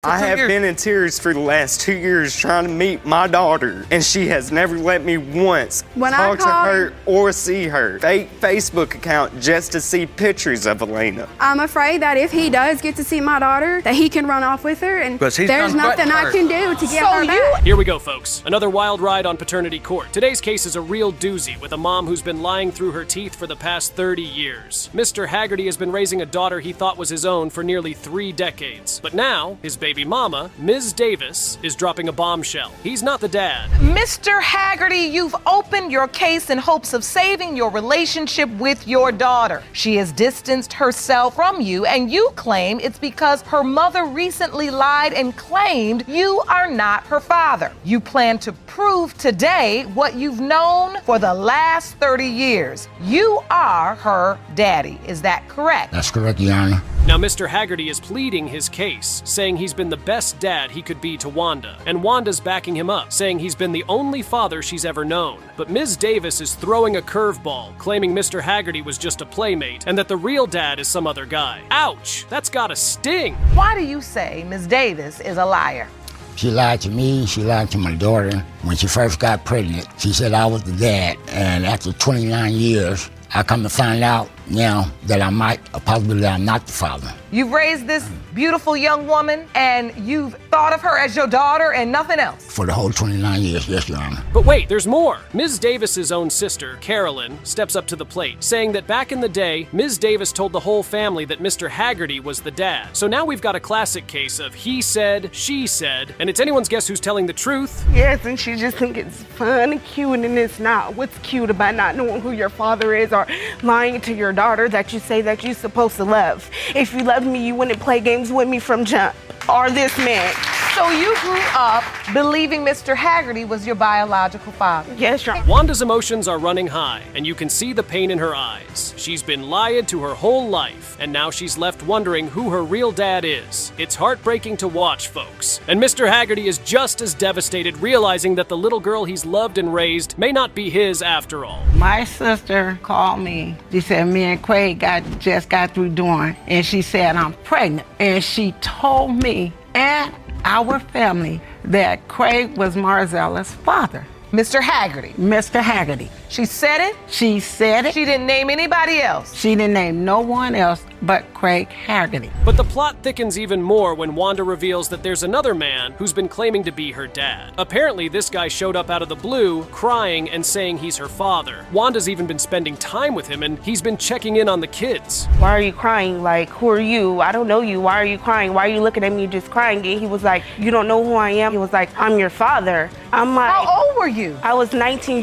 I have been in tears for the last 2 years trying to meet my daughter, and she has never let me once talk to her or see her. Fake Facebook account just to see pictures of Elena. I'm afraid that if he does get to see my daughter, that he can run off with her, and there's nothing I can do to get her back. Here we go, folks. Another wild ride on paternity court. Today's case is a real doozy with a mom who's been lying through her teeth for the past 30 years. Mr. Haggerty has been raising a daughter he thought was his own for nearly 3 decades. But now, his baby mama, Ms. Davis, is dropping a bombshell. He's not the dad. Mr. Haggerty, you've opened your case in hopes of saving your relationship with your daughter. She has distanced herself from you, and you claim it's because her mother recently lied and claimed you are not her father. You plan to prove today what you've known for the last 30 years. You are her daddy. Is that correct? That's correct, Your Honor. Now, Mr. Haggerty is pleading his case, saying he's been the best dad he could be to Wanda. And Wanda's backing him up, saying he's been the only father she's ever known. But Ms. Davis is throwing a curveball, claiming Mr. Haggerty was just a playmate and that the real dad is some other guy. Ouch! That's gotta sting! Why do you say Ms. Davis is a liar? She lied to me, she lied to my daughter. When she first got pregnant, she said I was the dad. And after 29 years, I come to find out now that I might, or possibly that I'm not the father. You've raised this beautiful young woman, and you've thought of her as your daughter and nothing else. For the whole 29 years, yes, Your Honor. But wait, there's more. Ms. Davis's own sister, Carolyn, steps up to the plate, saying that back in the day, Ms. Davis told the whole family that Mr. Haggerty was the dad. So now we've got a classic case of he said, she said, and it's anyone's guess who's telling the truth. Yes, and she just think it's fun and cute, and it's not. What's cute about not knowing who your father is or lying to your daughter that you say that you're supposed to love? If you loved me, you wouldn't play games with me from jump, or this man. So you grew up believing Mr. Haggerty was your biological father? Yes, Your Honor. Wanda's emotions are running high, and you can see the pain in her eyes. She's been lied to her whole life, and now she's left wondering who her real dad is. It's heartbreaking to watch, folks. And Mr. Haggerty is just as devastated, realizing that the little girl he's loved and raised may not be his after all. My sister called me. She said me and Craig just got through doing, and she said I'm pregnant. And she told me and our family that Craig was Marzella's father. Mr. Haggerty? Mr. Haggerty. She said it? She said it. She didn't name anybody else? She didn't name no one else but Craig Haggerty. But the plot thickens even more when Wanda reveals that there's another man who's been claiming to be her dad. Apparently, this guy showed up out of the blue, crying and saying he's her father. Wanda's even been spending time with him, and he's been checking in on the kids. Why are you crying? Like, who are you? I don't know you. Why are you crying? Why are you looking at me just crying? And he was like, you don't know who I am? He was like, I'm your father. I'm like, how old were you? I was 19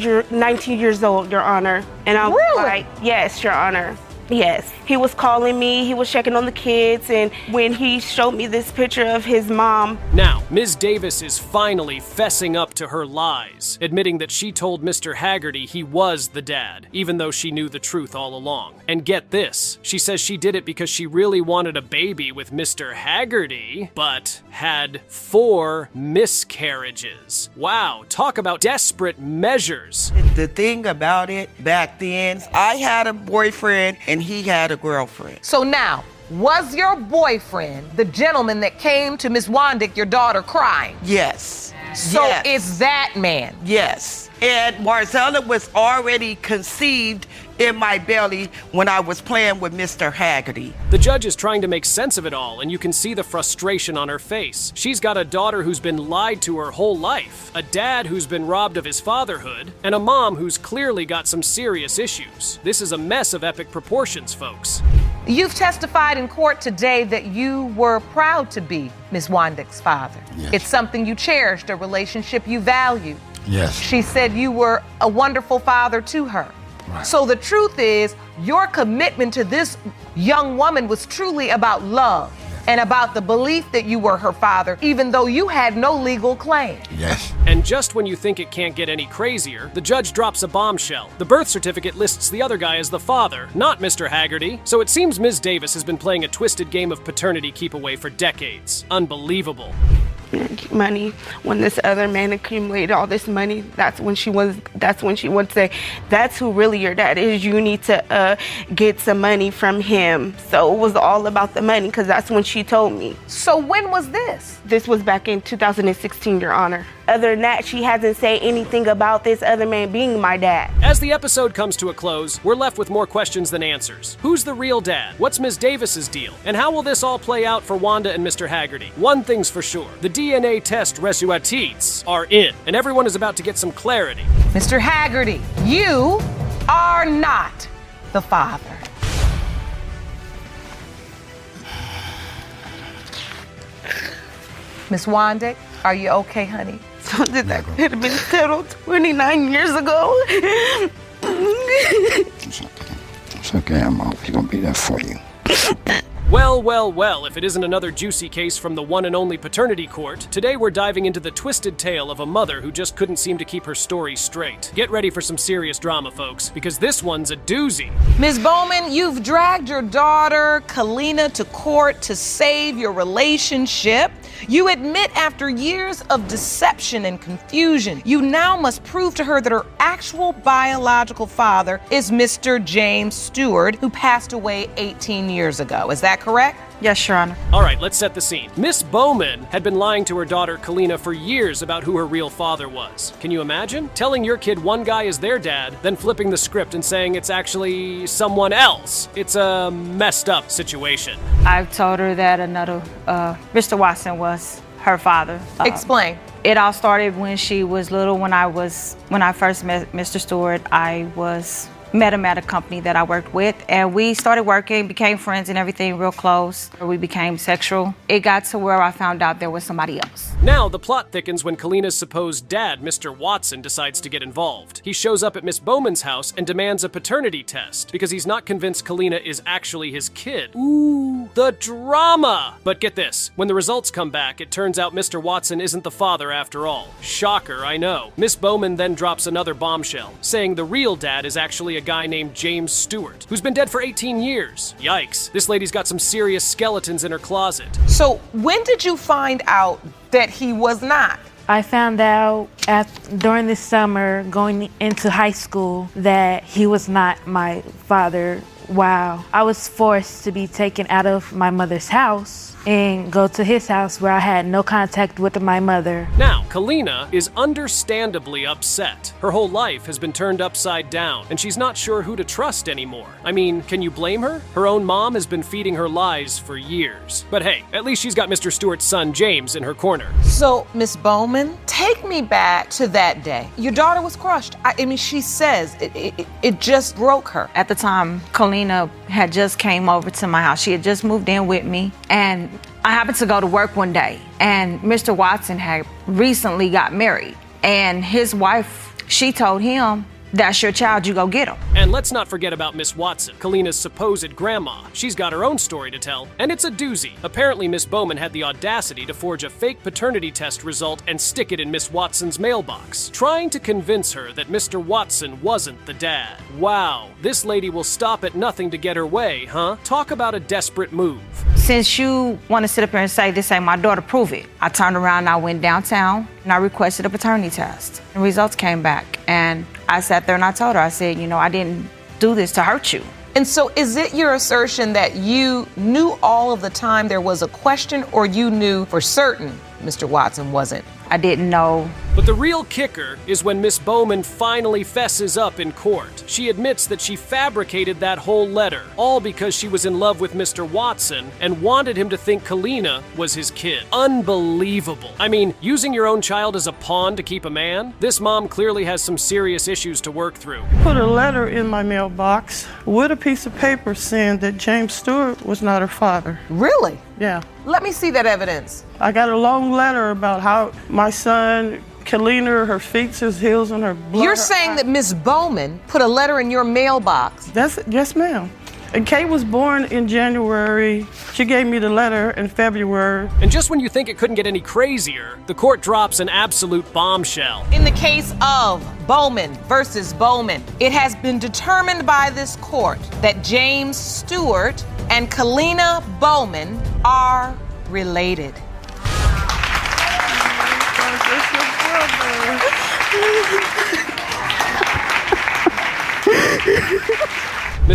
years old, Your Honor. And I'm like, yes, Your Honor. Yes. He was calling me, he was checking on the kids, and when he showed me this picture of his mom. Now, Ms. Davis is finally fessing up to her lies, admitting that she told Mr. Haggerty he was the dad, even though she knew the truth all along. And get this, she says she did it because she really wanted a baby with Mr. Haggerty, but had 4 miscarriages. Wow, talk about desperate measures. The thing about it back then, I had a boyfriend and he had a girlfriend. So now, was your boyfriend the gentleman that came to Miss Wandick, your daughter, crying? Yes. So yes. it's that man? Yes. And Marzella was already conceived in my belly when I was playing with Mr. Haggerty. The judge is trying to make sense of it all, and you can see the frustration on her face. She's got a daughter who's been lied to her whole life, a dad who's been robbed of his fatherhood, and a mom who's clearly got some serious issues. This is a mess of epic proportions, folks. You've testified in court today that you were proud to be Miss Wandick's father. Yes. It's something you cherished, a relationship you valued. Yes. She said you were a wonderful father to her. Right. So the truth is, your commitment to this young woman was truly about love and about the belief that you were her father, even though you had no legal claim. Yes. And just when you think it can't get any crazier, the judge drops a bombshell. The birth certificate lists the other guy as the father, not Mr. Haggerty. So it seems Ms. Davis has been playing a twisted game of paternity keep away for decades. Unbelievable. money. When this other man accumulated all this money, that's when she would say, that's who really your dad is. You need to get some money from him. So it was all about the money, because that's when she told me. So when was this? This was back in 2016, Your Honor. Other than that, she hasn't said anything about this other man being my dad. As the episode comes to a close, we're left with more questions than answers. Who's the real dad? What's Ms. Davis's deal? And how will this all play out for Wanda and Mr. Haggerty? One thing's for sure, the DNA test resultats are in, and everyone is about to get some clarity. Mr. Haggerty, you are not the father. Miss Wanda, are you okay, honey? Something that could have been settled 29 years ago. It's okay, I'm always gonna be there for you. Well, well, well, if it isn't another juicy case from the one and only paternity court, today we're diving into the twisted tale of a mother who just couldn't seem to keep her story straight. Get ready for some serious drama, folks, because this one's a doozy. Ms. Bowman, you've dragged your daughter, Kalina, to court to save your relationship. You admit after years of deception and confusion, you now must prove to her that her actual biological father is Mr. James Stewart, who passed away 18 years ago. Is that correct? Yes, Your Honor. All right, let's set the scene. Miss Bowman had been lying to her daughter Kalina for years about who her real father was. Can you imagine? Telling your kid one guy is their dad, then flipping the script and saying it's actually someone else. It's a messed up situation. I've told her that another, Mr. Watson was her father. Explain. It all started when she was little. When I first met Mr. Stewart, I met him at a company that I worked with, and we started working, became friends and everything, real close. We became sexual. It got to where I found out there was somebody else. Now, the plot thickens when Kalina's supposed dad, Mr. Watson, decides to get involved. He shows up at Miss Bowman's house and demands a paternity test because he's not convinced Kalina is actually his kid. Ooh, the drama! But get this, when the results come back, it turns out Mr. Watson isn't the father after all. Shocker, I know. Miss Bowman then drops another bombshell, saying the real dad is actually a guy named James Stewart, who's been dead for 18 years. Yikes, this lady's got some serious skeletons in her closet. So when did you find out that he was not? I found out during the summer going into high school that he was not my father. Wow. I was forced to be taken out of my mother's house and go to his house where I had no contact with my mother. Now, Kalina is understandably upset. Her whole life has been turned upside down, and she's not sure who to trust anymore. I mean, can you blame her? Her own mom has been feeding her lies for years. But hey, at least she's got Mr. Stewart's son, James, in her corner. So, Miss Bowman, take me back to that day. Your daughter was crushed. I mean, she says it just broke her. At the time, Kalina had just came over to my house. She had just moved in with me, and I happened to go to work one day, and Mr. Watson had recently got married, and his wife, she told him, that's your child, you go get him. And let's not forget about Miss Watson, Kalina's supposed grandma. She's got her own story to tell, and it's a doozy. Apparently, Miss Bowman had the audacity to forge a fake paternity test result and stick it in Miss Watson's mailbox, trying to convince her that Mr. Watson wasn't the dad. Wow, this lady will stop at nothing to get her way, huh? Talk about a desperate move. Since you want to sit up here and say this ain't my daughter, prove it. I turned around and I went downtown and I requested a paternity test. The results came back, and I sat there and I told her, I said, I didn't do this to hurt you. And so is it your assertion that you knew all of the time there was a question, or you knew for certain Mr. Watson wasn't? I didn't know. But the real kicker is when Miss Bowman finally fesses up in court. She admits that she fabricated that whole letter, all because she was in love with Mr. Watson and wanted him to think Kalina was his kid. Unbelievable. I mean, using your own child as a pawn to keep a man? This mom clearly has some serious issues to work through. Put a letter in my mailbox with a piece of paper saying that James Stewart was not her father. Really? Yeah. Let me see that evidence. I got a long letter about how my son, Kalina, her feet, his heels, and her blood. You're saying that Miss Bowman put a letter in your mailbox? Yes, ma'am. And Kay was born in January. She gave me the letter in February. And just when you think it couldn't get any crazier, the court drops an absolute bombshell. In the case of Bowman versus Bowman, it has been determined by this court that James Stewart and Kalina Bowman are related.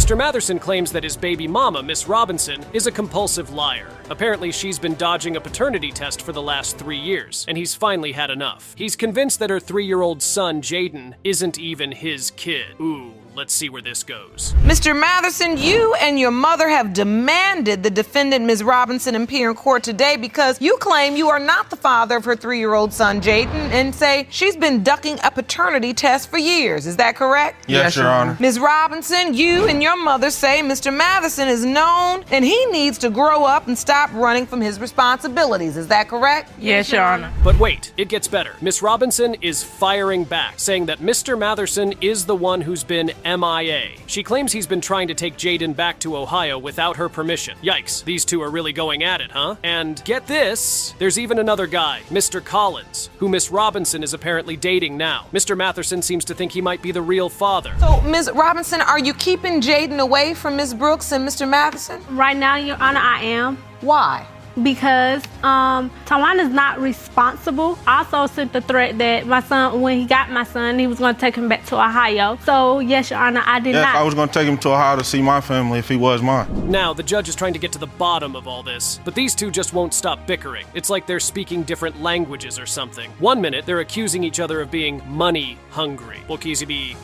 Mr. Matherson claims that his baby mama, Miss Robinson, is a compulsive liar. Apparently, she's been dodging a paternity test for the last 3 years, and he's finally had enough. He's convinced that her 3-year-old son, Jaden, isn't even his kid. Ooh. Let's see where this goes. Mr. Matherson, you and your mother have demanded the defendant, Ms. Robinson, appear in court today because you claim you are not the father of her 3-year-old son, Jaden, and say she's been ducking a paternity test for years. Is that correct? Yes, Your Honor. Ms. Robinson, you and your mother say Mr. Matherson is known and he needs to grow up and stop running from his responsibilities. Is that correct? Yes, Your Honor. But wait, it gets better. Miss Robinson is firing back, saying that Mr. Matherson is the one who's been MIA. She claims he's been trying to take Jaden back to Ohio without her permission. Yikes, these two are really going at it, huh? And get this, there's even another guy, Mr. Collins, who Miss Robinson is apparently dating now. Mr. Matherson seems to think he might be the real father. So, Ms. Robinson, are you keeping Jaden away from Ms. Brooks and Mr. Matherson? Right now, Your Honor, I am. Why? Because Tawana is not responsible. I also sent the threat that my son, when he got my son, he was going to take him back to Ohio. So, yes, Your Honor, I did not. I was going to take him to Ohio to see my family if he was mine. Now, the judge is trying to get to the bottom of all this, but these two just won't stop bickering. It's like they're speaking different languages or something. One minute, they're accusing each other of being money hungry,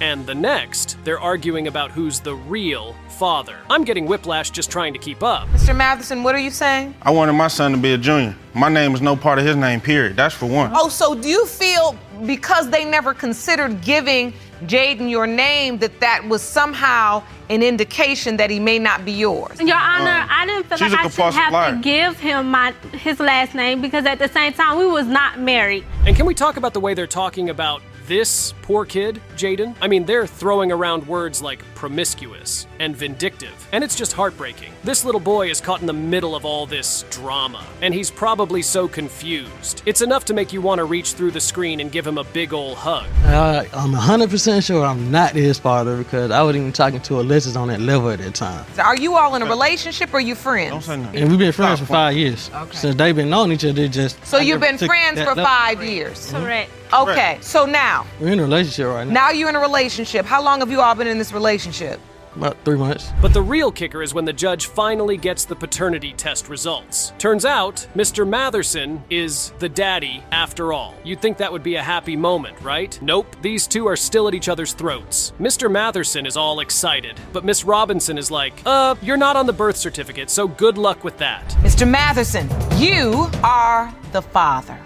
and the next, they're arguing about who's the real father. I'm getting whiplash just trying to keep up. Mr. Matherson, what are you saying? I wanted my son to be a junior. My name is no part of his name, period. That's for one. Oh, so do you feel because they never considered giving Jaden your name that was somehow an indication that he may not be yours? Your Honor, I didn't feel like I should have to give him his last name because at the same time, we was not married. And can we talk about the way they're talking about this poor kid, Jaden? I mean, they're throwing around words like promiscuous and vindictive, and it's just heartbreaking. This little boy is caught in the middle of all this drama, and he's probably so confused. It's enough to make you want to reach through the screen and give him a big ol' hug. I'm 100% sure I'm not his father because I wasn't even talking to Alexis on that level at that time. So are you all in a relationship or are you friends? Don't say nothing. And we've been friends for 5 years. Okay. Since they've been knowing each other, So you've been friends for 5 years? Correct. Okay, so now. We're in a relationship right now. Now you're in a relationship. How long have you all been in this relationship? About 3 months. But the real kicker is when the judge finally gets the paternity test results. Turns out, Mr. Matherson is the daddy after all. You'd think that would be a happy moment, right? Nope, these two are still at each other's throats. Mr. Matherson is all excited, but Miss Robinson is like, you're not on the birth certificate, so good luck with that. Mr. Matherson, you are the father.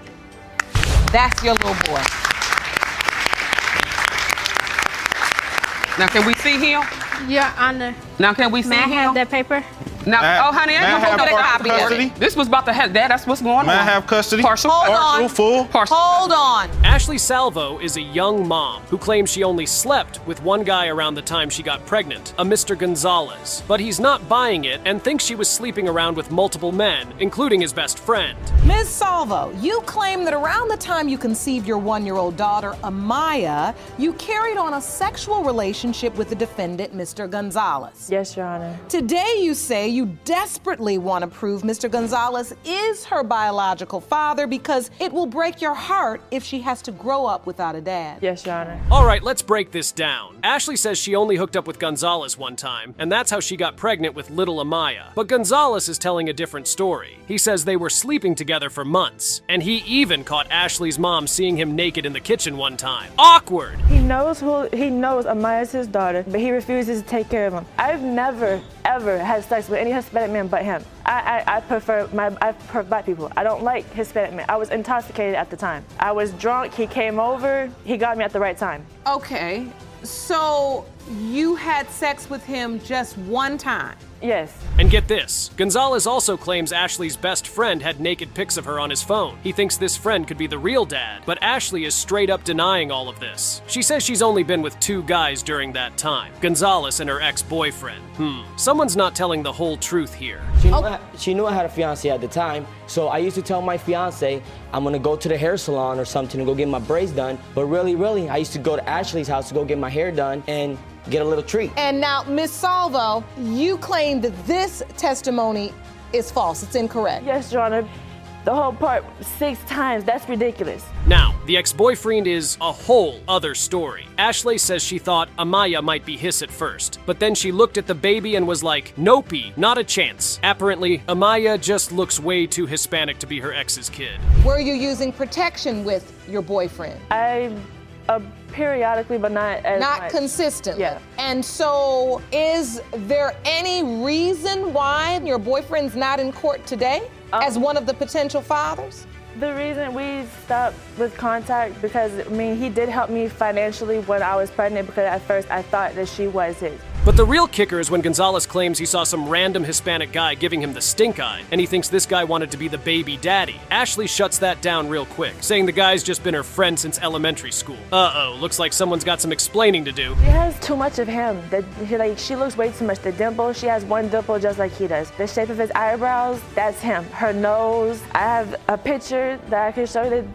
That's your little boy. Now, can we see him? Your Honor. Now, can we see May I him? have that paper? Now, honey, I ain't gonna have copy. This was about to have that. That's what's going on. May I have custody? Partial. Hold on. Full? Partial. Hold on. Ashley Salvo is a young mom who claims she only slept with one guy around the time she got pregnant, a Mr. Gonzalez. But he's not buying it and thinks she was sleeping around with multiple men, including his best friend. Ms. Salvo, you claim that around the time you conceived your 1-year-old daughter, Maye, you carried on a sexual relationship with the defendant, Mr. Gonzalez. Yes, Your Honor. Today you say you desperately want to prove Mr. Gonzalez is her biological father because it will break your heart if she has to grow up without a dad. Yes, Your Honor. All right, let's break this down. Ashley says she only hooked up with Gonzalez one time, and that's how she got pregnant with little Maye. But Gonzalez is telling a different story. He says they were sleeping together for months, and he even caught Ashley's mom seeing him naked in the kitchen one time. Awkward! He knows Amaya's his daughter, but he refuses to take care of him. I've never, ever had sex with any Hispanic man but him. I prefer black people. I don't like Hispanic men. I was intoxicated at the time. I was drunk. He came over. He got me at the right time. Okay, so you had sex with him just one time? Yes. And get this, Gonzalez also claims Ashley's best friend had naked pics of her on his phone. He thinks this friend could be the real dad, but Ashley is straight up denying all of this. She says she's only been with 2 guys during that time, Gonzalez and her ex-boyfriend. Someone's not telling the whole truth here. She knew I had a fiance at the time, so I used to tell my fiance I'm gonna go to the hair salon or something to go get my braids done, but really, I used to go to Ashley's house to go get my hair done and get a little treat. And now, Ms. Salvo, you claim that this testimony is false. It's incorrect. Yes, Your Honor. the whole part 6 times. That's ridiculous. Now, the ex-boyfriend is a whole other story. Ashley says she thought Amaya might be his at first, but then she looked at the baby and was like, nopey, not a chance. Apparently, Amaya just looks way too Hispanic to be her ex's kid. Were you using protection with your boyfriend? Periodically, but not as Not much. consistently. Yeah. And so, is there any reason why your boyfriend's not in court today as one of the potential fathers? The reason we stopped with contact, because I mean, he did help me financially when I was pregnant, because at first I thought that she was his. But the real kicker is when Gonzalez claims he saw some random Hispanic guy giving him the stink eye, and he thinks this guy wanted to be the baby daddy. Ashley shuts that down real quick, saying the guy's just been her friend since elementary school. Uh-oh, looks like someone's got some explaining to do. She has too much of him. She looks way too much. The dimple, she has one dimple just like he does. The shape of his eyebrows, that's him. Her nose, I have a picture that I can show you that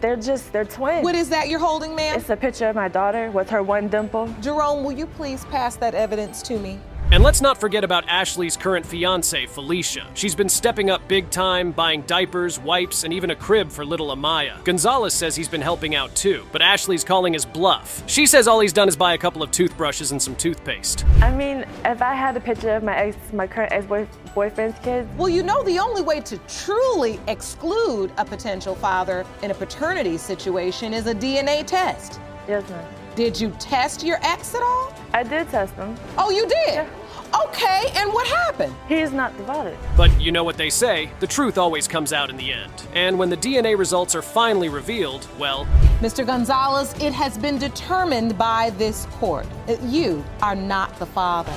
they're twins. What is that you're holding, ma'am? It's a picture of my daughter with her one dimple. Jerome, will you please pass that evidence to me? And let's not forget about Ashley's current fiancée, Felicia. She's been stepping up big time, buying diapers, wipes, and even a crib for little Amaya. Gonzalez says he's been helping out too, but Ashley's calling his bluff. She says all he's done is buy a couple of toothbrushes and some toothpaste. I mean, if I had a picture of my current ex-boyfriend's kids. Well, you know, the only way to truly exclude a potential father in a paternity situation is a DNA test. Yes, ma'am. Did you test your ex at all? I did test him. Oh, you did? Yeah. Okay, and what happened? He's not the father. But you know what they say, the truth always comes out in the end. And when the DNA results are finally revealed, well... Mr. Gonzalez, it has been determined by this court that you are not the father.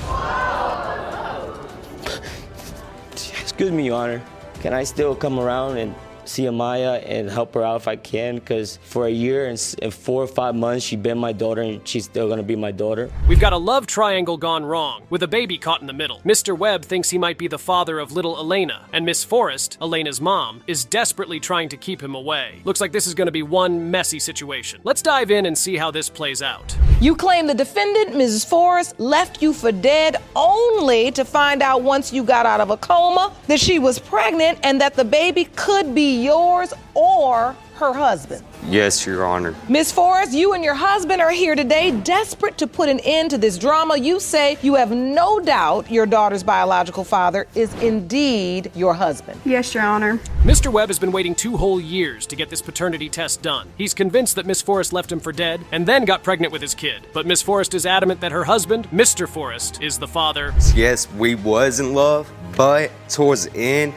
Excuse me, Your Honor. Can I still come around and see Amaya and help her out if I can? Because for a year and 4 or 5 months, she's been my daughter and she's still gonna be my daughter. We've got a love triangle gone wrong, with a baby caught in the middle. Mr. Webb thinks he might be the father of little Elena, and Miss Forrest, Elena's mom, is desperately trying to keep him away. Looks like this is gonna be one messy situation. Let's dive in and see how this plays out. You claim the defendant, Mrs. Forrest, left you for dead only to find out once you got out of a coma that she was pregnant and that the baby could be yours or her husband. Yes, Your Honor. Miss Forrest, you and your husband are here today desperate to put an end to this drama. You say you have no doubt your daughter's biological father is indeed your husband. Yes, Your Honor. Mr. Webb has been waiting 2 whole years to get this paternity test done. He's convinced that Miss Forrest left him for dead and then got pregnant with his kid. But Miss Forrest is adamant that her husband, Mr. Forrest, is the father. Yes, we was in love, but towards the end,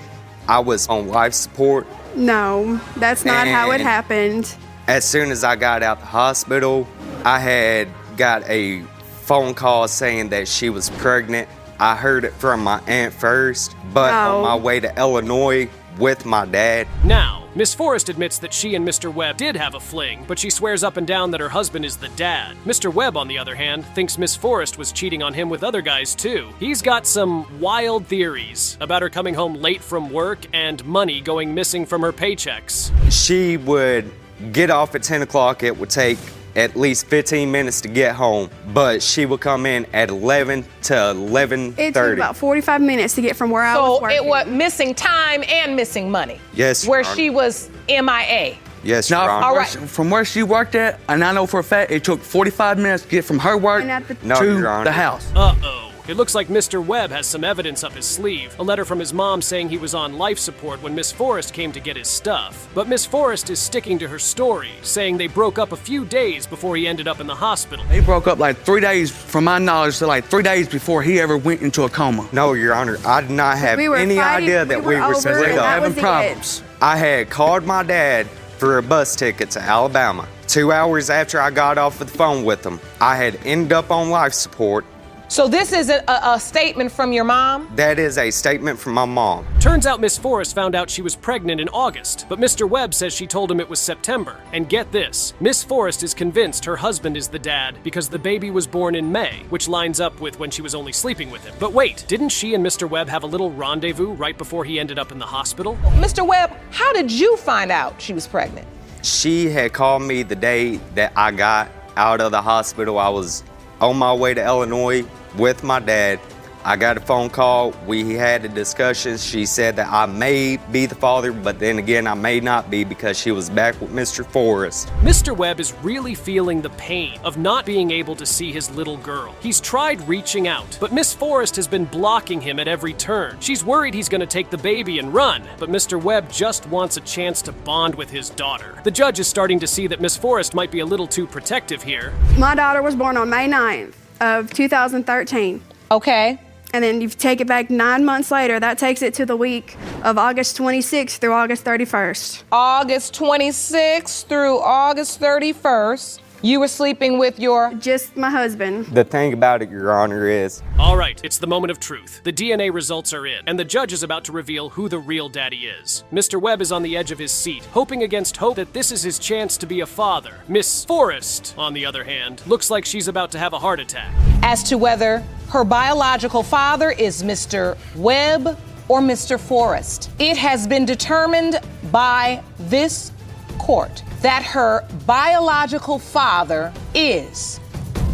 I was on life support. No, that's not how it happened. As soon as I got out the hospital, I had got a phone call saying that she was pregnant. I heard it from my aunt first, but on my way to Illinois with my dad. Now, Miss Forrest admits that she and Mr. Webb did have a fling, but she swears up and down that her husband is the dad. Mr. Webb, on the other hand, thinks Miss Forrest was cheating on him with other guys too. He's got some wild theories about her coming home late from work and money going missing from her paychecks. She would get off at 10 o'clock. It would take at least 15 minutes to get home, but she would come in at 11 to 11:30. It took about 45 minutes to get from where I was working. So it was missing time and missing money. Yes, Where Your Honor. she was MIA. Yes, Your Now, Honor. from where she worked at, and I know for a fact it took 45 minutes to get from her work No, to Your Honor. the house. Uh-oh. It looks like Mr. Webb has some evidence up his sleeve. A letter from his mom saying he was on life support when Miss Forrest came to get his stuff. But Miss Forrest is sticking to her story, saying they broke up a few days before he ended up in the hospital. They broke up like 3 days, from my knowledge, to like 3 days before he ever went into a coma. No, Your Honor, I did not have We were any fighting, idea that we were over, split and that up. was it. I had called my dad for a bus ticket to Alabama. 2 hours after I got off the phone with him, I had ended up on life support. So this is a statement from your mom? That is a statement from my mom. Turns out Miss Forrest found out she was pregnant in August, but Mr. Webb says she told him it was September. And get this, Miss Forrest is convinced her husband is the dad because the baby was born in May, which lines up with when she was only sleeping with him. But wait, didn't she and Mr. Webb have a little rendezvous right before he ended up in the hospital? Mr. Webb, how did you find out she was pregnant? She had called me the day that I got out of the hospital. I was on my way to Illinois with my dad. I got a phone call. We had a discussion. She said that I may be the father, but then again, I may not be because she was back with Mr. Forrest. Mr. Webb is really feeling the pain of not being able to see his little girl. He's tried reaching out, but Miss Forrest has been blocking him at every turn. She's worried he's going to take the baby and run, but Mr. Webb just wants a chance to bond with his daughter. The judge is starting to see that Miss Forrest might be a little too protective here. My daughter was born on May 9th of 2013. Okay. And then you take it back 9 months later, that takes it to the week of August 26th through August 31st. August 26th through August 31st, you were sleeping with your... Just my husband. The thing about it, Your Honor, is... All right, it's the moment of truth. The DNA results are in, and the judge is about to reveal who the real daddy is. Mr. Webb is on the edge of his seat, hoping against hope that this is his chance to be a father. Miss Forrest, on the other hand, looks like she's about to have a heart attack. As to whether her biological father is Mr. Webb or Mr. Forrest, it has been determined by this court that her biological father is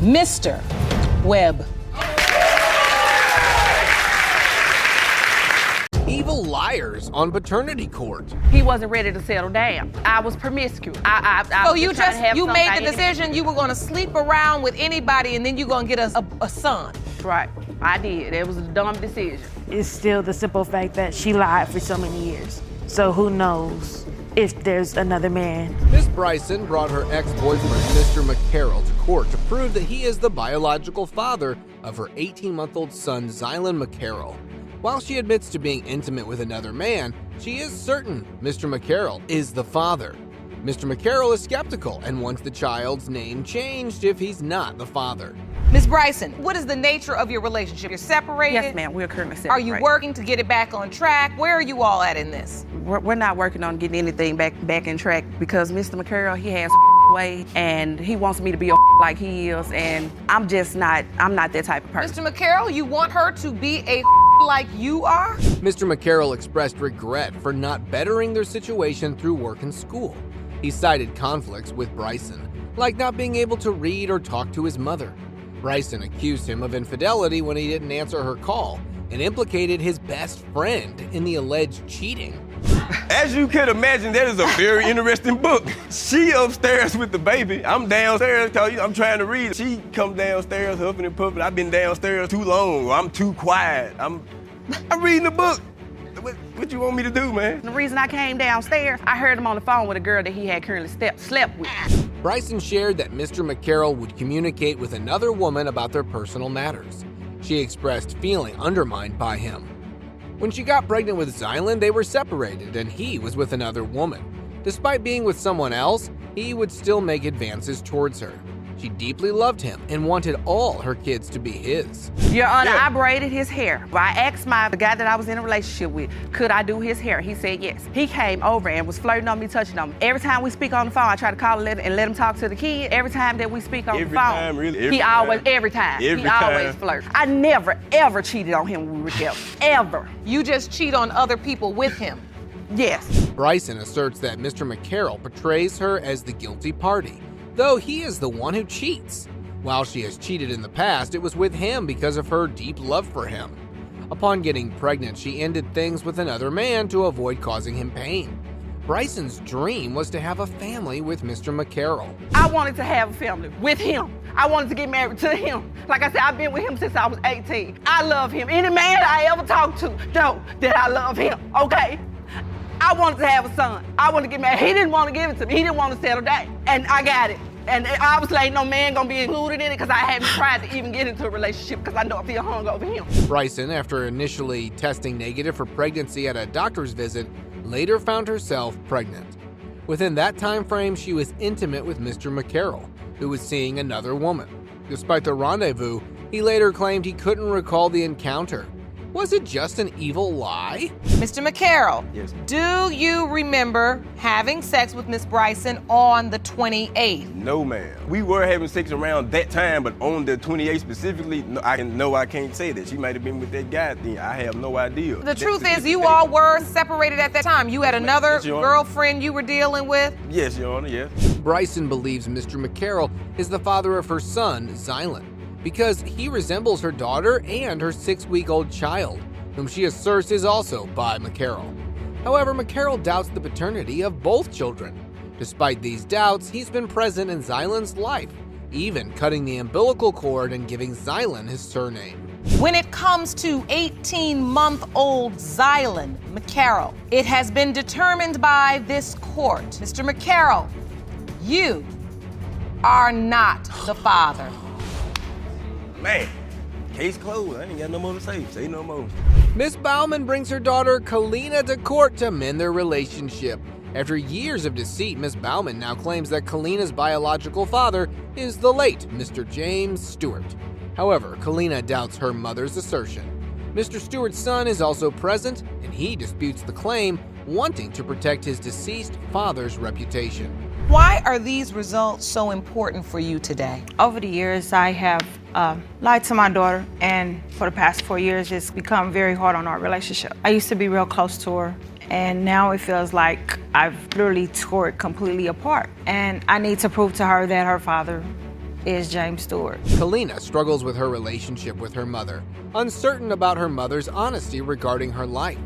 Mr. Webb. Evil liars on paternity court. He wasn't ready to settle down. I was promiscuous. So you made the decision you were going to sleep around with anybody and then you're going to get us a son. Right, I did. It was a dumb decision. It's still the simple fact that she lied for so many years. So who knows if there's another man. Miss Bryson brought her ex-boyfriend, Mr. McCarroll, to court to prove that he is the biological father of her 18-month-old son, Zylan McCarroll. While she admits to being intimate with another man, she is certain Mr. McCarroll is the father. Mr. McCarroll is skeptical and wants the child's name changed if he's not the father. Miss Bryson, what is the nature of your relationship? You're separated? Yes, ma'am. We're currently separated. Are you working to get it back on track? Where are you all at in this? We're not working on getting anything back in track because Mr. McCarroll, he has way and he wants me to be a like he is, and I'm not that type of person. Mr. McCarroll, you want her to be a like you are? Mr. McCarroll expressed regret for not bettering their situation through work and school. He cited conflicts with Bryson, like not being able to read or talk to his mother. Bryson accused him of infidelity when he didn't answer her call and implicated his best friend in the alleged cheating. As you can imagine, that is a very interesting book. She upstairs with the baby. I'm downstairs, I'm trying to read. She come downstairs huffing and puffing. I've been downstairs too long. I'm too quiet. I'm reading the book. What you want me to do, man? The reason I came downstairs, I heard him on the phone with a girl that he had currently slept with. Bryson shared that Mr. McCarroll would communicate with another woman about their personal matters. She expressed feeling undermined by him. When she got pregnant with Zylan, they were separated and he was with another woman. Despite being with someone else, he would still make advances towards her. She deeply loved him and wanted all her kids to be his. Your Honor, I braided his hair. I asked the guy that I was in a relationship with, could I do his hair? He said yes. He came over and was flirting on me, touching on me. Every time we speak on the phone, I try to call and let him talk to the kid. Every time that we speak on the phone, he always flirts. I never, ever cheated on him when we were together, ever. You just cheat on other people with him? Yes. Bryson asserts that Mr. McCarroll portrays her as the guilty party, though he is the one who cheats. While she has cheated in the past, it was with him because of her deep love for him. Upon getting pregnant, she ended things with another man to avoid causing him pain. Bryson's dream was to have a family with Mr. McCarroll. I wanted to have a family with him. I wanted to get married to him. Like I said, I've been with him since I was 18. I love him. Any man that I ever talked to know that I love him, okay? I wanted to have a son. I wanted to get married. He didn't want to give it to me. He didn't want to settle down. And I got it. And obviously ain't no man gonna be included in it because I haven't tried to even get into a relationship because I know I feel hung over him. Bryson, after initially testing negative for pregnancy at a doctor's visit, later found herself pregnant. Within that time frame, she was intimate with Mr. McCarroll, who was seeing another woman. Despite the rendezvous, he later claimed he couldn't recall the encounter. Was it just an evil lie? Mr. McCarroll, yes. Do you remember having sex with Miss Bryson on the 28th? No, ma'am. We were having sex around that time, but on the 28th specifically, I can't say that. She might have been with that guy then. I have no idea. The truth is, you all were separated at that time. You had another girlfriend you were dealing with? Yes, Your Honor, yes. Bryson believes Mr. McCarroll is the father of her son, Zylan. because he resembles her daughter and her 6-week-old child, whom she asserts is also by McCarroll. However, McCarroll doubts the paternity of both children. Despite these doubts, he's been present in Zylan's life, even cutting the umbilical cord and giving Zylan his surname. When it comes to 18-month-old Zylan McCarroll, it has been determined by this court, Mr. McCarroll, you are not the father. Man, case closed. I ain't got no more to say. Say no more. Miss Bauman brings her daughter Kalina to court to mend their relationship. After years of deceit, Miss Bauman now claims that Kalina's biological father is the late Mr. James Stewart. However, Kalina doubts her mother's assertion. Mr. Stewart's son is also present, and he disputes the claim, wanting to protect his deceased father's reputation. Why are these results so important for you today? Over the years, I have lied to my daughter, and for the past 4 years, it's become very hard on our relationship. I used to be real close to her, and now it feels like I've literally tore it completely apart. And I need to prove to her that her father is James Stewart. Kalina struggles with her relationship with her mother, uncertain about her mother's honesty regarding her life.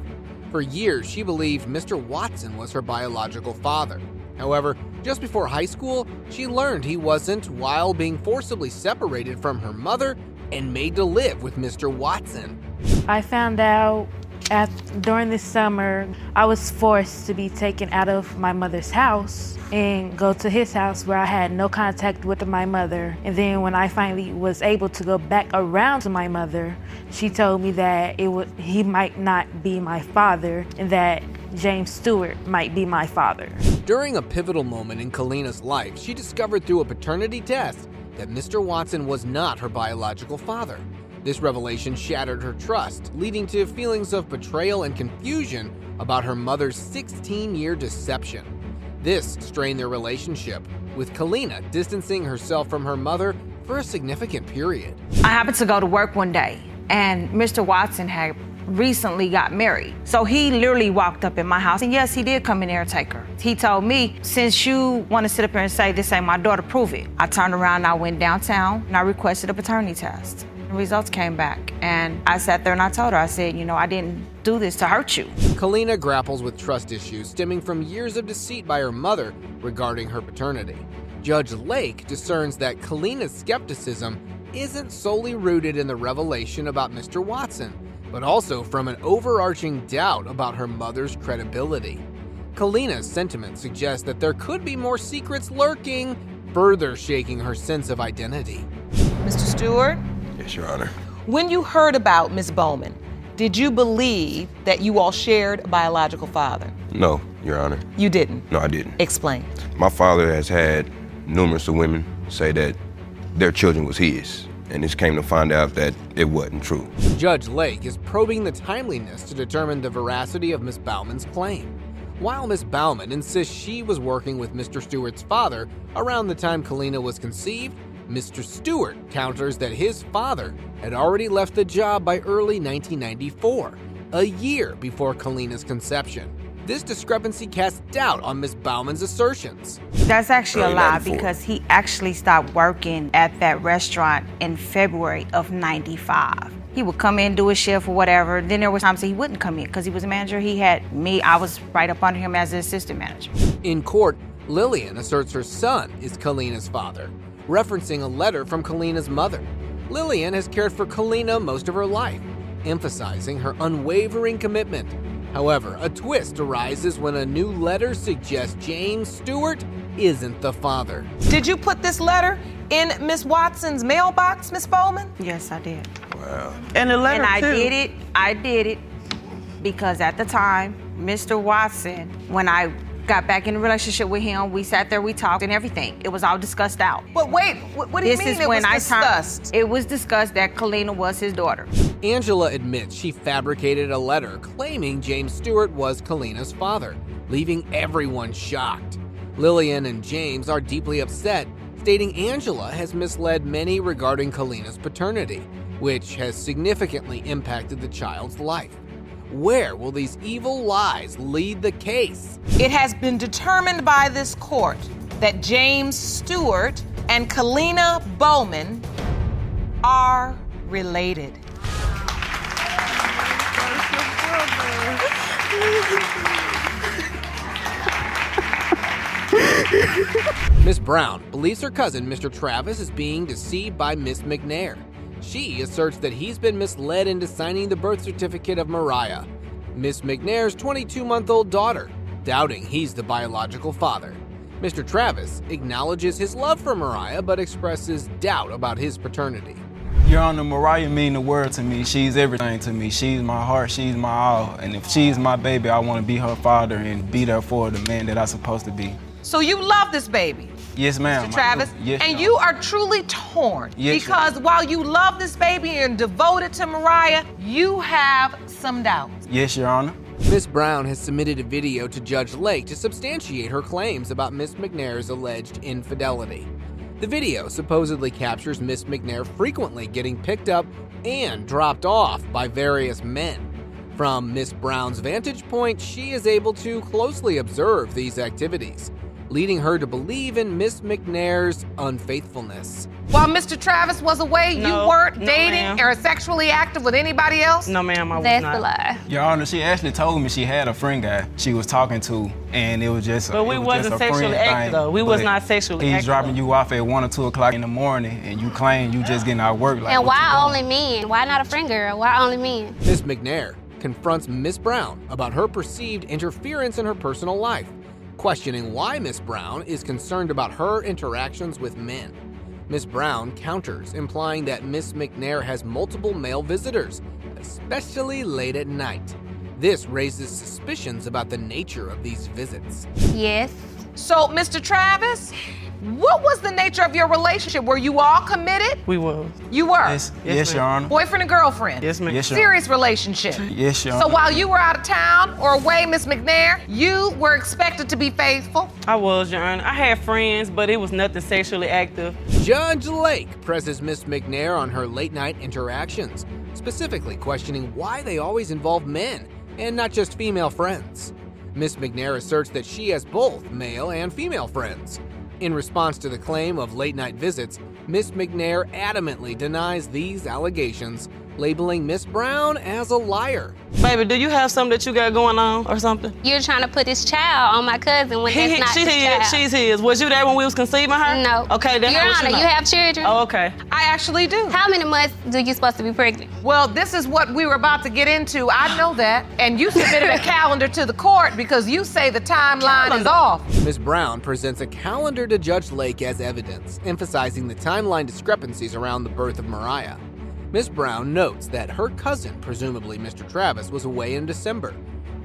For years, she believed Mr. Watson was her biological father. However, just before high school, she learned he wasn't while being forcibly separated from her mother and made to live with Mr. Watson. I found out during this summer, I was forced to be taken out of my mother's house and go to his house where I had no contact with my mother. And then when I finally was able to go back around to my mother, she told me that he might not be my father and that James Stewart might be my father. During a pivotal moment in Kalina's life, she discovered through a paternity test that Mr. Watson was not her biological father. This revelation shattered her trust, leading to feelings of betrayal and confusion about her mother's 16-year deception. This strained their relationship, with Kalina distancing herself from her mother for a significant period. I happened to go to work one day, and Mr. Watson had recently got married. So he literally walked up in my house, and yes, he did come in there and take her. He told me, since you want to sit up here and say this ain't my daughter, prove it. I turned around and I went downtown and I requested a paternity test. The results came back, and I sat there and I told her, I said, I didn't do this to hurt you. Kalina grapples with trust issues stemming from years of deceit by her mother regarding her paternity. Judge Lake discerns that Kalina's skepticism isn't solely rooted in the revelation about Mr. Watson, but also from an overarching doubt about her mother's credibility. Kalina's sentiment suggests that there could be more secrets lurking, further shaking her sense of identity. Mr. Stewart? Yes, Your Honor. When you heard about Ms. Bowman, did you believe that you all shared a biological father? No, Your Honor. You didn't? No, I didn't. Explain. My father has had numerous of women say that their children was his, and this came to find out that it wasn't true. Judge Lake is probing the timeliness to determine the veracity of Ms. Bauman's claim. While Ms. Bauman insists she was working with Mr. Stewart's father around the time Kalina was conceived, Mr. Stewart counters that his father had already left the job by early 1994, a year before Kalina's conception. This discrepancy casts doubt on Ms. Bauman's assertions. That's actually a Early lie 94. because he actually stopped working at that restaurant in February of '95. He would come in, do his shift or whatever. Then there were times that he wouldn't come in because he was a manager. He had me, I was right up under him as an assistant manager. In court, Lillian asserts her son is Kalina's father, referencing a letter from Kalina's mother. Lillian has cared for Kalina most of her life, emphasizing her unwavering commitment. However, a twist arises when a new letter suggests James Stewart isn't the father. Did you put this letter in Miss Watson's mailbox, Miss Bowman? Yes, I did. Wow. And the letter, I too. did it because at the time, Mr. Watson, when I got back in a relationship with him, we sat there, we talked and everything. It was all discussed out. But wait, what do you mean it was discussed? It was discussed that Kalina was his daughter. Angela admits she fabricated a letter claiming James Stewart was Kalina's father, leaving everyone shocked. Lillian and James are deeply upset, stating Angela has misled many regarding Kalina's paternity, which has significantly impacted the child's life. Where will these evil lies lead the case? It has been determined by this court that James Stewart and Kalina Bowman are related. Miss Brown believes her cousin, Mr. Travis, is being deceived by Miss McNair. She asserts that he's been misled into signing the birth certificate of Mariah, Miss McNair's 22-month-old daughter, doubting he's the biological father. Mr. Travis acknowledges his love for Mariah, but expresses doubt about his paternity. Your Honor, Mariah means the world to me. She's everything to me. She's my heart, she's my all. And if she's my baby, I want to be her father and be there for the man that I'm supposed to be. So you love this baby? Yes, ma'am. Mr. Travis? Yes, and you are truly torn because while you love this baby and devoted to Mariah, you have some doubts. Yes, Your Honor. Miss Brown has submitted a video to Judge Lake to substantiate her claims about Miss McNair's alleged infidelity. The video supposedly captures Miss McNair frequently getting picked up and dropped off by various men. From Miss Brown's vantage point, she is able to closely observe these activities, leading her to believe in Miss McNair's unfaithfulness. While Mr. Travis was away, you weren't dating or sexually active with anybody else? No, ma'am, I was That's not. a lie. Your Honor, she actually told me she had a friend guy she was talking to, and it was just But we wasn't sexually active, though. We was not sexually He's active. dropping you off at 1 or 2 o'clock in the morning, and you claim you just getting out of work. Like, And what you why doing? only men? Why not a friend girl? Why only men? Miss McNair confronts Miss Brown about her perceived interference in her personal life, questioning why Miss Brown is concerned about her interactions with men. Miss Brown counters, implying that Miss McNair has multiple male visitors, especially late at night. This raises suspicions about the nature of these visits. Yes. So, Mr. Travis, what was the nature of your relationship? Were you all committed? We was. You were? Yes, Your Honor. Boyfriend and girlfriend? Yes, ma'am. Yes, Your Serious relationship? Yes, Your So Honor. while you were out of town or away, Miss McNair, you were expected to be faithful? I was, Your Honor. I had friends, but it was nothing sexually active. Judge Lake presses Miss McNair on her late-night interactions, specifically questioning why they always involve men and not just female friends. Miss McNair asserts that she has both male and female friends. In response to the claim of late-night visits, Miss McNair adamantly denies these allegations, labeling Miss Brown as a liar. Baby, do you have something that you got going on or something? You're trying to put this child on my cousin when that's not She's his his. child. She's his. Was you there when we was conceiving her? No. Okay, then Your how would Honor, know? you have children? Oh, okay. I actually do. How many months do you supposed to be pregnant? Well, this is what we were about to get into. I know that. And you submitted a calendar to the court because you say the timeline is off. Ms. Brown presents a calendar to Judge Lake as evidence, emphasizing the timeline discrepancies around the birth of Mariah. Ms. Brown notes that her cousin, presumably Mr. Travis, was away in December,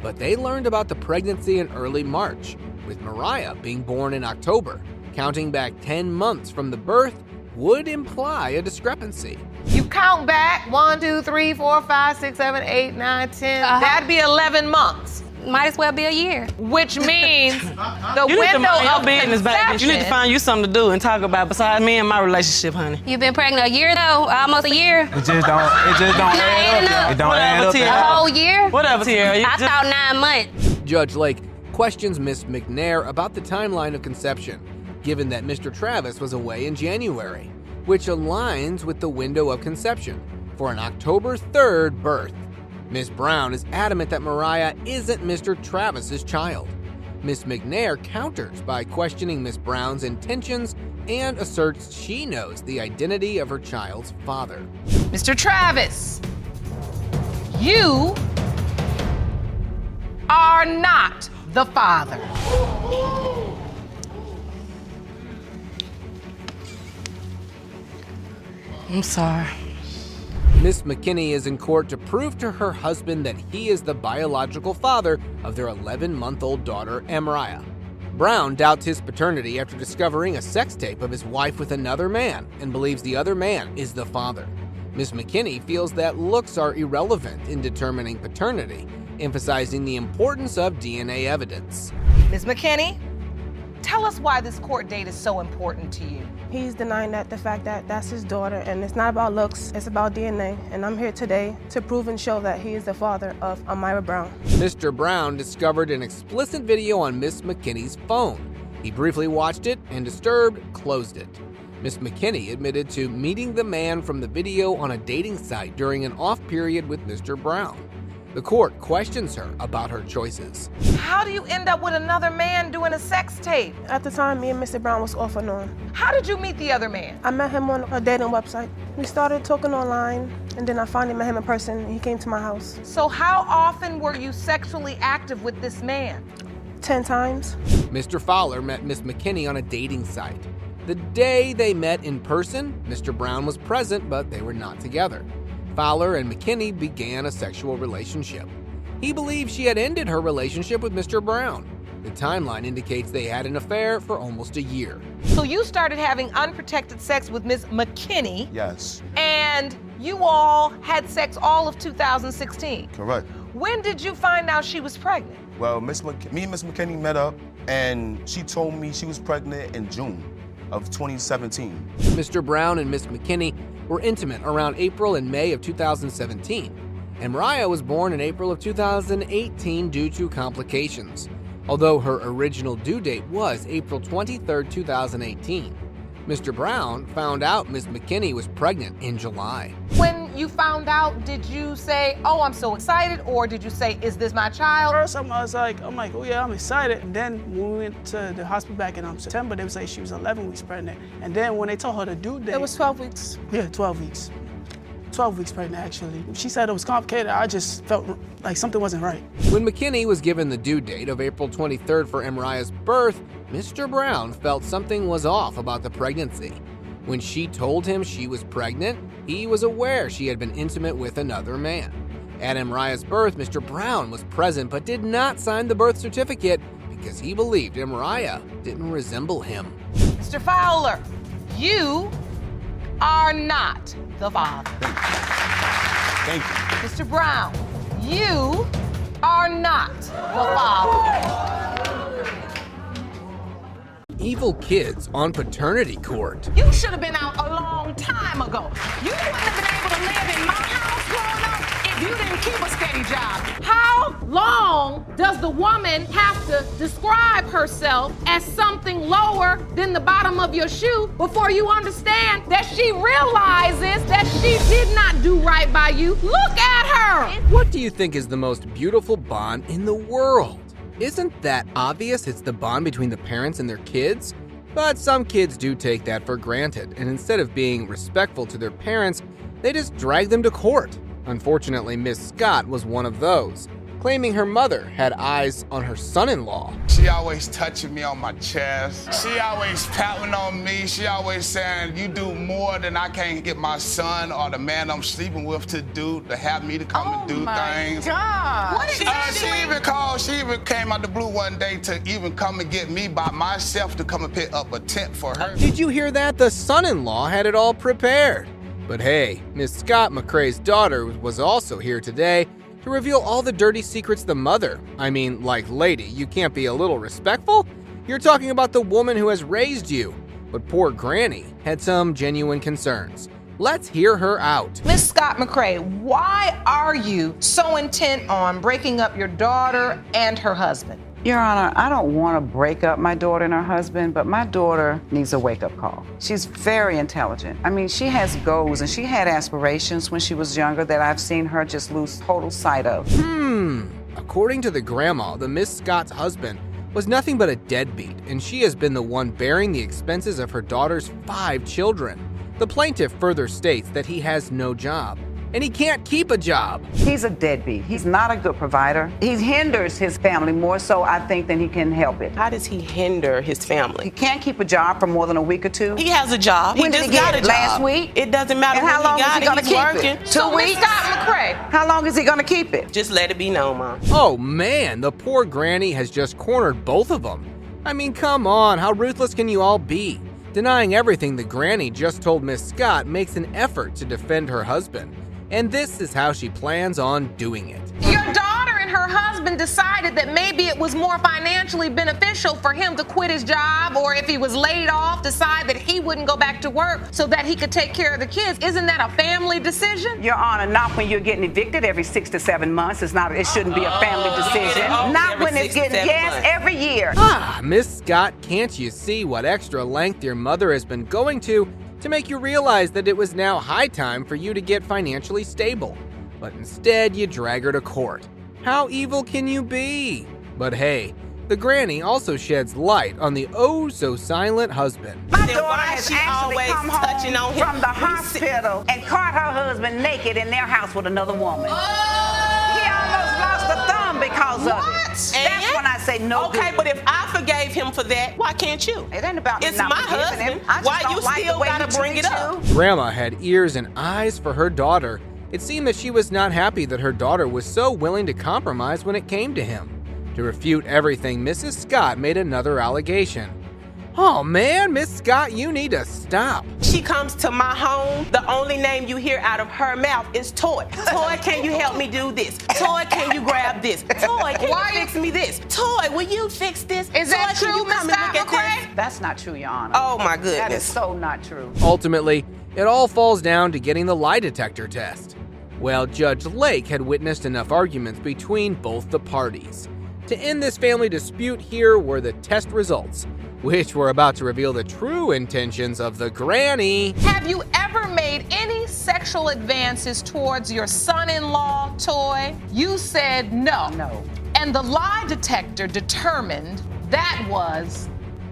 but they learned about the pregnancy in early March, with Mariah being born in October. Counting back 10 months from the birth would imply a discrepancy. You count back 1, 2, 3, 4, 5, 6, 7, 8, 9, 10. That'd be 11 months. Might as well be a year. Which means the You need to window mind of your business, baby. You need to conception. find you something to do and talk about besides me and my relationship, honey. You've been pregnant a year though? Almost a year? It just don't add up. It don't add up. A whole year? Whatever, Tierra. I thought 9 months. Judge Lake questions Miss McNair about the timeline of conception, given that Mr. Travis was away in January, which aligns with the window of conception for an October 3rd birth. Miss Brown is adamant that Mariah isn't Mr. Travis's child. Miss McNair counters by questioning Miss Brown's intentions and asserts she knows the identity of her child's father. Mr. Travis, you are not the father. I'm sorry. Miss McKinney is in court to prove to her husband that he is the biological father of their 11-month-old daughter, Mariah. Brown doubts his paternity after discovering a sex tape of his wife with another man and believes the other man is the father. Miss McKinney feels that looks are irrelevant in determining paternity, emphasizing the importance of DNA evidence. Ms. McKinney, tell us why this court date is so important to you. He's denying the fact that that's his daughter, and it's not about looks, it's about DNA. And I'm here today to prove and show that he is the father of Amira Brown. Mr. Brown discovered an explicit video on Miss McKinney's phone. He briefly watched it and, disturbed, closed it. Miss McKinney admitted to meeting the man from the video on a dating site during an off period with Mr. Brown. The court questions her about her choices. How do you end up with another man doing a sex tape? At the time, me and Mr. Brown was off and on. How did you meet the other man? I met him on a dating website. We started talking online, and then I finally met him in person, and he came to my house. So how often were you sexually active with this man? 10 times. Mr. Fowler met Miss McKinney on a dating site. The day they met in person, Mr. Brown was present, but they were not together. Fowler and McKinney began a sexual relationship. He believed she had ended her relationship with Mr. Brown. The timeline indicates they had an affair for almost a year. So you started having unprotected sex with Miss McKinney. Yes. And you all had sex all of 2016. Correct. When did you find out she was pregnant? Well, me and Miss McKinney met up, and she told me she was pregnant in June of 2017. Mr. Brown and Miss McKinney were intimate around April and May of 2017, and Maye was born in April of 2018 due to complications, although her original due date was April 23, 2018. Mr. Brown found out Miss McKinney was pregnant in July. When you found out, did you say, oh, I'm so excited, or did you say, is this my child? First, I was like, oh yeah, I'm excited. And then when we went to the hospital back in September, they would say she was 11 weeks pregnant. And then when they told her the due date, It was 12 weeks. Yeah, 12 weeks. 12 weeks pregnant, actually. She said it was complicated. I just felt like something wasn't right. When McKinney was given the due date of April 23rd for Emriah's birth, Mr. Brown felt something was off about the pregnancy. When she told him she was pregnant, he was aware she had been intimate with another man. At Emriah's birth, Mr. Brown was present but did not sign the birth certificate because he believed Emriah didn't resemble him. Mr. Fowler, you are not the father. Thank you. Mr. Brown, you are not the father. Evil kids on paternity court. You should have been out a long time ago. You wouldn't have been able to live in my house growing up if you didn't keep a steady job. How long does the woman have to describe herself as something lower than the bottom of your shoe before you understand that she realizes that she did not do right by you? Look at her! What do you think is the most beautiful bond in the world? Isn't that obvious? It's the bond between the parents and their kids? But some kids do take that for granted, and instead of being respectful to their parents, they just drag them to court. Unfortunately, Miss Scott was one of those, claiming her mother had eyes on her son-in-law. She always touching me on my chest. She always patting on me. She always saying, you do more than I can get my son or the man I'm sleeping with to do, to have me to come and do things. God. What is that? She even came out the blue one day to even come and get me by myself to come and pick up a tent for her. Did you hear that? The son-in-law had it all prepared. But hey, Miss Scott McCrae's daughter was also here today to reveal all the dirty secrets the mother, lady, you can't be a little respectful? You're talking about the woman who has raised you. But poor Granny had some genuine concerns. Let's hear her out. Miss Scott McCrae, why are you so intent on breaking up your daughter and her husband? Your Honor, I don't want to break up my daughter and her husband, but my daughter needs a wake-up call. She's very intelligent. She has goals and she had aspirations when she was younger that I've seen her just lose total sight of. According to the grandma, the Miss Scott's husband was nothing but a deadbeat, and she has been the one bearing the expenses of her daughter's 5 children. The plaintiff further states that he has no job, and he can't keep a job. He's a deadbeat. He's not a good provider. He hinders his family more so, I think, than he can help it. How does he hinder his family? He can't keep a job for more than a week or 2. He has a job. When did he get it? Last week? It doesn't matter and how long is he going to keep working. it? 2 weeks? Scott McCrae. How long is he going to keep it? Just let it be known, Mom. Oh man, the poor granny has just cornered both of them. Come on, how ruthless can you all be? Denying everything the granny just told Miss Scott makes an effort to defend her husband. And this is how she plans on doing it. Your daughter and and her husband decided that maybe it was more financially beneficial for him to quit his job, or if he was laid off, decide that he wouldn't go back to work so that he could take care of the kids. Isn't that a family decision? Your Honor, not when you're getting evicted every 6 to 7 months. It shouldn't be a family decision. Not when it's getting gas every year. Miss Scott, can't you see what extra length your mother has been going to make you realize that it was now high time for you to get financially stable? But instead, you drag her to court. How evil can you be? But hey, the granny also sheds light on the oh-so-silent husband. My daughter has actually come home from the hospital and caught her husband naked in their house with another woman. He almost lost a thumb because of it. That's when I say no. Okay, but if I forgave him for that, why can't you? It ain't about it's not my forgiving husband. him. Why you still gotta bring it up? Grandma had ears and eyes for her daughter. It seemed that she was not happy that her daughter was so willing to compromise when it came to him. To refute everything, Mrs. Scott made another allegation. Oh man, Miss Scott, you need to stop. She comes to my home, the only name you hear out of her mouth is Toy. Toy, can you help me do this? Toy, can you grab this? Toy, can you fix me this? Toy, will you fix this? Is that Toy, true, can you come and look at this? That's not true, Your Honor. Oh my goodness. That is so not true. Ultimately, it all falls down to getting the lie detector test. Well, Judge Lake had witnessed enough arguments between both the parties. To end this family dispute, here were the test results, which were about to reveal the true intentions of the granny. Have you ever made any sexual advances towards your son-in-law, Toy? You said no. No. And the lie detector determined that was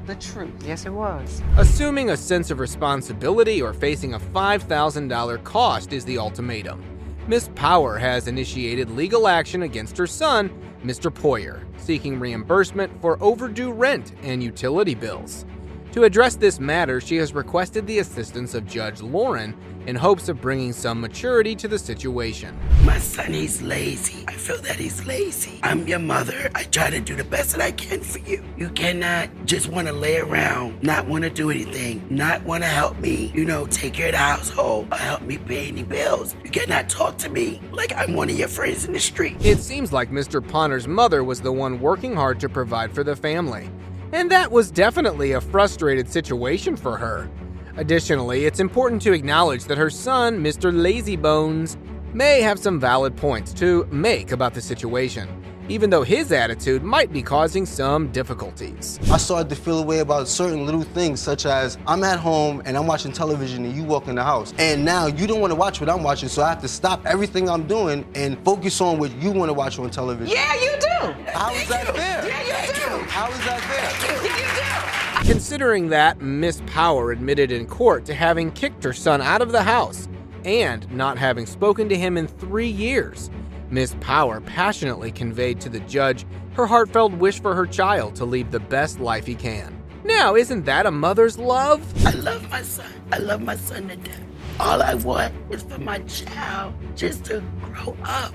the truth. Yes, it was. Assuming a sense of responsibility or facing a $5,000 cost is the ultimatum. Miss Power has initiated legal action against her son, Mr. Poyer, seeking reimbursement for overdue rent and utility bills. To address this matter, she has requested the assistance of Judge Lauren in hopes of bringing some maturity to the situation. My son, he's lazy. I feel that he's lazy. I'm your mother. I try to do the best that I can for you. You cannot just want to lay around, not want to do anything, not want to help me, take care of the household, or help me pay any bills. You cannot talk to me like I'm one of your friends in the street. It seems like Mr. Ponner's mother was the one working hard to provide for the family. And that was definitely a frustrated situation for her. Additionally, it's important to acknowledge that her son, Mr. Lazybones, may have some valid points to make about the situation, even though his attitude might be causing some difficulties. I started to feel a way about certain little things, such as I'm at home and I'm watching television and you walk in the house. And now you don't want to watch what I'm watching, so I have to stop everything I'm doing and focus on what you want to watch on television. Yeah, you do. How is that fair? Yeah, you do. How is that fair? Yeah, you do. Considering that, Miss Power admitted in court to having kicked her son out of the house and not having spoken to him in 3 years. Miss Power passionately conveyed to the judge her heartfelt wish for her child to lead the best life he can. Now, isn't that a mother's love? I love my son. I love my son to death. All I want is for my child just to grow up.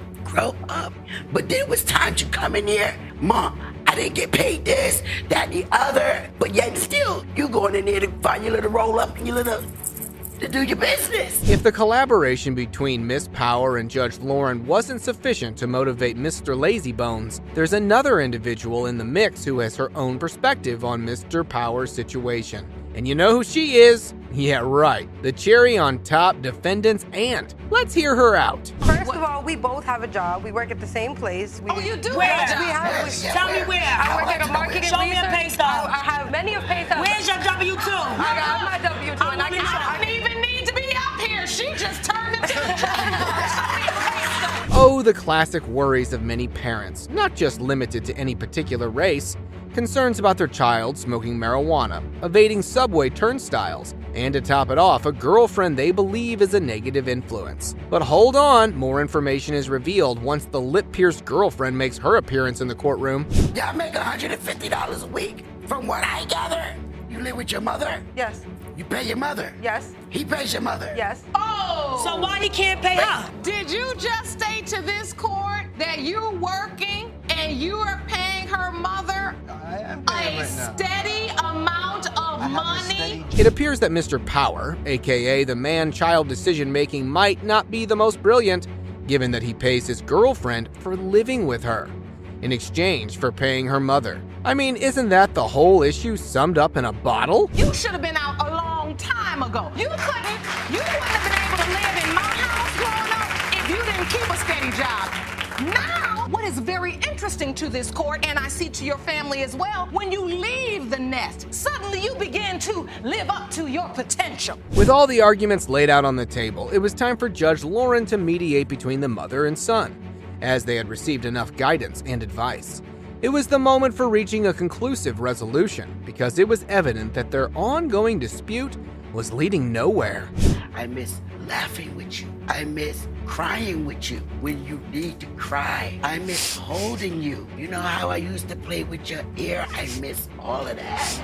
But then it was time to come in here. Mom, I didn't get paid this, that, and the other. But yet still, you going in there to find your little roll up and your little to do your business. If the collaboration between Miss Power and Judge Lauren wasn't sufficient to motivate Mr. Lazybones, there's another individual in the mix who has her own perspective on Mr. Power's situation. And you know who she is? Yeah, right. The cherry on top defendant's aunt. Let's hear her out. First of all, we both have a job. We work at the same place. You do? Where? Tell me where. I work at a marketing Show me a pay stub. I have many of pay stubs. Where's your W-2? I got my W-2. I don't even need to be up here. She just turned into the truck. Oh, the classic worries of many parents, not just limited to any particular race. Concerns about their child smoking marijuana, evading subway turnstiles, and to top it off, a girlfriend they believe is a negative influence. But hold on, more information is revealed once the lip-pierced girlfriend makes her appearance in the courtroom. Y'all make $150 a week, from what I gather. You live with your mother? Yes. You pay your mother? Yes. He pays your mother? Yes. Oh! So why he can't pay her? Did you just state to this court that you're working and you are paying her mother a steady amount of money? It appears that Mr. Power, aka the man-child decision-making, might not be the most brilliant, given that he pays his girlfriend for living with her in exchange for paying her mother. I mean, isn't that the whole issue summed up in a bottle? You should have been out a long time ago. You wouldn't have been able to live in my house growing up if you didn't keep a steady job. Now, what is very interesting to this court, and I see to your family as well, when you leave the nest, suddenly you begin to live up to your potential. With all the arguments laid out on the table, it was time for Judge Lauren to mediate between the mother and son, as they had received enough guidance and advice. It was the moment for reaching a conclusive resolution, because it was evident that their ongoing dispute was leading nowhere. I miss laughing with you. I miss crying with you when you need to cry. I miss holding you. You know how I used to play with your ear? I miss all of that.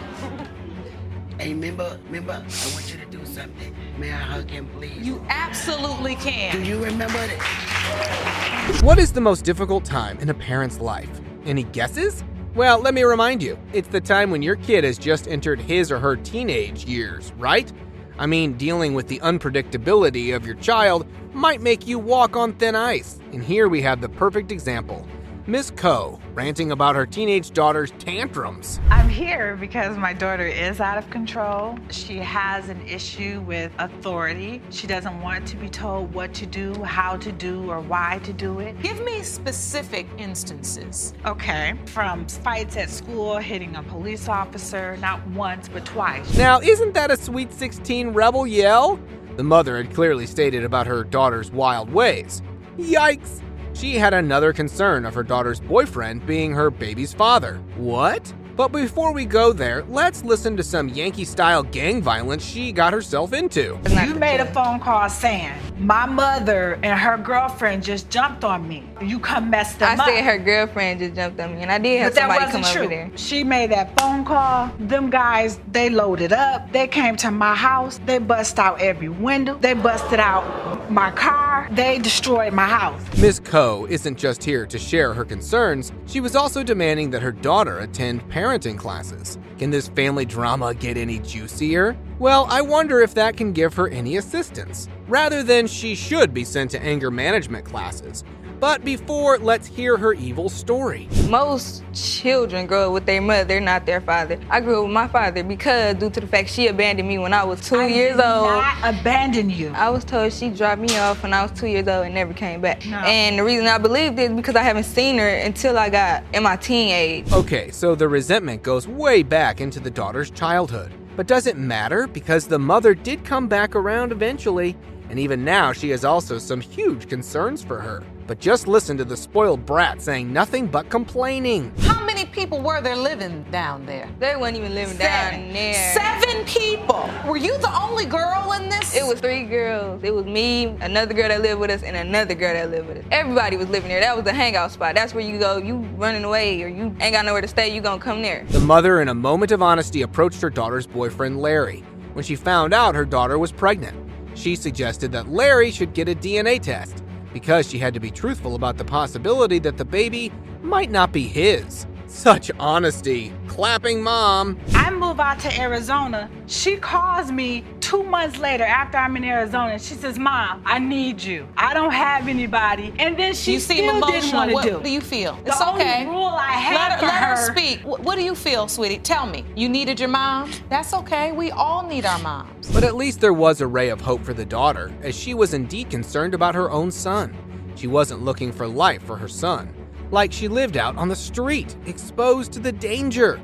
Hey, remember, I want you to do something. May I hug him, please? You absolutely can. Do you remember it? What is the most difficult time in a parent's life? Any guesses? Well, let me remind you, it's the time when your kid has just entered his or her teenage years, right? I mean, dealing with the unpredictability of your child might make you walk on thin ice. And here we have the perfect example. Miss Coe ranting about her teenage daughter's tantrums. I'm here because my daughter is out of control. She has an issue with authority. She doesn't want to be told what to do, how to do, or why to do it. Give me specific instances. Okay, from fights at school, hitting a police officer, not once, but twice. Now, isn't that a Sweet 16 rebel yell? The mother had clearly stated about her daughter's wild ways. Yikes! She had another concern of her daughter's boyfriend being her baby's father. What? But before we go there, let's listen to some Yankee-style gang violence she got herself into. You made a phone call saying, my mother and her girlfriend just jumped on me. You come mess them up. I said her girlfriend just jumped on me, and I did have somebody come over there. She made that phone call. Them guys, they loaded up. They came to my house. They bust out every window. They busted out my car. They destroyed my house. Ms. Coe isn't just here to share her concerns. She was also demanding that her daughter attend parenting classes. Can this family drama get any juicier? Well, I wonder if that can give her any assistance. Rather than she should be sent to anger management classes. But before, let's hear her evil story. Most children grow up with their mother, they're not their father. I grew up with my father because due to the fact she abandoned me when I was 2 years old. I did not abandon you. I was told she dropped me off when I was 2 years old and never came back. No. And the reason I believed it is because I haven't seen her until I got in my teen age. Okay, so the resentment goes way back into the daughter's childhood. But does it matter? Because the mother did come back around eventually, and even now she has also some huge concerns for her. But just listen to the spoiled brat saying nothing but complaining. How many people were there living down there? They weren't even living down there. 7 people. Were you the only girl in this? It was 3 girls. It was me, another girl that lived with us, and another girl that lived with us. Everybody was living there. That was the hangout spot. That's where you go, you running away, or you ain't got nowhere to stay, you gonna come there. The mother, in a moment of honesty, approached her daughter's boyfriend, Larry, when she found out her daughter was pregnant. She suggested that Larry should get a DNA test, because she had to be truthful about the possibility that the baby might not be his. Such honesty. Clapping mom. I move out to Arizona. She calls me 2 months later after I'm in Arizona, and she says, Mom, I need you. I don't have anybody. And then she still didn't want to do. What do you feel? The It's okay. only rule I had Let her speak. What do you feel, sweetie? Tell me. You needed your mom? That's okay. We all need our moms. But at least there was a ray of hope for the daughter, as she was indeed concerned about her own son. She wasn't looking for life for her son. Like she lived out on the street, exposed to the danger.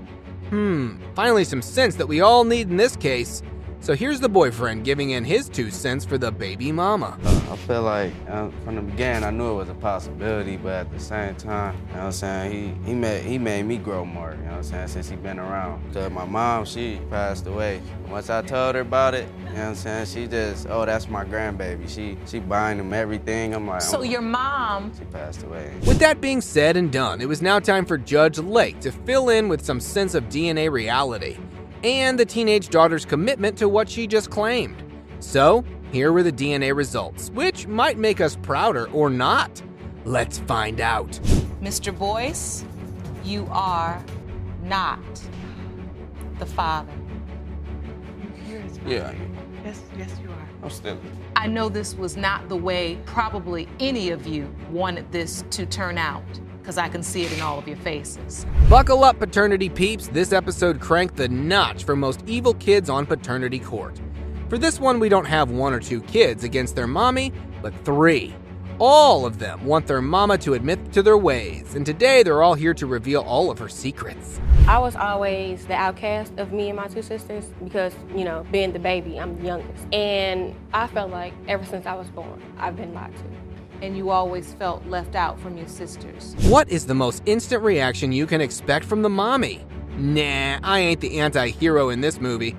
Finally some sense that we all need in this case. So here's the boyfriend giving in his 2 cents for the baby mama. I feel like from the beginning I knew it was a possibility, but at the same time, you know what I'm saying, he made me grow more, you know what I'm saying, since he been around. Cause my mom, she passed away. Once I told her about it, you know what I'm saying, she just, oh, that's my grandbaby. She buying him everything. I'm like, So your mom... She passed away. With that being said and done, it was now time for Judge Lake to fill in with some sense of DNA reality and the teenage daughter's commitment to what she just claimed. So, here were the DNA results, which might make us prouder or not. Let's find out. Mr. Boyce, you are not the father. Yeah. Yes, you are. I'm still. I know this was not the way probably any of you wanted this to turn out, because I can see it in all of your faces. Buckle up, paternity peeps. This episode cranked the notch for most evil kids on paternity court. For this one, we don't have 1 or 2 kids against their mommy, but 3. All of them want their mama to admit to their ways, and today they're all here to reveal all of her secrets. I was always the outcast of me and my 2 sisters because, being the baby, I'm the youngest. And I felt like ever since I was born, I've been lied to. And you always felt left out from your sisters. What is the most instant reaction you can expect from the mommy? Nah, I ain't the anti-hero in this movie.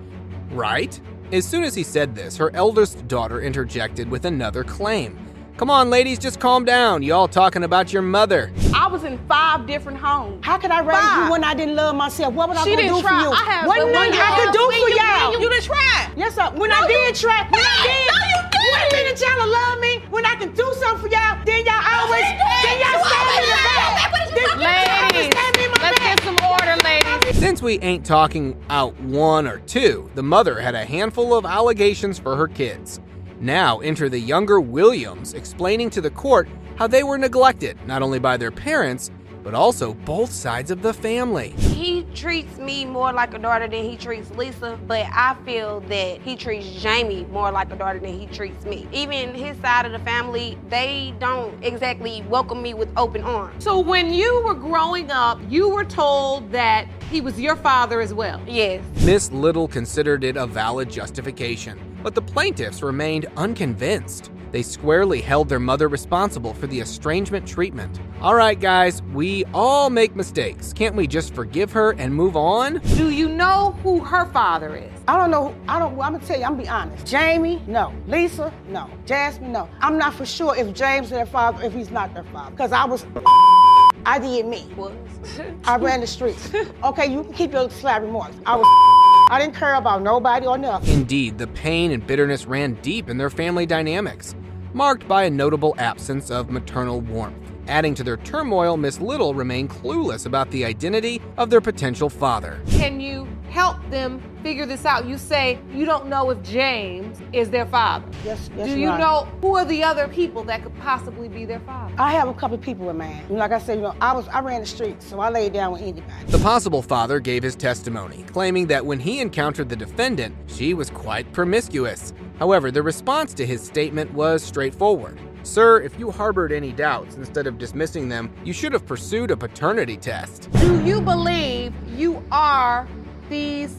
Right? As soon as he said this, her eldest daughter interjected with another claim. Come on, ladies, just calm down. Y'all talking about your mother. I was in 5 different homes. How could I raise you when I didn't love myself? What was I She going to didn't do try. for you? I have Wasn't the nothing one I could do girl. for y'all. You didn't try. Yes, sir. When I did try. When I did. No, you didn't. Wait a minute, y'all love me. When I can do something for y'all, then y'all always, then y'all stand me in the back. Ladies, let's get some order, ladies. Since we ain't talking out 1 or 2, the mother had a handful of allegations for her kids. Now enter the younger Williams explaining to the court how they were neglected, not only by their parents, but also both sides of the family. He treats me more like a daughter than he treats Lisa, but I feel that he treats Jamie more like a daughter than he treats me. Even his side of the family, they don't exactly welcome me with open arms. So when you were growing up, you were told that he was your father as well? Yes. Miss Little considered it a valid justification, but the plaintiffs remained unconvinced. They squarely held their mother responsible for the estrangement treatment. All right, guys, we all make mistakes. Can't we just forgive her and move on? Do you know who her father is? I don't know. I'm going to tell you, I'm going to be honest. Jamie, no. Lisa, no. Jasmine, no. I'm not for sure if James is their father, if he's not their father. Because I did me. I ran the streets. Okay, you can keep your slab remarks. I didn't care about nobody or nothing. Indeed, the pain and bitterness ran deep in their family dynamics, marked by a notable absence of maternal warmth. Adding to their turmoil, Miss Little remained clueless about the identity of their potential father. Can you help them figure this out? You say you don't know if James is their father. Yes, Do you know who are the other people that could possibly be their father? I have a couple of people in mind. Like I said, I ran the streets, so I laid down with anybody. The possible father gave his testimony, claiming that when he encountered the defendant, she was quite promiscuous. However, the response to his statement was straightforward. Sir, if you harbored any doubts, instead of dismissing them, you should have pursued a paternity test. Do you believe you are these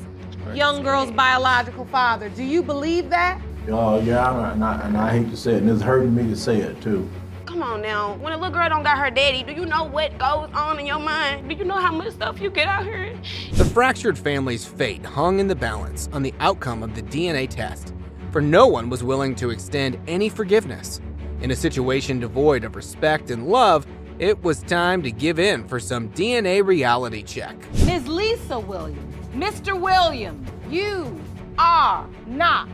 young girls' biological father? Do you believe that? Yeah, and I hate to say it, and it's hurting me to say it too. Come on now, when a little girl don't got her daddy, do you know what goes on in your mind? Do you know how much stuff you get out here? The fractured family's fate hung in the balance on the outcome of the DNA test, for no one was willing to extend any forgiveness. In a situation devoid of respect and love, it was time to give in for some DNA reality check. Ms. Lisa Williams, Mr. Williams, you are not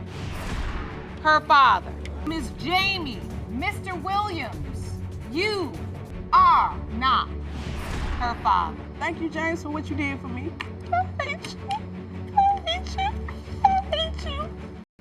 her father. Ms. Jamie, Mr. Williams, you are not her father. Thank you, James, for what you did for me. I hate you. I hate you. I hate you.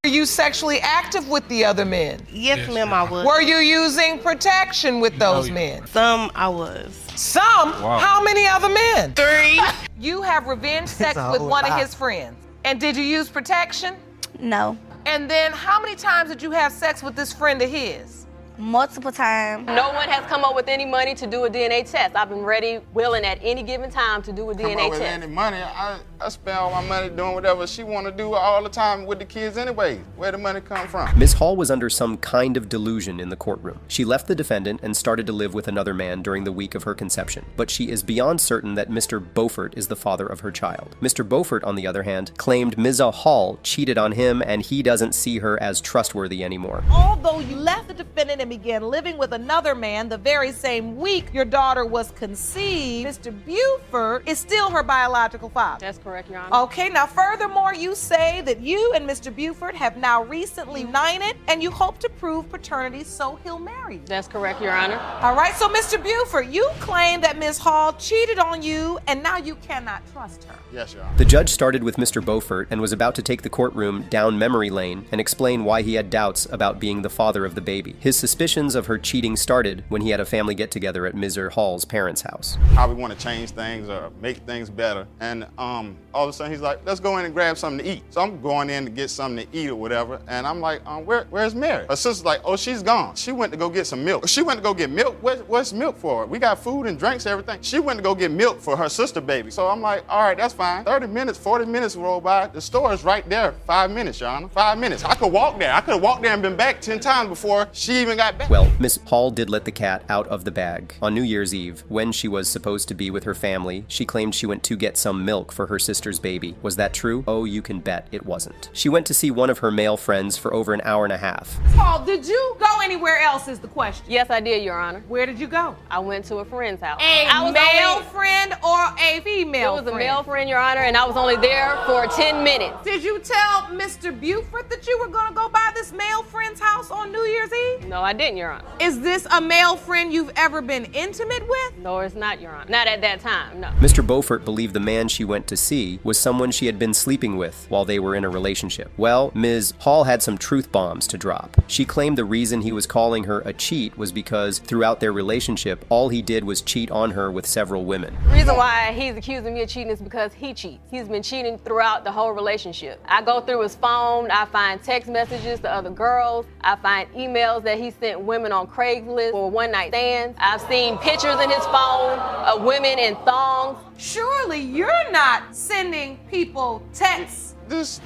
Were you sexually active with the other men? Yes, ma'am, I was. Were you using protection with those men? Some I was. Some? Wow. How many other men? 3. You have revenge sex a with whole one of lot. his friends. And did you use protection? No. And then how many times did you have sex with this friend of his? Multiple times. No one has come up with any money to do a DNA test. I've been ready, willing at any given time to do a Come DNA up with test. any money. I spend all my money doing whatever she want to do all the time with the kids anyway. Where the money come from? Ms. Hall was under some kind of delusion in the courtroom. She left the defendant and started to live with another man during the week of her conception, but she is beyond certain that Mr. Beaufort is the father of her child. Mr. Beaufort, on the other hand, claimed Ms. Hall cheated on him and he doesn't see her as trustworthy anymore. Although you left the defendant and began living with another man the very same week your daughter was conceived, Mr. Beaufort is still her biological father. That's correct. correct, Your Honor. Okay, now furthermore, you say that you and Mr. Buford have now recently united and you hope to prove paternity so he'll marry you. That's correct, Your Honor. All right, so Mr. Buford, you claim that Ms. Hall cheated on you and now you cannot trust her. Yes, Your Honor. The judge started with Mr. Beaufort and was about to take the courtroom down memory lane and explain why he had doubts about being the father of the baby. His suspicions of her cheating started when he had a family get-together at Ms. Hall's parents' house. How we want to change things or make things better. And all of a sudden he's like, let's go in and grab something to eat. So I'm going in to get something to eat or whatever. And I'm like, where's Mary? Her sister's like, oh, she's gone. She went to go get some milk. She went to go get milk? What's milk for? We got food and drinks, everything. She went to go get milk for her sister baby. So I'm like, all right, that's fine. 30 minutes, 40 minutes roll by. The store is right there. 5 minutes, Your Honor. 5 minutes. I could walk there. I could have walked there and been back 10 times before she even got back. Well, Miss Hall did let the cat out of the bag. On New Year's Eve, when she was supposed to be with her family, she claimed she went to get some milk for her sister's baby. Was that true? Oh, you can bet it wasn't. She went to see one of her male friends for over an hour and a half. Paul, did you go anywhere else is the question? Yes, I did, Your Honor. Where did you go? I went to a friend's house. A male friend or a female friend? It was a male friend, Your Honor, and I was only there for 10 minutes. Did you tell Mr. Buford that you were going to go by this male friend's house on New Year's Eve? No, I didn't, Your Honor. Is this a male friend you've ever been intimate with? No, it's not, Your Honor. Not at that time, no. Mr. Beaufort believed the man she went to see was someone she had been sleeping with while they were in a relationship. Well, Ms. Hall had some truth bombs to drop. She claimed the reason he was calling her a cheat was because throughout their relationship, all he did was cheat on her with several women. The reason why he's accusing me of cheating is because he cheats. He's been cheating throughout the whole relationship. I go through his phone, I find text messages to other girls, I find emails that he sent women on Craigslist for one-night stands. I've seen pictures in his phone of women in thongs. Surely you're not sending people texts. This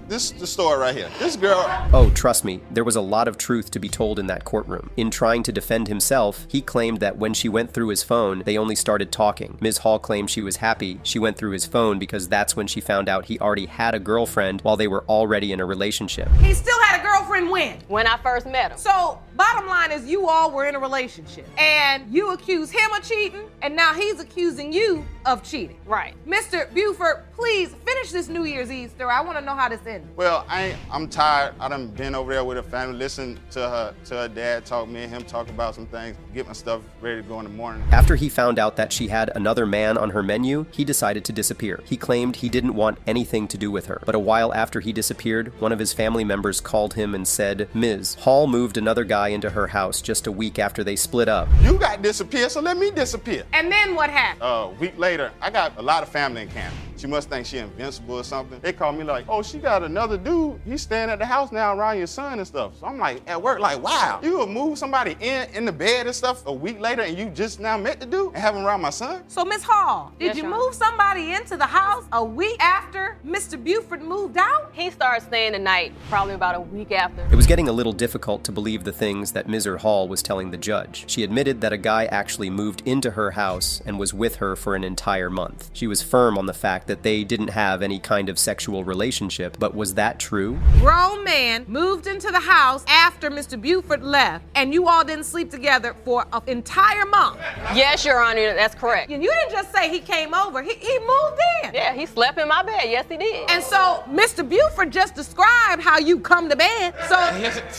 the story right here. This girl. Oh, trust me, there was a lot of truth to be told in that courtroom. In trying to defend himself, he claimed that when she went through his phone, they only started talking. Ms. Hall claimed she was happy she went through his phone because that's when she found out he already had a girlfriend while they were already in a relationship. He still had a girlfriend when? When I first met him. So, bottom line is you all were in a relationship and you accuse him of cheating and now he's accusing you of cheating. Right. Mr. Buford, please finish this New Year's Eve story. I want to know how this ended. Well, I'm tired. I done been over there with her family, listen to her dad talk, me and him talk about some things, get my stuff ready to go in the morning. After he found out that she had another man on her menu, he decided to disappear. He claimed he didn't want anything to do with her. But a while after he disappeared, one of his family members called him and said, Ms. Hall moved another guy into her house just a week after they split up. You got disappeared, so let me disappear. And then what happened? A week later, I got a lot of family in Canada. She must think she invincible or something. They called me like, oh, she got another dude. He's staying at the house now around your son and stuff. So I'm like, at work, like, wow. You would move somebody in the bed and stuff a week later and you just now met the dude and have him around my son? So, Miss Hall, did Yes, you Your move somebody into the house a week after Mr. Buford moved out? He started staying the night probably about a week after. It was getting a little difficult to believe the things that Ms. Hall was telling the judge. She admitted that a guy actually moved into her house and was with her for an entire month. She was firm on the fact that they didn't have any kind of sexual relationship, but was that true? Grown man moved into the house after Mr. Buford left, and you all didn't sleep together for an entire month. Yes, Your Honor, that's correct. And you didn't just say he came over, he moved in. Yeah, he slept in my bed. Yes, he did. And so Mr. Buford just described how you come to bed. So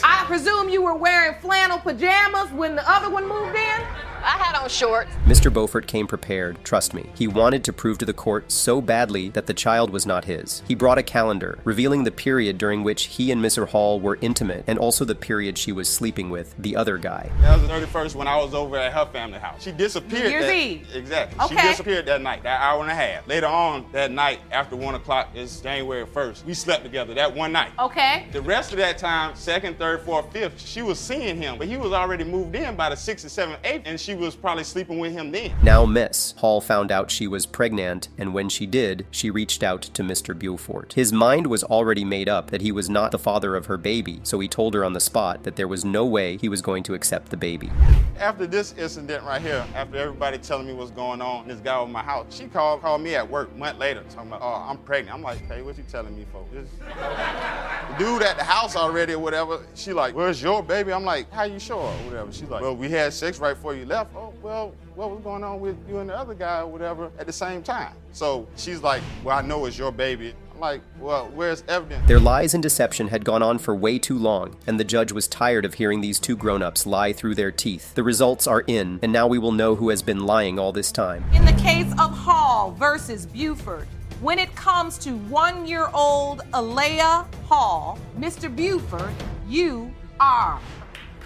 I presume you were wearing flannel pajamas when the other one moved in? I had on shorts. Mr. Beaufort came prepared, trust me. He wanted to prove to the court so badly that the child was not his. He brought a calendar, revealing the period during which he and Mr. Hall were intimate, and also the period she was sleeping with the other guy. That was the 31st when I was over at her family house. She disappeared. New Year's Eve. Exactly. Okay. She disappeared that night, that hour and a half. Later on that night, after 1 o'clock, it's January 1st, we slept together that one night. Okay. The rest of that time, 2nd, 3rd, 4th, 5th, she was seeing him, but he was already moved in by the 6th and 7th, 8th, and she was probably sleeping with him then. Now Miss Hall found out she was pregnant, and when she did, she reached out to Mr. Beaufort. His mind was already made up that he was not the father of her baby, so he told her on the spot that there was no way he was going to accept the baby. After this incident right here, after everybody telling me what's going on, this guy over my house, she called me at work a month later, talking about, oh, I'm pregnant. I'm like, hey, what you telling me for? The dude at the house already or whatever, she like, where's your baby? I'm like, how you sure or whatever? She's like, well, we had sex right before you left. Oh, well, what was going on with you and the other guy or whatever at the same time? So she's like, well, I know it's your baby. I'm like, well, where's evidence? Their lies and deception had gone on for way too long, and the judge was tired of hearing these two grown-ups lie through their teeth. The results are in, and now we will know who has been lying all this time. In the case of Hall versus Buford, when it comes to 1-year-old Alea Hall, Mr. Buford, you are.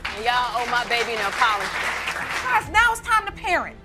And y'all owe my baby an apology. Guys, now it's time to parent.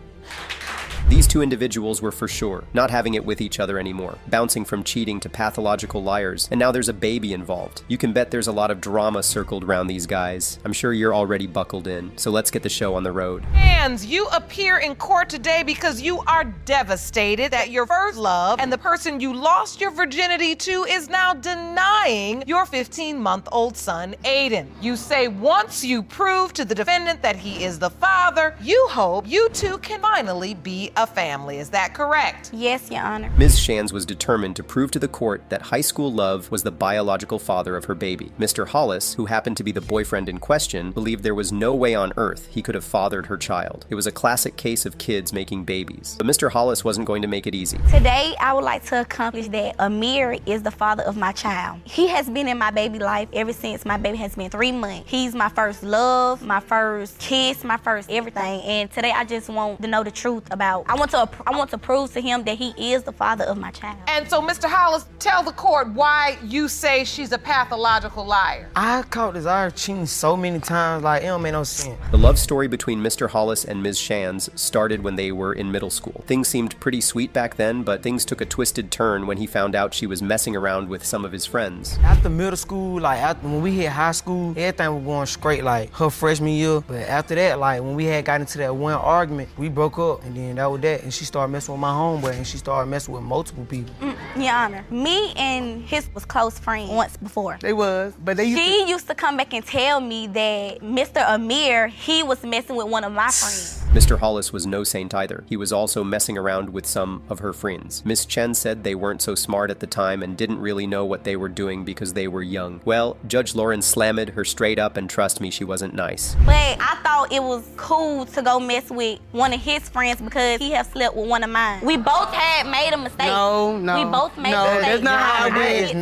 These two individuals were for sure not having it with each other anymore, bouncing from cheating to pathological liars, and now there's a baby involved. You can bet there's a lot of drama circled around these guys. I'm sure you're already buckled in, so let's get the show on the road. Hands, you appear in court today because you are devastated that your first love and the person you lost your virginity to is now denying your 15-month-old son, Aiden. You say once you prove to the defendant that he is the father, you hope you two can finally be a family. Is that correct? Yes, Your Honor. Ms. Shands was determined to prove to the court that high school love was the biological father of her baby. Mr. Hollis, who happened to be the boyfriend in question, believed there was no way on earth he could have fathered her child. It was a classic case of kids making babies. But Mr. Hollis wasn't going to make it easy. Today, I would like to accomplish that Amir is the father of my child. He has been in my baby life ever since my baby has been 3 months. He's my first love, my first kiss, my first everything. And today, I just want to know the truth about I want to prove to him that he is the father of my child. And so, Mr. Hollis, tell the court why you say she's a pathological liar. I caught this Irish cheating so many times, like, it don't make no sense. The love story between Mr. Hollis and Ms. Shands started when they were in middle school. Things seemed pretty sweet back then, but things took a twisted turn when he found out she was messing around with some of his friends. After middle school, when we hit high school, everything was going straight, like, her freshman year. But after that, like, when we had got into that one argument, we broke up, and then that was that. And she started messing with my homeboy, and she started messing with multiple people. Your Honor, me and his was close friends once before. They was, but they used to come back and tell me that Mr. Amir, he was messing with one of my friends. Mr. Hollis was no saint either. He was also messing around with some of her friends. Miss Chen said they weren't so smart at the time and didn't really know what they were doing because they were young. Well, Judge Lauren slammed her straight up, and trust me, she wasn't nice. But I thought it was cool to go mess with one of his friends because he had slept with one of mine. We both had made a mistake. No. We both made a mistake. That's not how it is.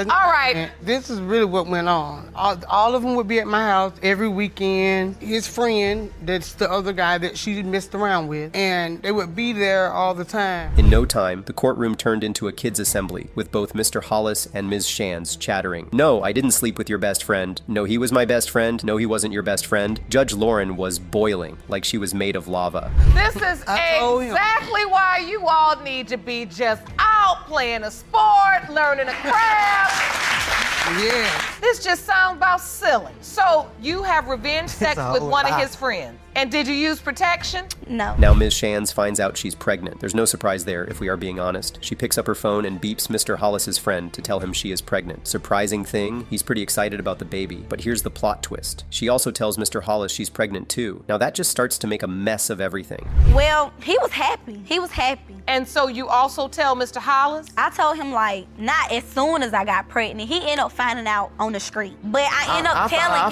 All right. This is really what went on. All of them would be at my house every weekend. His friend, that's the other guy that she messed around with, and they would be there all the time. In no time, the courtroom turned into a kids' assembly, with both Mr. Hollis and Ms. Shands chattering. No, I didn't sleep with your best friend. No, he was my best friend. No, he wasn't your best friend. Judge Lauren was boiling, like she was made of lava. This is exactly why you all need to be just out playing a sport, learning a craft. Yeah. This just sounds about silly. So you have revenge sex with one of his friends. And did you use protection? No. Now Ms. Shands finds out she's pregnant. There's no surprise there, if we are being honest. She picks up her phone and beeps Mr. Hollis's friend to tell him she is pregnant. Surprising thing, he's pretty excited about the baby. But here's the plot twist. She also tells Mr. Hollis she's pregnant too. Now that just starts to make a mess of everything. Well, he was happy. And so you also tell Mr. Hollis? I told him, like, not as soon as I got pregnant. He ended up finding out on the street. But I ended up telling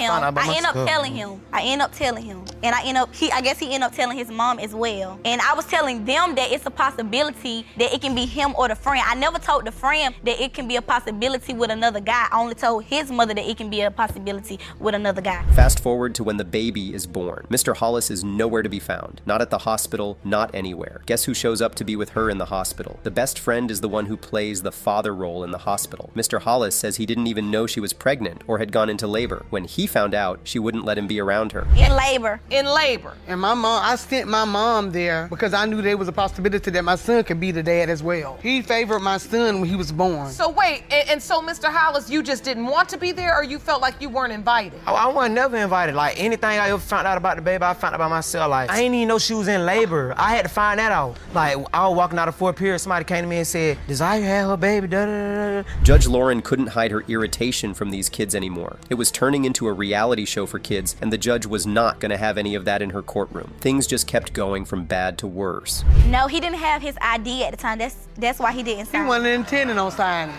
him. And I guess he ended up telling his mom as well. And I was telling them that it's a possibility that it can be him or the friend. I never told the friend that it can be a possibility with another guy. I only told his mother that it can be a possibility with another guy. Fast forward to when the baby is born. Mr. Hollis is nowhere to be found. Not at the hospital, not anywhere. Guess who shows up to be with her in the hospital? The best friend is the one who plays the father role in the hospital. Mr. Hollis says he didn't even know she was pregnant or had gone into labor. When he found out, she wouldn't let him be around her. In labor. And my mom, I sent my mom there because I knew there was a possibility that my son could be the dad as well. He favored my son when he was born. So wait, and so Mr. Hollis, you just didn't want to be there, or you felt like you weren't invited? I wasn't never invited. Like, anything I ever found out about the baby, I found out by myself. Like, I didn't even know she was in labor. I had to find that out. Like, I was walking out of Fort Pierce, somebody came to me and said, Desire had her baby, da-da-da-da. Judge Lauren couldn't hide her irritation from these kids anymore. It was turning into a reality show for kids, and the judge was not going to have any of that in her courtroom. Things just kept going from bad to worse. No, he didn't have his ID at the time. That's why he didn't sign. He wasn't intending on signing.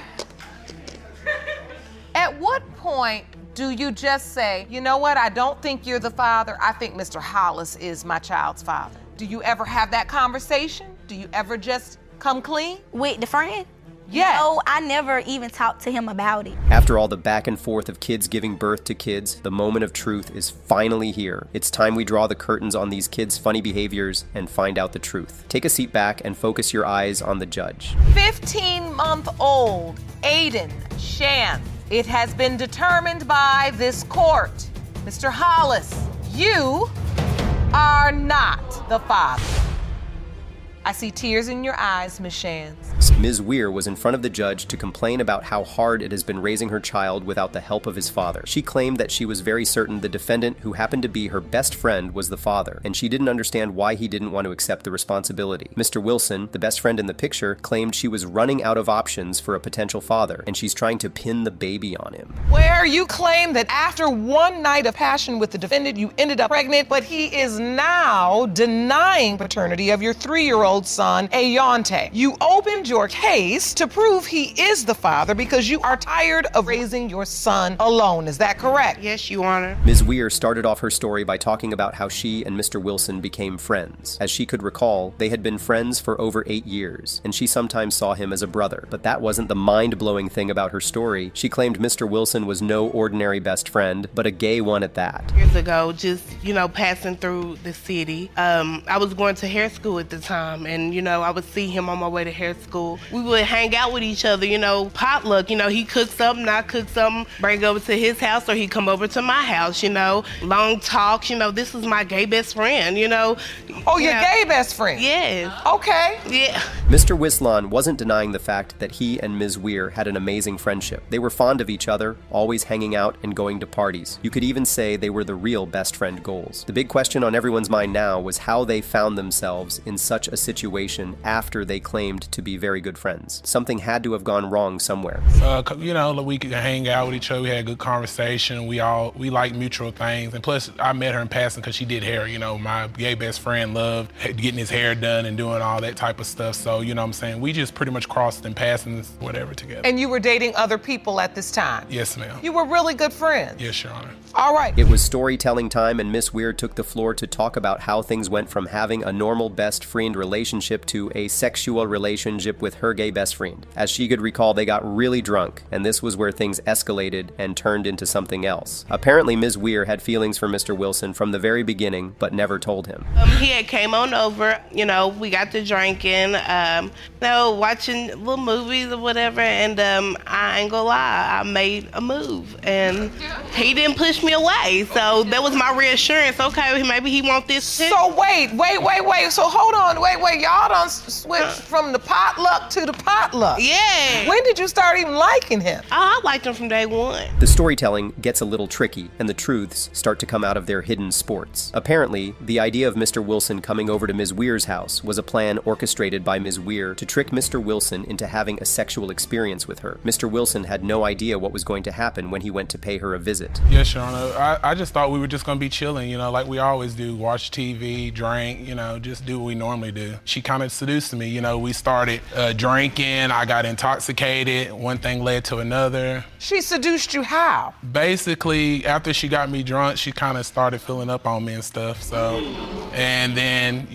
At what point point do you just say, you know what, I don't think you're the father, I think Mr. Hollis is my child's father? Do you ever have that conversation? Do you ever just come clean? With the friend? Yes. No, I never even talked to him about it. After all the back and forth of kids giving birth to kids, the moment of truth is finally here. It's time we draw the curtains on these kids' funny behaviors and find out the truth. Take a seat back and focus your eyes on the judge. 15-month-old Aiden Shan. It has been determined by this court, Mr. Hollis, you are not the father. I see tears in your eyes, Ms. Shands. Ms. Weir was in front of the judge to complain about how hard it has been raising her child without the help of his father. She claimed that she was very certain the defendant, who happened to be her best friend, was the father, and she didn't understand why he didn't want to accept the responsibility. Mr. Wilson, the best friend in the picture, claimed she was running out of options for a potential father, and she's trying to pin the baby on him. Where you claim that after one night of passion with the defendant, you ended up pregnant, but he is now denying paternity of your 3-year-old son, Ayante. You opened your case to prove he is the father because you are tired of raising your son alone. Is that correct? Yes, Your Honor. Ms. Weir started off her story by talking about how she and Mr. Wilson became friends. As she could recall, they had been friends for over 8 years, and she sometimes saw him as a brother. But that wasn't the mind-blowing thing about her story. She claimed Mr. Wilson was no ordinary best friend, but a gay one at that. Years ago, just, passing through the city, I was going to hair school at the time, and, I would see him on my way to hair school. We would hang out with each other, potluck. He cooked something, I cooked something, bring it over to his house, or he'd come over to my house, long talks, this is my gay best friend, Oh, your gay best friend? Yes. Okay. Yeah. Mr. Wislan wasn't denying the fact that he and Ms. Weir had an amazing friendship. They were fond of each other, always hanging out and going to parties. You could even say they were the real best friend goals. The big question on everyone's mind now was how they found themselves in such a situation after they claimed to be very good friends. Something had to have gone wrong somewhere. We could hang out with each other. We had a good conversation. We like mutual things. And plus, I met her in passing because she did hair. My gay best friend loved getting his hair done and doing all that type of stuff. So, we just pretty much crossed in passing, whatever, together. And you were dating other people at this time? Yes, ma'am. You were really good friends? Yes, Your Honor. All right. It was storytelling time, and Miss Weir took the floor to talk about how things went from having a normal best friend relationship to a sexual relationship with her gay best friend. As she could recall, they got really drunk, and this was where things escalated and turned into something else. Apparently, Ms. Weir had feelings for Mr. Wilson from the very beginning, but never told him. He had came on over, we got to drinking, watching little movies or whatever, and I ain't gonna lie, I made a move, and he didn't push me away, so that was my reassurance. Okay, maybe he want this too. So wait, so hold on, y'all done switched from the potluck to the potluck. Yeah. When did you start even liking him? Oh, I liked him from day one. The storytelling gets a little tricky, and the truths start to come out of their hidden sports. Apparently, the idea of Mr. Wilson coming over to Ms. Weir's house was a plan orchestrated by Ms. Weir to trick Mr. Wilson into having a sexual experience with her. Mr. Wilson had no idea what was going to happen when he went to pay her a visit. Yes, Your Honor. I just thought we were just going to be chilling, like we always do. Watch TV, drink, just do what we normally do. She kind of seduced me. We started drinking. I got intoxicated. One thing led to another. She seduced you how? Basically, after she got me drunk, she kind of started filling up on me and stuff. So, and then,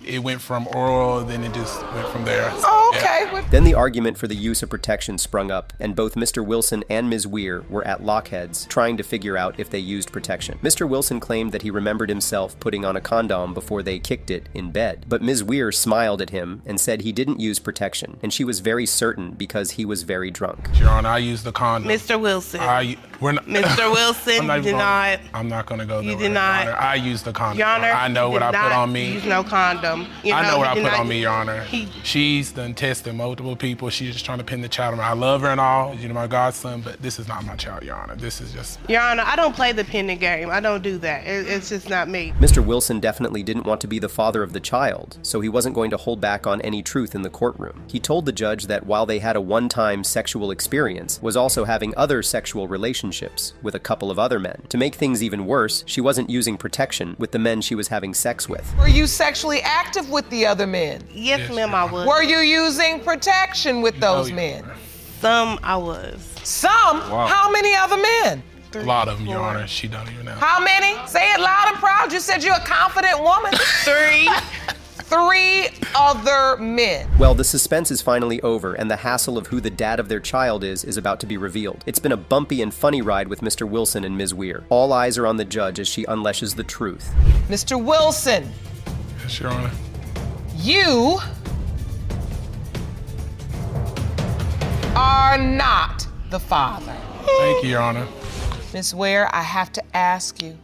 it went from oral, then it just went from there. So, oh, okay. Yeah. Then the argument for the use of protection sprung up, and both Mr. Wilson and Ms. Weir were at lockheads trying to figure out if they used protection. Mr. Wilson claimed that he remembered himself putting on a condom before they kicked it in bed, but Ms. Weir smiled at him and said he didn't use protection, and she was very certain because he was very drunk. Your Honor, I used the condom. Mr. Wilson. Mr. Wilson, you did not. I'm not going to go there. You did not. Your Honor. I used the condom. Your Honor, I know what I put on me. Use no condom. I know what I put on me, Your Honor. She's done tested multiple people. She's just trying to pin the child on me. I love her and all, my godson, but this is not my child, Your Honor. This is just... Your Honor, I don't play the pinning game. I don't do that. It's just not me. Mr. Wilson definitely didn't want to be the father of the child, so he wasn't going to hold back on any truth in the courtroom. He told the judge that while they had a one-time sexual experience, was also having other sexual relationships with a couple of other men. To make things even worse, she wasn't using protection with the men she was having sex with. Were you sexually active with the other men? Yes, ma'am, I was. Were you using protection with those men? Some I was. Some? Wow. How many other men? A lot of them, Your Honor. She don't even know. How many? Say it loud and proud. You said you're a confident woman. 3. 3 other men. Well, the suspense is finally over, and the hassle of who the dad of their child is about to be revealed. It's been a bumpy and funny ride with Mr. Wilson and Ms. Weir. All eyes are on the judge as she unleashes the truth. Mr. Wilson. Yes, Your Honor. You are not the father. Thank you, Your Honor. Ms. Ware, I have to ask you.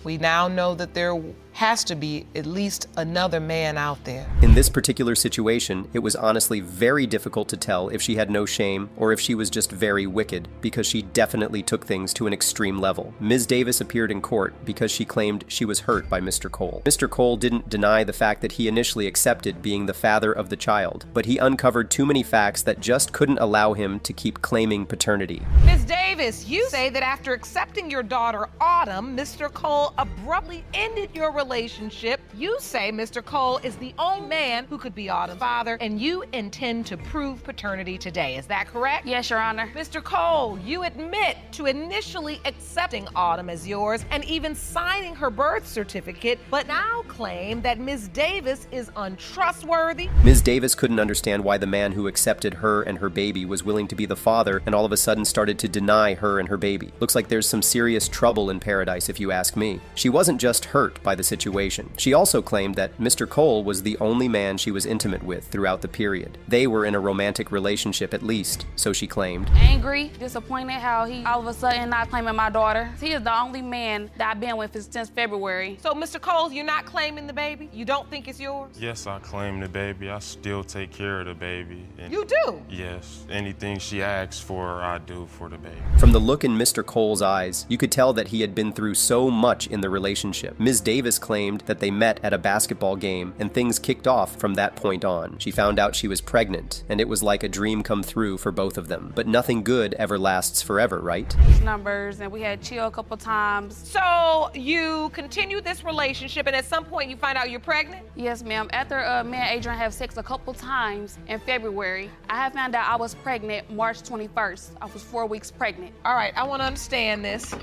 We now know that there has to be at least another man out there. In this particular situation, it was honestly very difficult to tell if she had no shame or if she was just very wicked, because she definitely took things to an extreme level. Ms. Davis appeared in court because she claimed she was hurt by Mr. Cole. Mr. Cole didn't deny the fact that he initially accepted being the father of the child, but he uncovered too many facts that just couldn't allow him to keep claiming paternity. Ms. Davis, you say that after accepting your daughter, Autumn, Mr. Cole abruptly ended your relationship. You say Mr. Cole is the only man who could be Autumn's father, and you intend to prove paternity today. Is that correct? Yes, Your Honor. Mr. Cole, you admit to initially accepting Autumn as yours and even signing her birth certificate, but now claim that Ms. Davis is untrustworthy. Ms. Davis couldn't understand why the man who accepted her and her baby was willing to be the father and all of a sudden started to deny her and her baby. Looks like there's some serious trouble in paradise, if you ask me. She wasn't just hurt by the situation. She also claimed that Mr. Cole was the only man she was intimate with throughout the period. They were in a romantic relationship at least, so she claimed. Angry, disappointed how he all of a sudden not claiming my daughter. He is the only man that I've been with since February. So, Mr. Cole, you're not claiming the baby? You don't think it's yours? Yes, I claim the baby. I still take care of the baby. And you do? Yes. Anything she asks for, I do for the baby. From the look in Mr. Cole's eyes, you could tell that he had been through so much in the relationship. Ms. Davis claimed that they met at a basketball game and things kicked off from that point on. She found out she was pregnant, and it was like a dream come through for both of them. But nothing good ever lasts forever, right? Numbers, and we had chill a couple times. So you continued this relationship, and at some point you find out you're pregnant? Yes, ma'am. After me and Adrian have sex a couple times in February, I have found out I was pregnant March 21st. I was 4 weeks pregnant. All right, I want to understand this.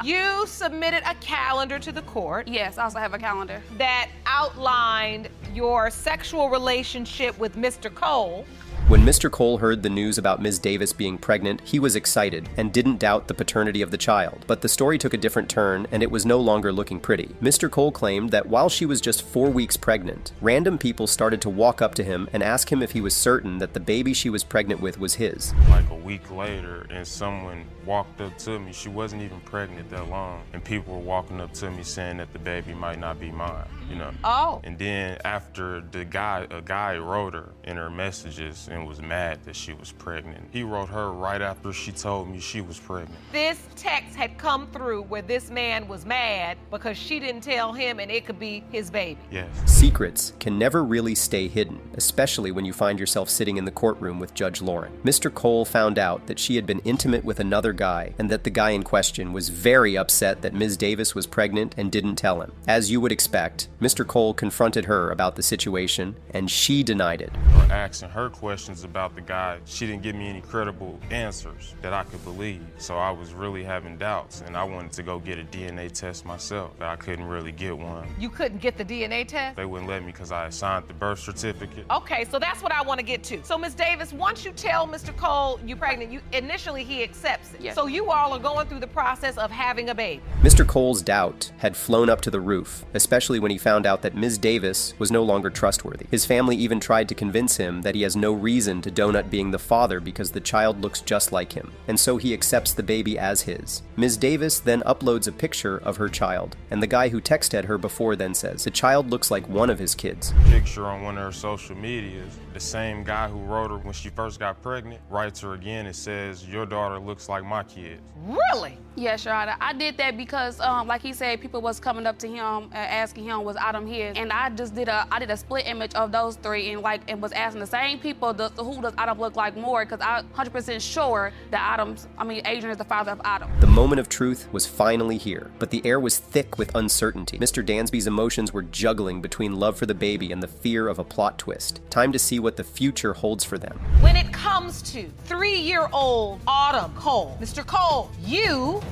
You submitted a calendar to the court. Yes, I also have a calendar. That outlined your sexual relationship with Mr. Cole. When Mr. Cole heard the news about Ms. Davis being pregnant, he was excited and didn't doubt the paternity of the child. But the story took a different turn, and it was no longer looking pretty. Mr. Cole claimed that while she was just 4 weeks pregnant, random people started to walk up to him and ask him if he was certain that the baby she was pregnant with was his. Like a week later, and someone walked up to me. She wasn't even pregnant that long, and people were walking up to me saying that the baby might not be mine, you know. Oh. And then after a guy wrote her in her messages and was mad that she was pregnant. He wrote her right after she told me she was pregnant. This text had come through where this man was mad because she didn't tell him and it could be his baby. Yes. Secrets can never really stay hidden, especially when you find yourself sitting in the courtroom with Judge Lauren. Mr. Cole found out that she had been intimate with another guy and that the guy in question was very upset that Ms. Davis was pregnant and didn't tell him. As you would expect, Mr. Cole confronted her about the situation and she denied it. Or asking her questions about the guy, she didn't give me any credible answers that I could believe. So I was really having doubts, and I wanted to go get a DNA test myself, but I couldn't really get one. You couldn't get the DNA test? They wouldn't let me because I had signed the birth certificate. Okay, so that's what I want to get to. So, Ms. Davis, once you tell Mr. Cole you're pregnant, initially he accepts it. Yes. So you all are going through the process of having a baby. Mr. Cole's doubt had flown up to the roof, especially when he found out that Ms. Davis was no longer trustworthy. His family even tried to convince him that he has no reason to Donut being the father because the child looks just like him, and so he accepts the baby as his. Ms. Davis then uploads a picture of her child, and the guy who texted her before then says, the child looks like one of his kids. Picture on one of her social medias, the same guy who wrote her when she first got pregnant, writes her again and says, your daughter looks like my kids. Really? Yes, Your Honor. I did that because, like he said, people was coming up to him asking him was Autumn his, and I just did a split image of those three and was asking the same people who does Adam look like more? Because I'm 100% sure that Adrian is the father of Adam. The moment of truth was finally here, but the air was thick with uncertainty. Mr. Dansby's emotions were juggling between love for the baby and the fear of a plot twist. Time to see what the future holds for them. When it comes to 3-year-old Autumn Cole, Mr. Cole, you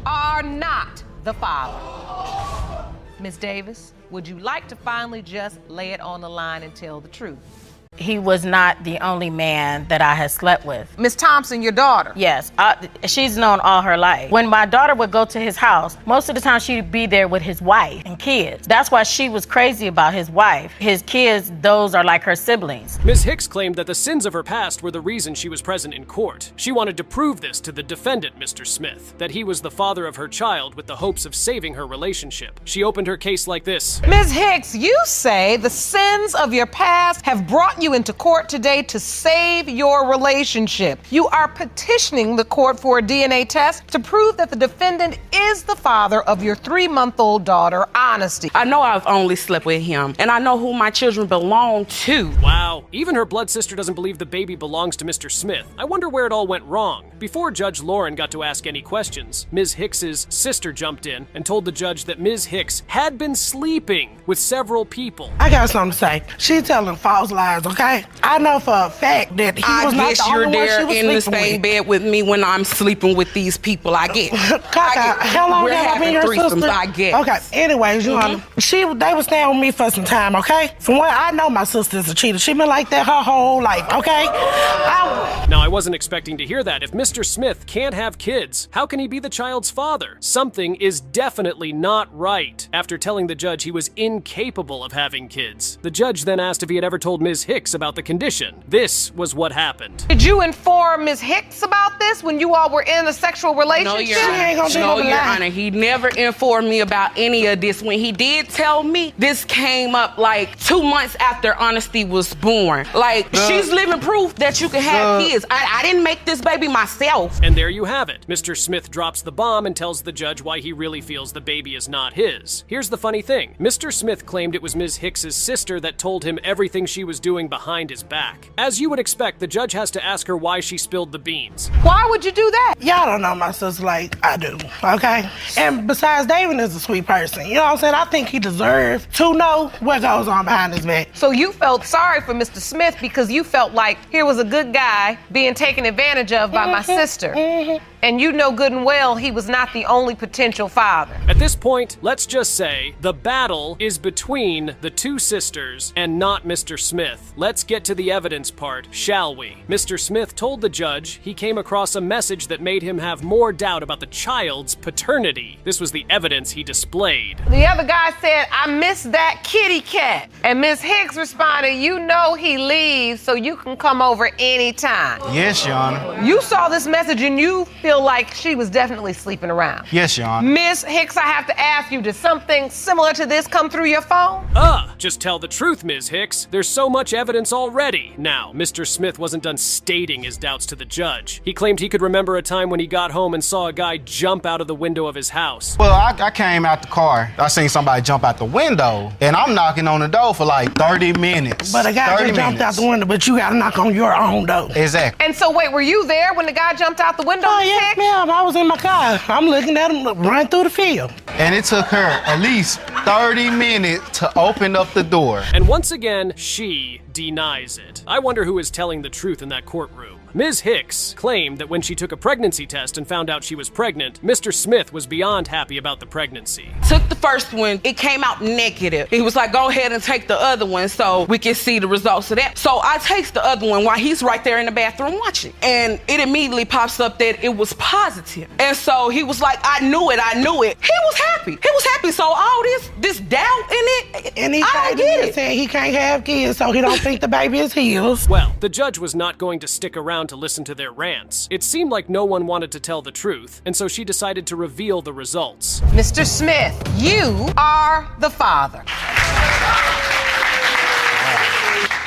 are not the father. Ms. Davis, would you like to finally just lay it on the line and tell the truth? He was not the only man that I had slept with. Miss Thompson, your daughter? Yes, she's known all her life. When my daughter would go to his house, most of the time she'd be there with his wife and kids. That's why she was crazy about his wife. His kids, those are like her siblings. Ms. Hicks claimed that the sins of her past were the reason she was present in court. She wanted to prove this to the defendant, Mr. Smith, that he was the father of her child with the hopes of saving her relationship. She opened her case like this. Ms. Hicks, you say the sins of your past have brought you into court today to save your relationship. You are petitioning the court for a DNA test to prove that the defendant is the father of your 3-month-old daughter, Honesty. I know I've only slept with him, and I know who my children belong to. Wow, even her blood sister doesn't believe the baby belongs to Mr. Smith. I wonder where it all went wrong. Before Judge Lauren got to ask any questions, Ms. Hicks's sister jumped in and told the judge that Ms. Hicks had been sleeping with several people. I got something to say. She's telling false lies, okay? I know for a fact that he was not the only one she was in the sleeping same with. bed with me when I'm sleeping with these people. I get. Kaka, how long we're have I been having your threesomes, sister? I get. Okay, anyways, you know, they was staying with me for some time, okay? From what I know, my sister's a cheater. She been like that her whole life, okay? Now, I wasn't expecting to hear that. If Mr. Smith can't have kids, how can he be the child's father? Something is definitely not right. After telling the judge he was incapable of having kids, the judge then asked if he had ever told Ms. Hicks about the condition. This was what happened. Did you inform Ms. Hicks about this when you all were in a sexual relationship? No, Your Honor. He never informed me about any of this. When he did tell me, this came up like 2 months after Honesty was born. Like, she's living proof that you can have kids. I didn't make this baby myself. And there you have it. Mr. Smith drops the bomb and tells the judge why he really feels the baby is not his. Here's the funny thing. Mr. Smith claimed it was Ms. Hicks's sister that told him everything she was doing behind his back. As you would expect, the judge has to ask her why she spilled the beans. Why would you do that? Y'all don't know my sister like I do, okay? And besides, David is a sweet person. You know what I'm saying? I think he deserves to know what goes on behind his back. So you felt sorry for Mr. Smith because you felt like here was a good guy being taken advantage of by my sister. And you know good and well he was not the only potential father. At this point, let's just say the battle is between the two sisters and not Mr. Smith. Let's get to the evidence part, shall we? Mr. Smith told the judge he came across a message that made him have more doubt about the child's paternity. This was the evidence he displayed. The other guy said, I miss that kitty cat. And Ms. Hicks responded, you know he leaves so you can come over anytime. Yes, Your Honor. You saw this message and you feel like she was definitely sleeping around. Yes, Your Honor. Ms. Hicks, I have to ask you, did something similar to this come through your phone? Just tell the truth, Ms. Hicks. There's so much evidence already. Now, Mr. Smith wasn't done stating his doubts to the judge. He claimed he could remember a time when he got home and saw a guy jump out of the window of his house. Well, I came out the car. I seen somebody jump out the window, and I'm knocking on the door for like 30 minutes. But a guy just jumped out the window, but you gotta knock on your own door. Exactly. And so wait, were you there when the guy jumped out the window? Oh, yes, ma'am. I was in my car. I'm looking at him run through the field. And it took her at least 30 minutes to open up the door. And once again, she denies it. I wonder who is telling the truth in that courtroom. Ms. Hicks claimed that when she took a pregnancy test and found out she was pregnant, Mr. Smith was beyond happy about the pregnancy. Took the first one, it came out negative. He was like, go ahead and take the other one so we can see the results of that. So I takes the other one while he's right there in the bathroom watching. And it immediately pops up that it was positive. And so he was like, I knew it. He was happy. So all this doubt in it, and he said he can't have kids, so he don't think the baby is his. Well, the judge was not going to stick around to listen to their rants. It seemed like no one wanted to tell the truth, and so she decided to reveal the results. Mr. Smith, you are the father.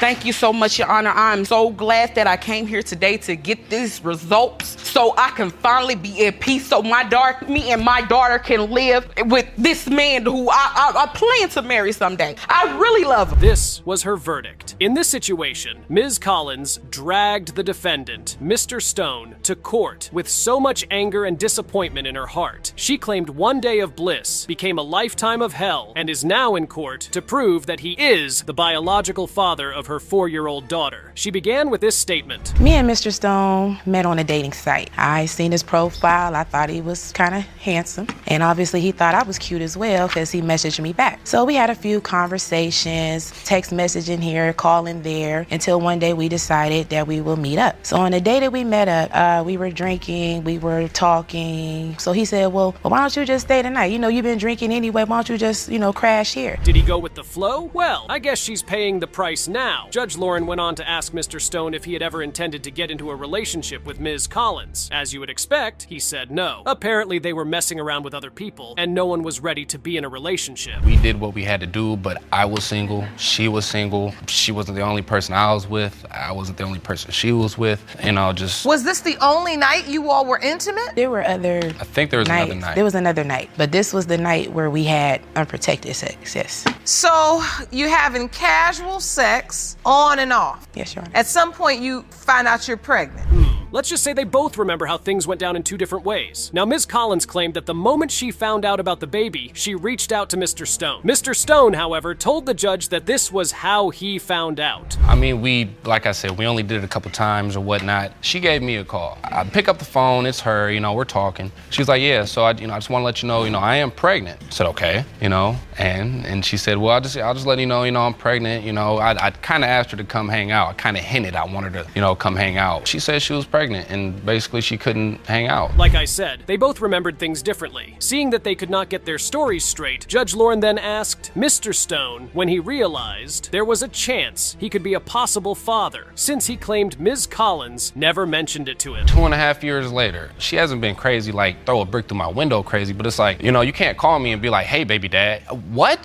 Thank you so much, Your Honor. I'm so glad that I came here today to get these results so I can finally be at peace so me and my daughter can live with this man who I plan to marry someday. I really love him. This was her verdict. In this situation, Ms. Collins dragged the defendant, Mr. Stone, to court with so much anger and disappointment in her heart. She claimed one day of bliss became a lifetime of hell and is now in court to prove that he is the biological father of her 4-year-old daughter. She began with this statement. Me and Mr. Stone met on a dating site. I seen his profile. I thought he was kind of handsome. And obviously he thought I was cute as well because he messaged me back. So we had a few conversations, text messaging here, calling there, until one day we decided that we will meet up. So on the day that we met up, we were drinking, we were talking. So he said, well, why don't you just stay tonight? You know, you've been drinking anyway. Why don't you just, crash here? Did he go with the flow? Well, I guess she's paying the price now. Judge Lauren went on to ask Mr. Stone if he had ever intended to get into a relationship with Ms. Collins. As you would expect, he said no. Apparently they were messing around with other people, and no one was ready to be in a relationship. We did what we had to do, but I was single, she was single. She wasn't the only person I was with. I wasn't the only person she was with. Was this the only night you all were intimate? There were other I think there was another night. There was another night, but this was the night where we had unprotected sex, yes. So you having casual sex on and off? Yes, Your Honor. At some point you find out you're pregnant. Let's just say they both remember how things went down in two different ways. Now, Ms. Collins claimed that the moment she found out about the baby, she reached out to Mr. Stone. Mr. Stone, however, told the judge that this was how he found out. I mean, like I said, we only did it a couple times or whatnot. She gave me a call. I pick up the phone, it's her, we're talking. She was like, yeah, so I just want to let you know, I am pregnant. I said, okay, and she said, well, I'll just let you know, I'm pregnant. I kind of asked her to come hang out. I kind of hinted I wanted her to, come hang out. She said she was pregnant and basically she couldn't hang out. Like I said, they both remembered things differently. Seeing that they could not get their stories straight, Judge Lauren then asked Mr. Stone when he realized there was a chance he could be a possible father, since he claimed Ms. Collins never mentioned it to him. 2.5 years later, she hasn't been crazy, like throw a brick through my window crazy, but it's like, you can't call me and be like, hey, baby dad. What?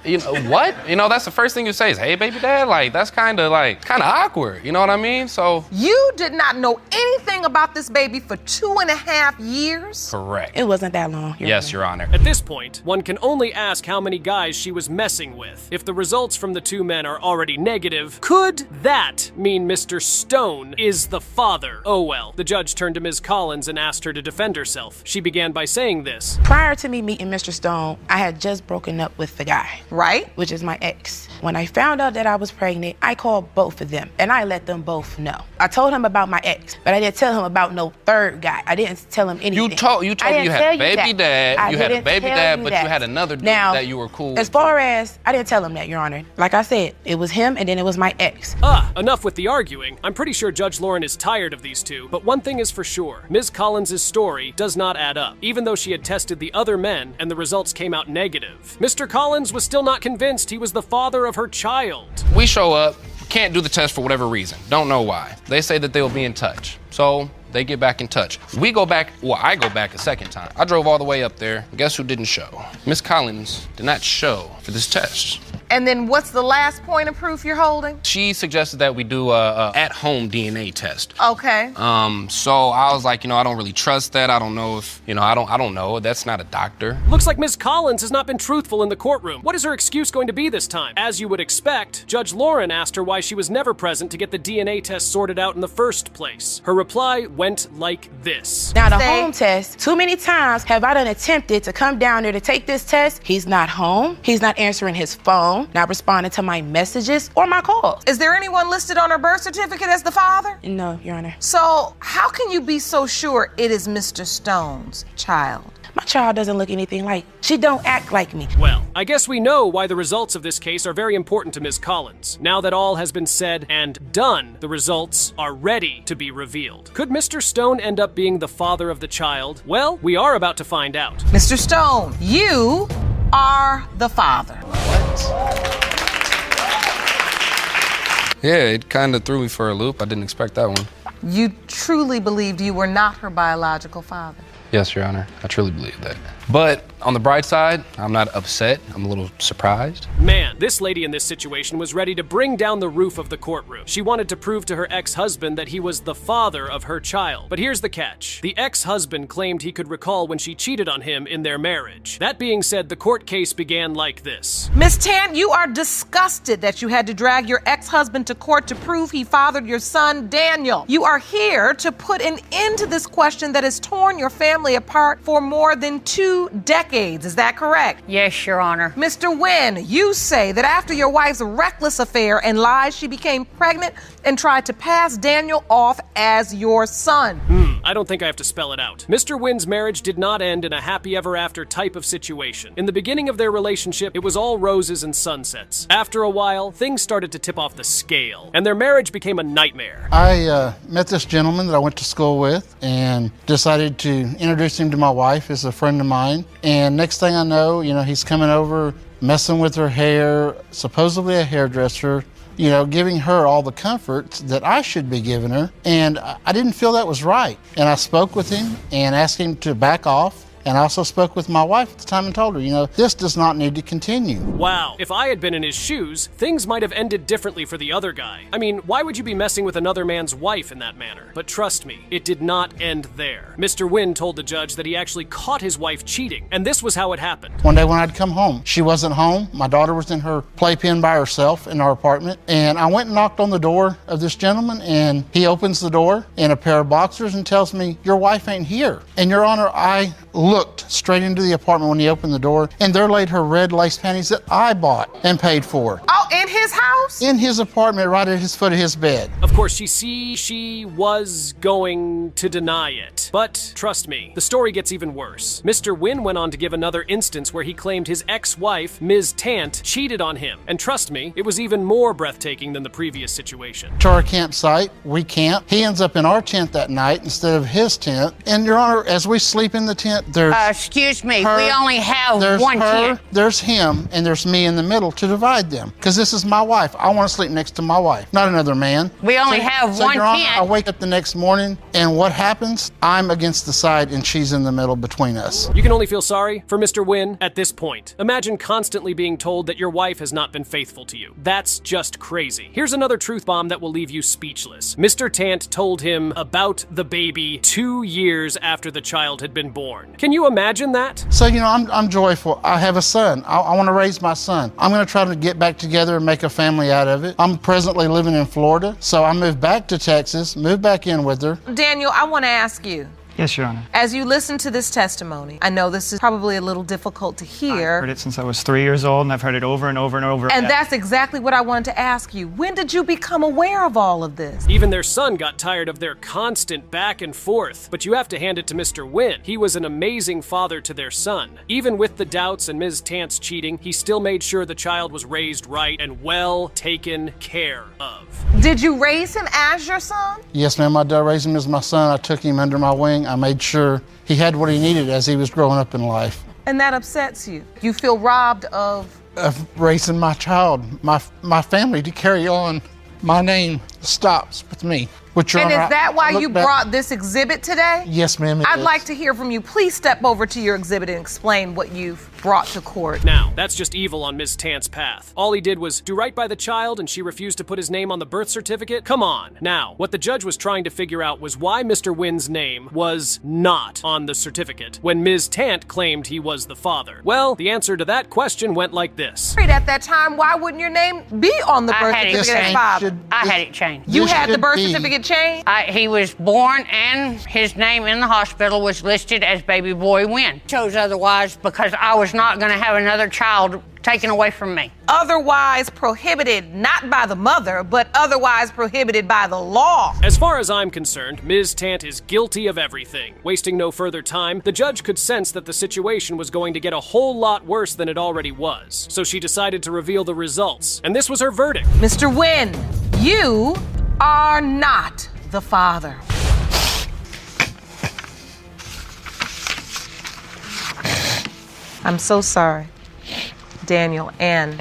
What? That's the first thing you say is, hey, baby dad? Like, that's kind of awkward. You know what I mean? So. You did not know anything about this baby for 2.5 years? Correct. It wasn't that long. Yes, Your Honor. At this point, one can only ask how many guys she was messing with. If the results from the two men are already negative, could that mean Mr. Stone is the father? Oh well. The judge turned to Ms. Collins and asked her to defend herself. She began by saying this. Prior to me meeting Mr. Stone, I had just broken up with the guy. Right? Which is my ex. When I found out that I was pregnant, I called both of them and I let them both know. I told him about my ex, but I didn't tell him about no third guy. I didn't tell him anything. You told me you had a baby dad. You had a baby dad, but you had another dude that you were cool with. As far as, I didn't tell him that, Your Honor. Like I said, it was him and then it was my ex. Enough with the arguing. I'm pretty sure Judge Lauren is tired of these two, but one thing is for sure. Ms. Collins' story does not add up, even though she had tested the other men and the results came out negative. Mr. Collins was still not convinced he was the father of her child. We show up, can't do the test for whatever reason. Don't know why. They say that they'll be in touch. So they get back in touch. We go back, I go back a second time. I drove all the way up there. Guess who didn't show? Miss Collins did not show for this test. And then what's the last point of proof you're holding? She suggested that we do a at-home DNA test. Okay. So I was like, I don't really trust that. I don't know if, I don't know. That's not a doctor. Looks like Ms. Collins has not been truthful in the courtroom. What is her excuse going to be this time? As you would expect, Judge Lauren asked her why she was never present to get the DNA test sorted out in the first place. Her reply went like this. Now the home test, too many times have I done attempted to come down there to take this test. He's not home. He's not answering his phone. Not responding to my messages or my calls. Is there anyone listed on her birth certificate as the father? No, Your Honor. So how can you be so sure it is Mr. Stone's child? My child doesn't look anything like, she don't act like me. Well, I guess we know why the results of this case are very important to Ms. Collins. Now that all has been said and done, the results are ready to be revealed. Could Mr. Stone end up being the father of the child? Well, we are about to find out. Mr. Stone, you are the father. Yeah, it kind of threw me for a loop. I didn't expect that one. You truly believed you were not her biological father? Yes, Your Honor. I truly believe that. But on the bright side, I'm not upset. I'm a little surprised. Man, this lady in this situation was ready to bring down the roof of the courtroom. She wanted to prove to her ex-husband that he was the father of her child. But here's the catch. The ex-husband claimed he could recall when she cheated on him in their marriage. That being said, the court case began like this. Miss Tant, you are disgusted that you had to drag your ex-husband to court to prove he fathered your son, Daniel. You are here to put an end to this question that has torn your family apart for more than 2 decades. Is that correct? Yes, Your Honor. Mr. Wynn, you say that after your wife's reckless affair and lies, she became pregnant and tried to pass Daniel off as your son. I don't think I have to spell it out. Mr. Wynn's marriage did not end in a happy ever after type of situation. In the beginning of their relationship, it was all roses and sunsets. After a while, things started to tip off the scale, and their marriage became a nightmare. I met this gentleman that I went to school with and decided to introduce him to my wife as a friend of mine. And next thing I know, he's coming over, messing with her hair, supposedly a hairdresser, giving her all the comforts that I should be giving her. And I didn't feel that was right. And I spoke with him and asked him to back off. And I also spoke with my wife at the time and told her, this does not need to continue. Wow, if I had been in his shoes, things might have ended differently for the other guy. I mean, why would you be messing with another man's wife in that manner? But trust me, it did not end there. Mr. Wynn told the judge that he actually caught his wife cheating, and this was how it happened. One day when I'd come home, she wasn't home. My daughter was in her playpen by herself in our apartment. And I went and knocked on the door of this gentleman, and he opens the door in a pair of boxers and tells me, your wife ain't here. And Your Honor, I looked straight into the apartment when he opened the door, and there laid her red lace panties that I bought and paid for. Oh, in his house? In his apartment, right at his foot of his bed. Of course, she was going to deny it. But trust me, the story gets even worse. Mr. Wynn went on to give another instance where he claimed his ex-wife, Ms. Tant, cheated on him. And trust me, it was even more breathtaking than the previous situation. To our campsite, we camp. He ends up in our tent that night instead of his tent. And Your Honor, as we sleep in the tent, there's excuse me, we only have one tent. There's him, and there's me in the middle to divide them. Because this is my wife. I want to sleep next to my wife, not another man. We only have one Your Honor, tent. I wake up the next morning, and what happens? I'm against the side, and she's in the middle between us. You can only feel sorry for Mr. Wynn at this point. Imagine constantly being told that your wife has not been faithful to you. That's just crazy. Here's another truth bomb that will leave you speechless. Mr. Tant told him about the baby 2 years after the child had been born. Can you imagine that? So, I'm joyful. I have a son. I want to raise my son. I'm going to try to get back together and make a family out of it. I'm presently living in Florida, so I moved back to Texas, moved back in with her. Daniel, I want to ask you. Yes, Your Honor. As you listen to this testimony, I know this is probably a little difficult to hear. I've heard it since I was 3 years old, and I've heard it over and over and over. And that's exactly what I wanted to ask you. When did you become aware of all of this? Even their son got tired of their constant back and forth. But you have to hand it to Mr. Wynn. He was an amazing father to their son. Even with the doubts and Ms. Tant's cheating, he still made sure the child was raised right and well taken care of. Did you raise him as your son? Yes, ma'am. I did raise him as my son. I took him under my wing. I made sure he had what he needed as he was growing up in life. And that upsets you. You feel robbed of raising my child, my family to carry on. My name stops with me. And is that why you brought this exhibit today? Yes, ma'am. I'd like to hear from you. Please step over to your exhibit and explain what you've brought to court. Now, that's just evil on Ms. Tant's path. All he did was do right by the child, and she refused to put his name on the birth certificate? Come on. Now, what the judge was trying to figure out was why Mr. Wynn's name was not on the certificate when Ms. Tant claimed he was the father. Well, the answer to that question went like this. At that time, why wouldn't your name be on the birth certificate as father? I had it changed. You had the birth certificate changed? He was born, and his name in the hospital was listed as baby boy Wynn. Chose otherwise because I was not going to have another child taken away from me. Otherwise prohibited, not by the mother, but otherwise prohibited by the law. As far as I'm concerned, Ms. Tant is guilty of everything. Wasting no further time, the judge could sense that the situation was going to get a whole lot worse than it already was. So she decided to reveal the results. And this was her verdict. Mr. Wynn, you are not the father. I'm so sorry, Daniel and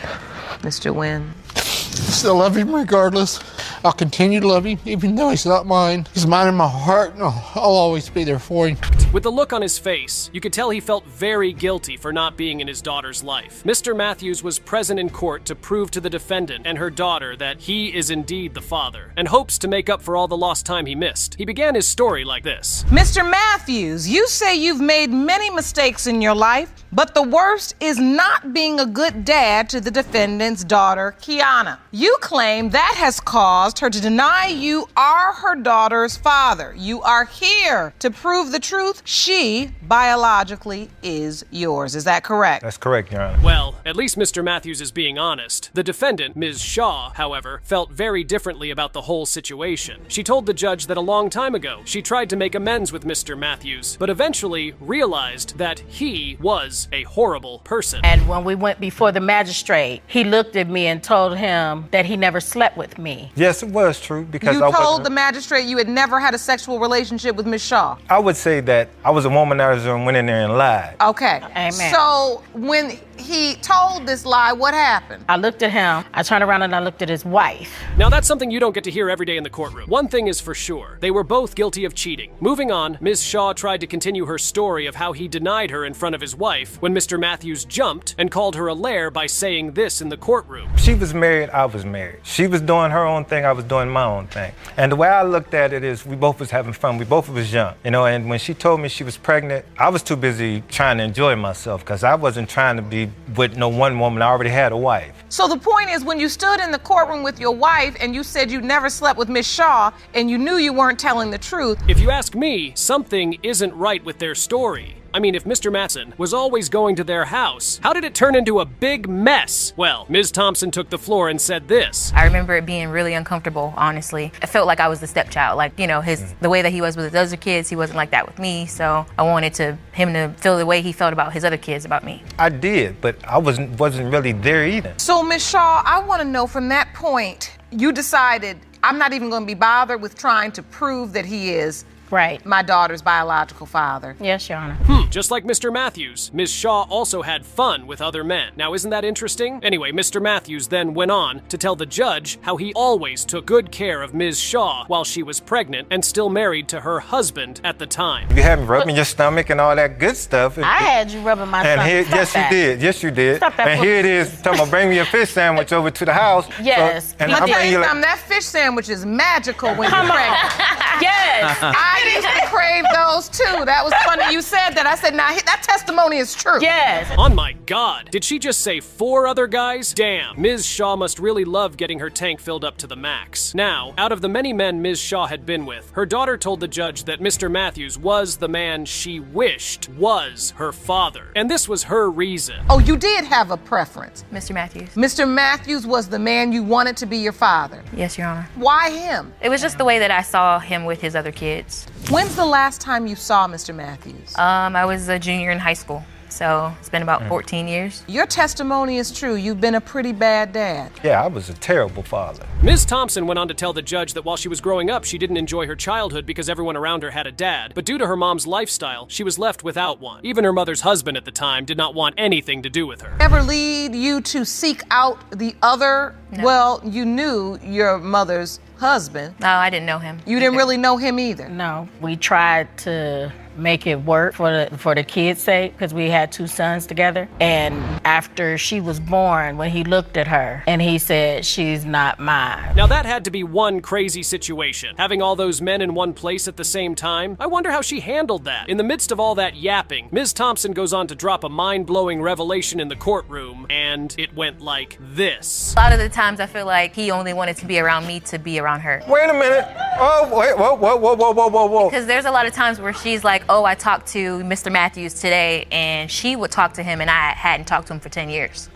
Mr. Wynn. I still love him regardless. I'll continue to love him, even though he's not mine. He's mine in my heart, and I'll always be there for him. With the look on his face, you could tell he felt very guilty for not being in his daughter's life. Mr. Matthews was present in court to prove to the defendant and her daughter that he is indeed the father, and hopes to make up for all the lost time he missed. He began his story like this. Mr. Matthews, you say you've made many mistakes in your life, but the worst is not being a good dad to the defendant's daughter, Kiana. You claim that has caused her to deny you are her daughter's father. You are here to prove the truth. She, biologically, is yours. Is that correct? That's correct, Your Honor. Well, at least Mr. Matthews is being honest. The defendant, Ms. Shaw, however, felt very differently about the whole situation. She told the judge that a long time ago, she tried to make amends with Mr. Matthews, but eventually realized that he was a horrible person. And when we went before the magistrate, he looked at me and told him that he never slept with me. Yes, it was true because You told the magistrate you had never had a sexual relationship with Ms. Shaw. I would say that I was a womanizer and went in there and lied. Okay. Amen. So when he told this lie, what happened? I looked at him, I turned around and I looked at his wife. Now that's something you don't get to hear every day in the courtroom. One thing is for sure, they were both guilty of cheating. Moving on, Ms. Shaw tried to continue her story of how he denied her in front of his wife when Mr. Matthews jumped and called her a liar by saying this in the courtroom. She was married, I was married. She was doing her own thing, I was doing my own thing. And the way I looked at it is we both was having fun, we both was young. You know, and when she told me she was pregnant, I was too busy trying to enjoy myself because I wasn't trying to be with no one woman, I already had a wife. So the point is, when you stood in the courtroom with your wife and you said you never slept with Miss Shaw and you knew you weren't telling the truth. If you ask me, something isn't right with their story. I mean, if Mr. Matson was always going to their house, how did it turn into a big mess? Well, Ms. Thompson took the floor and said this. I remember it being really uncomfortable, honestly. I felt like I was the stepchild. Like, you know, the way that he was with his other kids, he wasn't like that with me. So I wanted him to feel the way he felt about his other kids about me. I did, but I wasn't really there either. So, Miss Shaw, I want to know from that point, you decided I'm not even going to be bothered with trying to prove that he is my daughter's biological father. Yes, Your Honor. Just like Mr. Matthews, Ms. Shaw also had fun with other men. Now, isn't that interesting? Anyway, Mr. Matthews then went on to tell the judge how he always took good care of Ms. Shaw while she was pregnant and still married to her husband at the time. You had me rubbing your stomach and all that good stuff. I had you rubbing my stomach. Yes, you did. Yes, you did. Stop that and here it is, talking about bring me a fish sandwich over to the house. Yes. And I'll I'm tell you like, something, that fish sandwich is magical when you're pregnant. Yes. I used to crave those too. That was funny you said that. I said, now that testimony is true. Yes. On my God. Did she just say 4 other guys? Damn. Ms. Shaw must really love getting her tank filled up to the max. Now, out of the many men Ms. Shaw had been with, her daughter told the judge that Mr. Matthews was the man she wished was her father. And this was her reason. Oh, you did have a preference. Mr. Matthews. Mr. Matthews was the man you wanted to be your father. Yes, Your Honor. Why him? It was just the way that I saw him with his other kids. When's the last time you saw Mr. Matthews? I was a junior in high school, so it's been about 14 years. Your testimony is true. You've been a pretty bad dad. Yeah, I was a terrible father. Ms. Thompson went on to tell the judge that while she was growing up, she didn't enjoy her childhood because everyone around her had a dad. But due to her mom's lifestyle, she was left without one. Even her mother's husband at the time did not want anything to do with her. Ever lead you to seek out the other? No. Well, you knew your mother's husband. No, I didn't know him. You didn't really know him either? No. We tried to make it work for the kids' sake because we had 2 sons together. And after she was born, when he looked at her and he said, she's not mine. Now that had to be one crazy situation. Having all those men in one place at the same time. I wonder how she handled that. In the midst of all that yapping, Ms. Thompson goes on to drop a mind-blowing revelation in the courtroom, and it went like this. A lot of the times I feel like he only wanted to be around me to be around her. Wait a minute. Oh, wait, whoa. Because there's a lot of times where she's like, oh, I talked to Mr. Matthews today, and she would talk to him, and I hadn't talked to him for 10 years.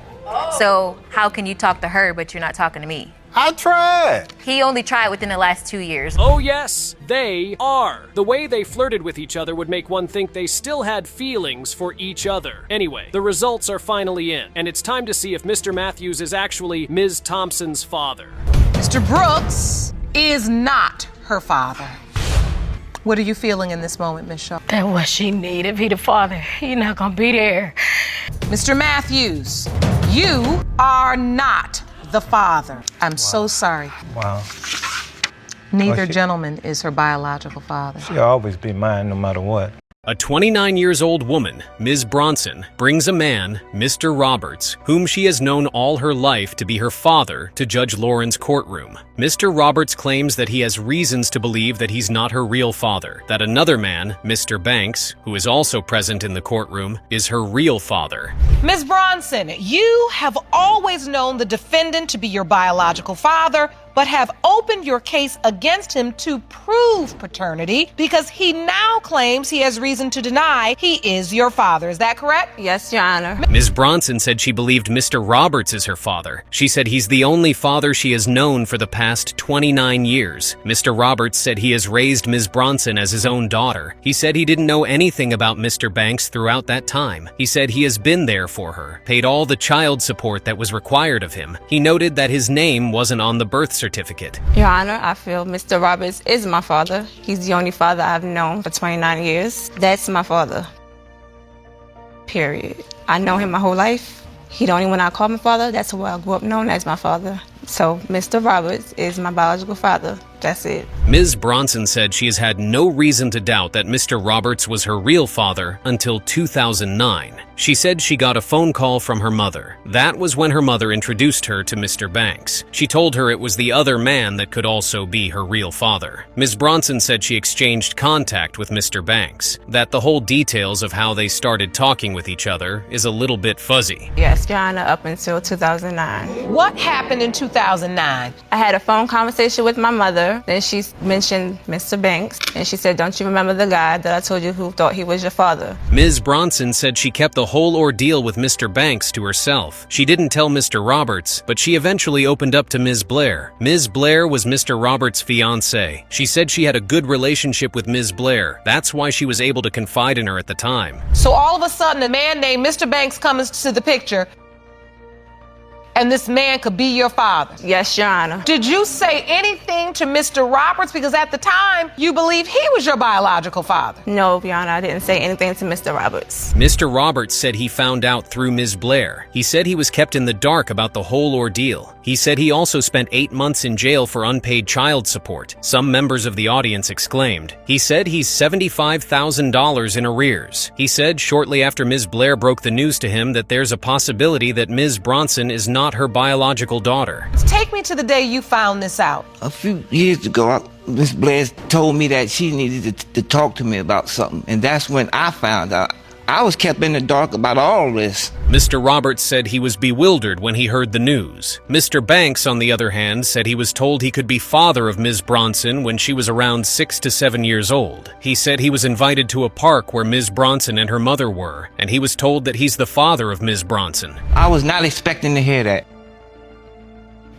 So how can you talk to her, but you're not talking to me? I tried. He only tried within the last 2 years. Oh yes, they are. The way they flirted with each other would make one think they still had feelings for each other. Anyway, the results are finally in, and it's time to see if Mr. Matthews is actually Ms. Thompson's father. Mr. Brooks is not her father. What are you feeling in this moment, Miss Shaw? That's what she needed. Be the father. He's not gonna be there. Mr. Matthews, you are not the father. I'm so sorry. Wow. Neither gentleman is her biological father. She'll always be mine no matter what. A 29-year-old woman, Ms. Bronson, brings a man, Mr. Roberts, whom she has known all her life to be her father, to Judge Lauren's courtroom. Mr. Roberts claims that he has reasons to believe that he's not her real father, that another man, Mr. Banks, who is also present in the courtroom, is her real father. Ms. Bronson, you have always known the defendant to be your biological father, but have opened your case against him to prove paternity because he now claims he has reason to deny he is your father. Is that correct? Yes, Your Honor. Ms. Bronson said she believed Mr. Roberts is her father. She said he's the only father she has known for the past 29 years. Mr. Roberts said he has raised Ms. Bronson as his own daughter. He said he didn't know anything about Mr. Banks throughout that time. He said he has been there for her, paid all the child support that was required of him. He noted that his name wasn't on the birth certificate. Your Honor, I feel Mr. Roberts is my father. He's the only father I've known for 29 years. That's my father. Period. I know him my whole life. He the only one I call my father. That's who I grew up known as my father. So Mr. Roberts is my biological father. That's it. Ms. Bronson said she has had no reason to doubt that Mr. Roberts was her real father until 2009. She said she got a phone call from her mother. That was when her mother introduced her to Mr. Banks. She told her it was the other man that could also be her real father. Ms. Bronson said she exchanged contact with Mr. Banks, that the whole details of how they started talking with each other is a little bit fuzzy. Yes, Your Honor, up until 2009. What happened in 2009? I had a phone conversation with my mother. Then she mentioned Mr. Banks, and she said, "Don't you remember the guy that I told you who thought he was your father?" Ms. Bronson said she kept the whole ordeal with Mr. Banks to herself. She didn't tell Mr. Roberts, but she eventually opened up to Ms. Blair. Ms. Blair was Mr. Roberts' fiancée. She said she had a good relationship with Ms. Blair. That's why she was able to confide in her at the time. So all of a sudden, a man named Mr. Banks comes to the picture, and this man could be your father? Yes, Your Honor. Did you say anything to Mr. Roberts? Because at the time, you believed he was your biological father. No, Your Honor, I didn't say anything to Mr. Roberts. Mr. Roberts said he found out through Ms. Blair. He said he was kept in the dark about the whole ordeal. He said he also spent 8 months in jail for unpaid child support. Some members of the audience exclaimed. He said he's $75,000 in arrears. He said shortly after Ms. Blair broke the news to him that there's a possibility that Ms. Bronson is not her biological daughter. Take me to the day you found this out. A few years ago, Miss Blair told me that she needed to talk to me about something, and that's when I found out. I was kept in the dark about all this. Mr. Roberts said he was bewildered when he heard the news. Mr. Banks, on the other hand, said he was told he could be father of Ms. Bronson when she was around 6 to 7 years old. He said he was invited to a park where Ms. Bronson and her mother were, and he was told that he's the father of Ms. Bronson. I was not expecting to hear that.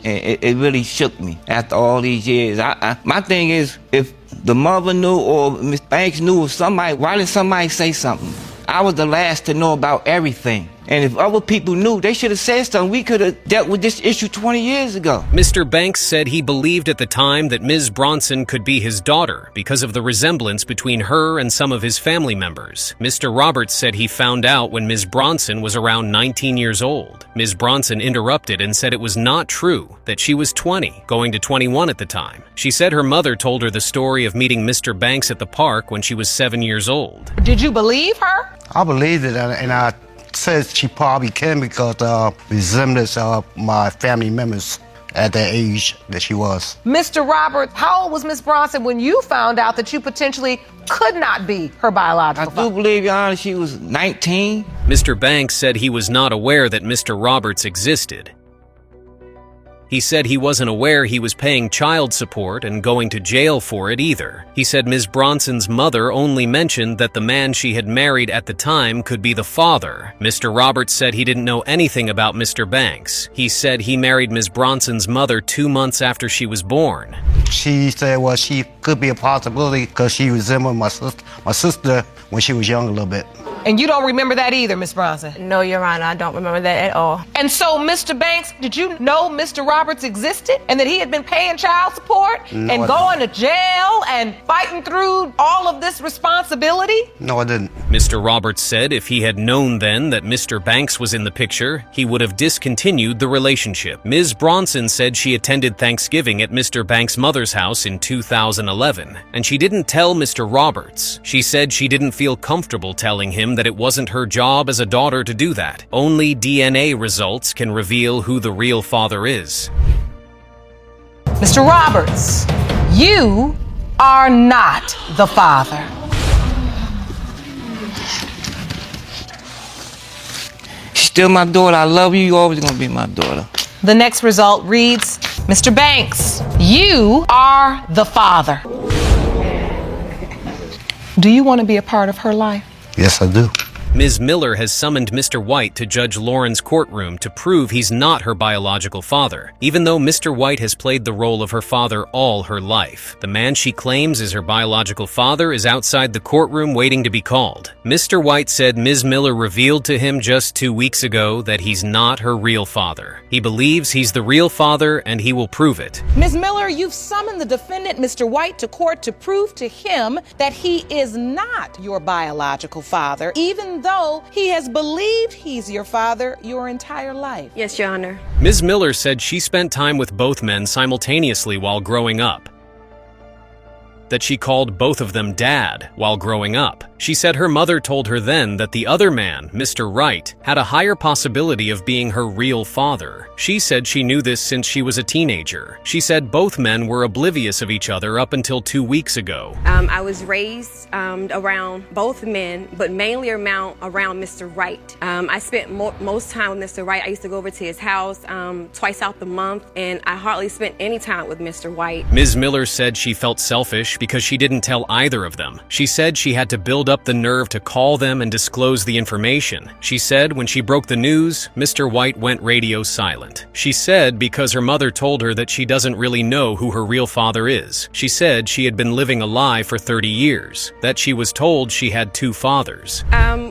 It really shook me after all these years. My thing is, if the mother knew or Ms. Banks knew of somebody, why didn't somebody say something? I was the last to know about everything. And if other people knew, they should have said something. We could have dealt with this issue 20 years ago. Mr. Banks said he believed at the time that Ms. Bronson could be his daughter because of the resemblance between her and some of his family members. Mr. Roberts said he found out when Ms. Bronson was around 19 years old. Ms. Bronson interrupted and said it was not true, that she was 20, going to 21 at the time. She said her mother told her the story of meeting Mr. Banks at the park when she was 7 years old. Did you believe her? I believed it, and I said she probably can because of resemblance of my family members at that age that she was. Mr. Roberts, how old was Miss Bronson when you found out that you potentially could not be her biological father? I do believe, Your Honor, she was 19. Mr. Banks said he was not aware that Mr. Roberts existed. He said he wasn't aware he was paying child support and going to jail for it either. He said Ms. Bronson's mother only mentioned that the man she had married at the time could be the father. Mr. Roberts said he didn't know anything about Mr. Banks. He said he married Ms. Bronson's mother 2 months after she was born. She said, well, she could be a possibility because she resembled my sister when she was young a little bit. And you don't remember that either, Miss Bronson? No, Your Honor, I don't remember that at all. And so, Mr. Banks, did you know Mr. Roberts existed and that he had been paying child support No, and I going to jail and fighting through all of this responsibility? No, I didn't. Mr. Roberts said if he had known then that Mr. Banks was in the picture, he would have discontinued the relationship. Ms. Bronson said she attended Thanksgiving at Mr. Banks' mother's house in 2011, and she didn't tell Mr. Roberts. She said she didn't feel comfortable telling him that it wasn't her job as a daughter to do that. Only DNA results can reveal who the real father is. Mr. Roberts, you are not the father. She's still my daughter. I love you. You're always gonna be my daughter. The next result reads, Mr. Banks, you are the father. Do you want to be a part of her life? Yes, I do. Ms. Miller has summoned Mr. White to Judge Lauren's courtroom to prove he's not her biological father, even though Mr. White has played the role of her father all her life. The man she claims is her biological father is outside the courtroom waiting to be called. Mr. White said Ms. Miller revealed to him just 2 weeks ago that he's not her real father. He believes he's the real father and he will prove it. Ms. Miller, you've summoned the defendant, Mr. White, to court to prove to him that he is not your biological father, even though he has believed he's your father your entire life. Yes, Your Honor. Ms. Miller said she spent time with both men simultaneously while growing up. That she called both of them dad while growing up. She said her mother told her then that the other man, Mr. Wright, had a higher possibility of being her real father. She said she knew this since she was a teenager. She said both men were oblivious of each other up until 2 weeks ago. I was raised around both men, but mainly around Mr. Wright. I spent most time with Mr. Wright. I used to go over to his house twice out the month, and I hardly spent any time with Mr. White. Ms. Miller said she felt selfish because she didn't tell either of them. She said she had to build up the nerve to call them and disclose the information. She said when she broke the news, Mr. White went radio silent. She said because her mother told her that she doesn't really know who her real father is. She said she had been living a lie for 30 years, that she was told she had 2 fathers.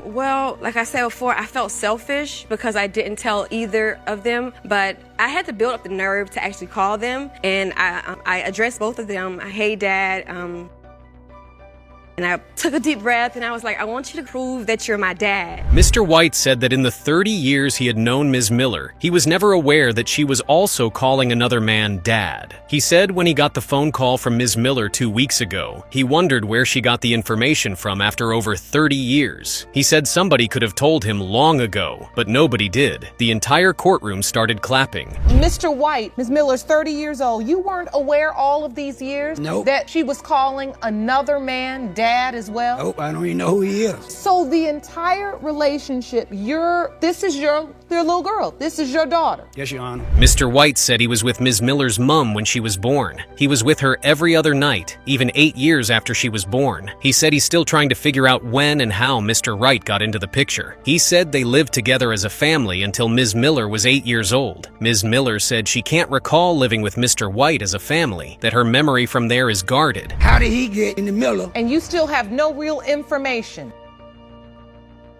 Well, like I said before, I felt selfish because I didn't tell either of them, but I had to build up the nerve to actually call them, and I addressed both of them. Hey, Dad. And I took a deep breath and I was like, I want you to prove that you're my dad. Mr. White said that in the 30 years he had known Ms. Miller, he was never aware that she was also calling another man dad. He said when he got the phone call from Ms. Miller 2 weeks ago, he wondered where she got the information from after over 30 years. He said somebody could have told him long ago, but nobody did. The entire courtroom started clapping. Mr. White, Ms. Miller's 30 years old. You weren't aware all of these years that she was calling another man dad as well? Nope, I don't even know who he is. So the entire relationship, this is your little girl. This is your daughter. Yes, Your Honor. Mr. White said he was with Ms. Miller's mom when she was born. He was with her every other night, even 8 years after she was born. He said he's still trying to figure out when and how Mr. Wright got into the picture. He said they lived together as a family until Ms. Miller was 8 years old. Ms. Miller said she can't recall living with Mr. White as a family, that her memory from there is guarded. How did he get in the Miller? And you still have no real information.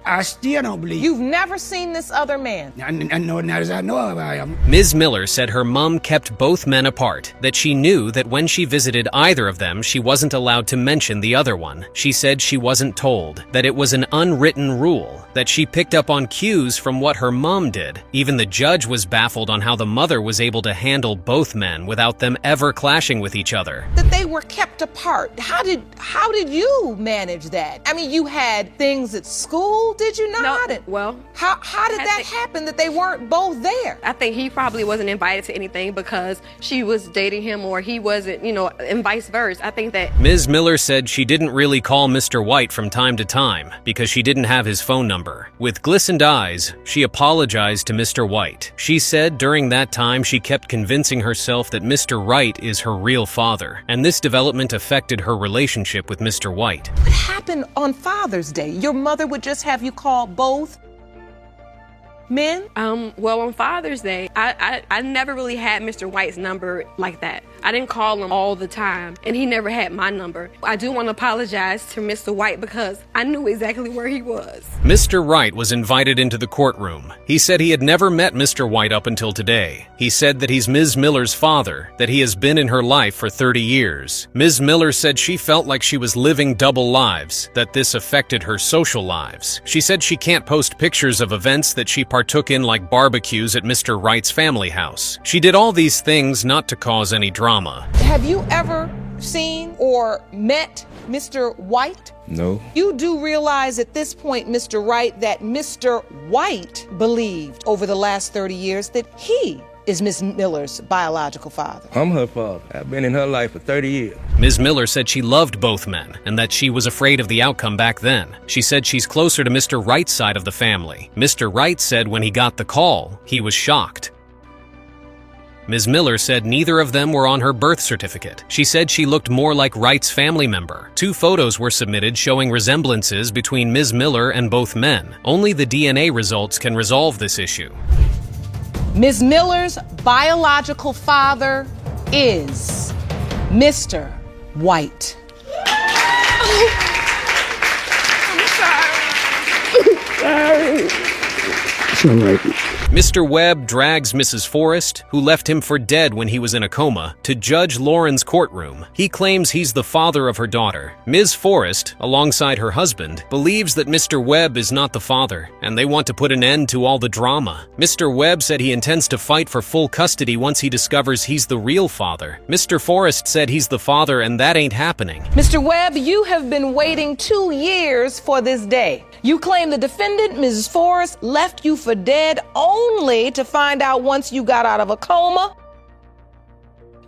I still don't believe. You've never seen this other man. I know not as I know of I am. Ms. Miller said her mom kept both men apart, that she knew that when she visited either of them, she wasn't allowed to mention the other one. She said she wasn't told, that it was an unwritten rule, that she picked up on cues from what her mom did. Even the judge was baffled on how the mother was able to handle both men without them ever clashing with each other. That they were kept apart. How did you manage that? I mean, you had things at school. Did you not? No, well, how did that happen that they weren't both there? I think he probably wasn't invited to anything because she was dating him or he wasn't, and vice versa. I think that Ms. Miller said she didn't really call Mr. White from time to time because she didn't have his phone number. With glistened eyes, she apologized to Mr. White. She said during that time she kept convincing herself that Mr. Wright is her real father, and this development affected her relationship with Mr. White. What happened on Father's Day? Your mother would just have you call both men? Well, on Father's Day, I never really had Mr. White's number like that. I didn't call him all the time, and he never had my number. I do want to apologize to Mr. White because I knew exactly where he was. Mr. Wright was invited into the courtroom. He said he had never met Mr. White up until today. He said that he's Ms. Miller's father, that he has been in her life for 30 years. Ms. Miller said she felt like she was living double lives, that this affected her social lives. She said she can't post pictures of events that she partook in, like barbecues at Mr. Wright's family house. She did all these things not to cause any drama. Have you ever seen or met Mr. White? No. You do realize at this point, Mr. Wright, that Mr. White believed over the last 30 years that he is Ms. Miller's biological father. I'm her father. I've been in her life for 30 years. Ms. Miller said she loved both men and that she was afraid of the outcome back then. She said she's closer to Mr. Wright's side of the family. Mr. Wright said when he got the call, he was shocked. Ms. Miller said neither of them were on her birth certificate. She said she looked more like Wright's family member. 2 photos were submitted showing resemblances between Ms. Miller and both men. Only the DNA results can resolve this issue. Ms. Miller's biological father is Mr. White. I'm sorry. Mr. Webb drags Mrs. Forrest, who left him for dead when he was in a coma, to Judge Lauren's courtroom. He claims he's the father of her daughter. Ms. Forrest, alongside her husband, believes that Mr. Webb is not the father, and they want to put an end to all the drama. Mr. Webb said he intends to fight for full custody once he discovers he's the real father. Mr. Forrest said he's the father, and that ain't happening. Mr. Webb, you have been waiting 2 years for this day. You claim the defendant, Mrs. Forrest, left you for dead only to find out once you got out of a coma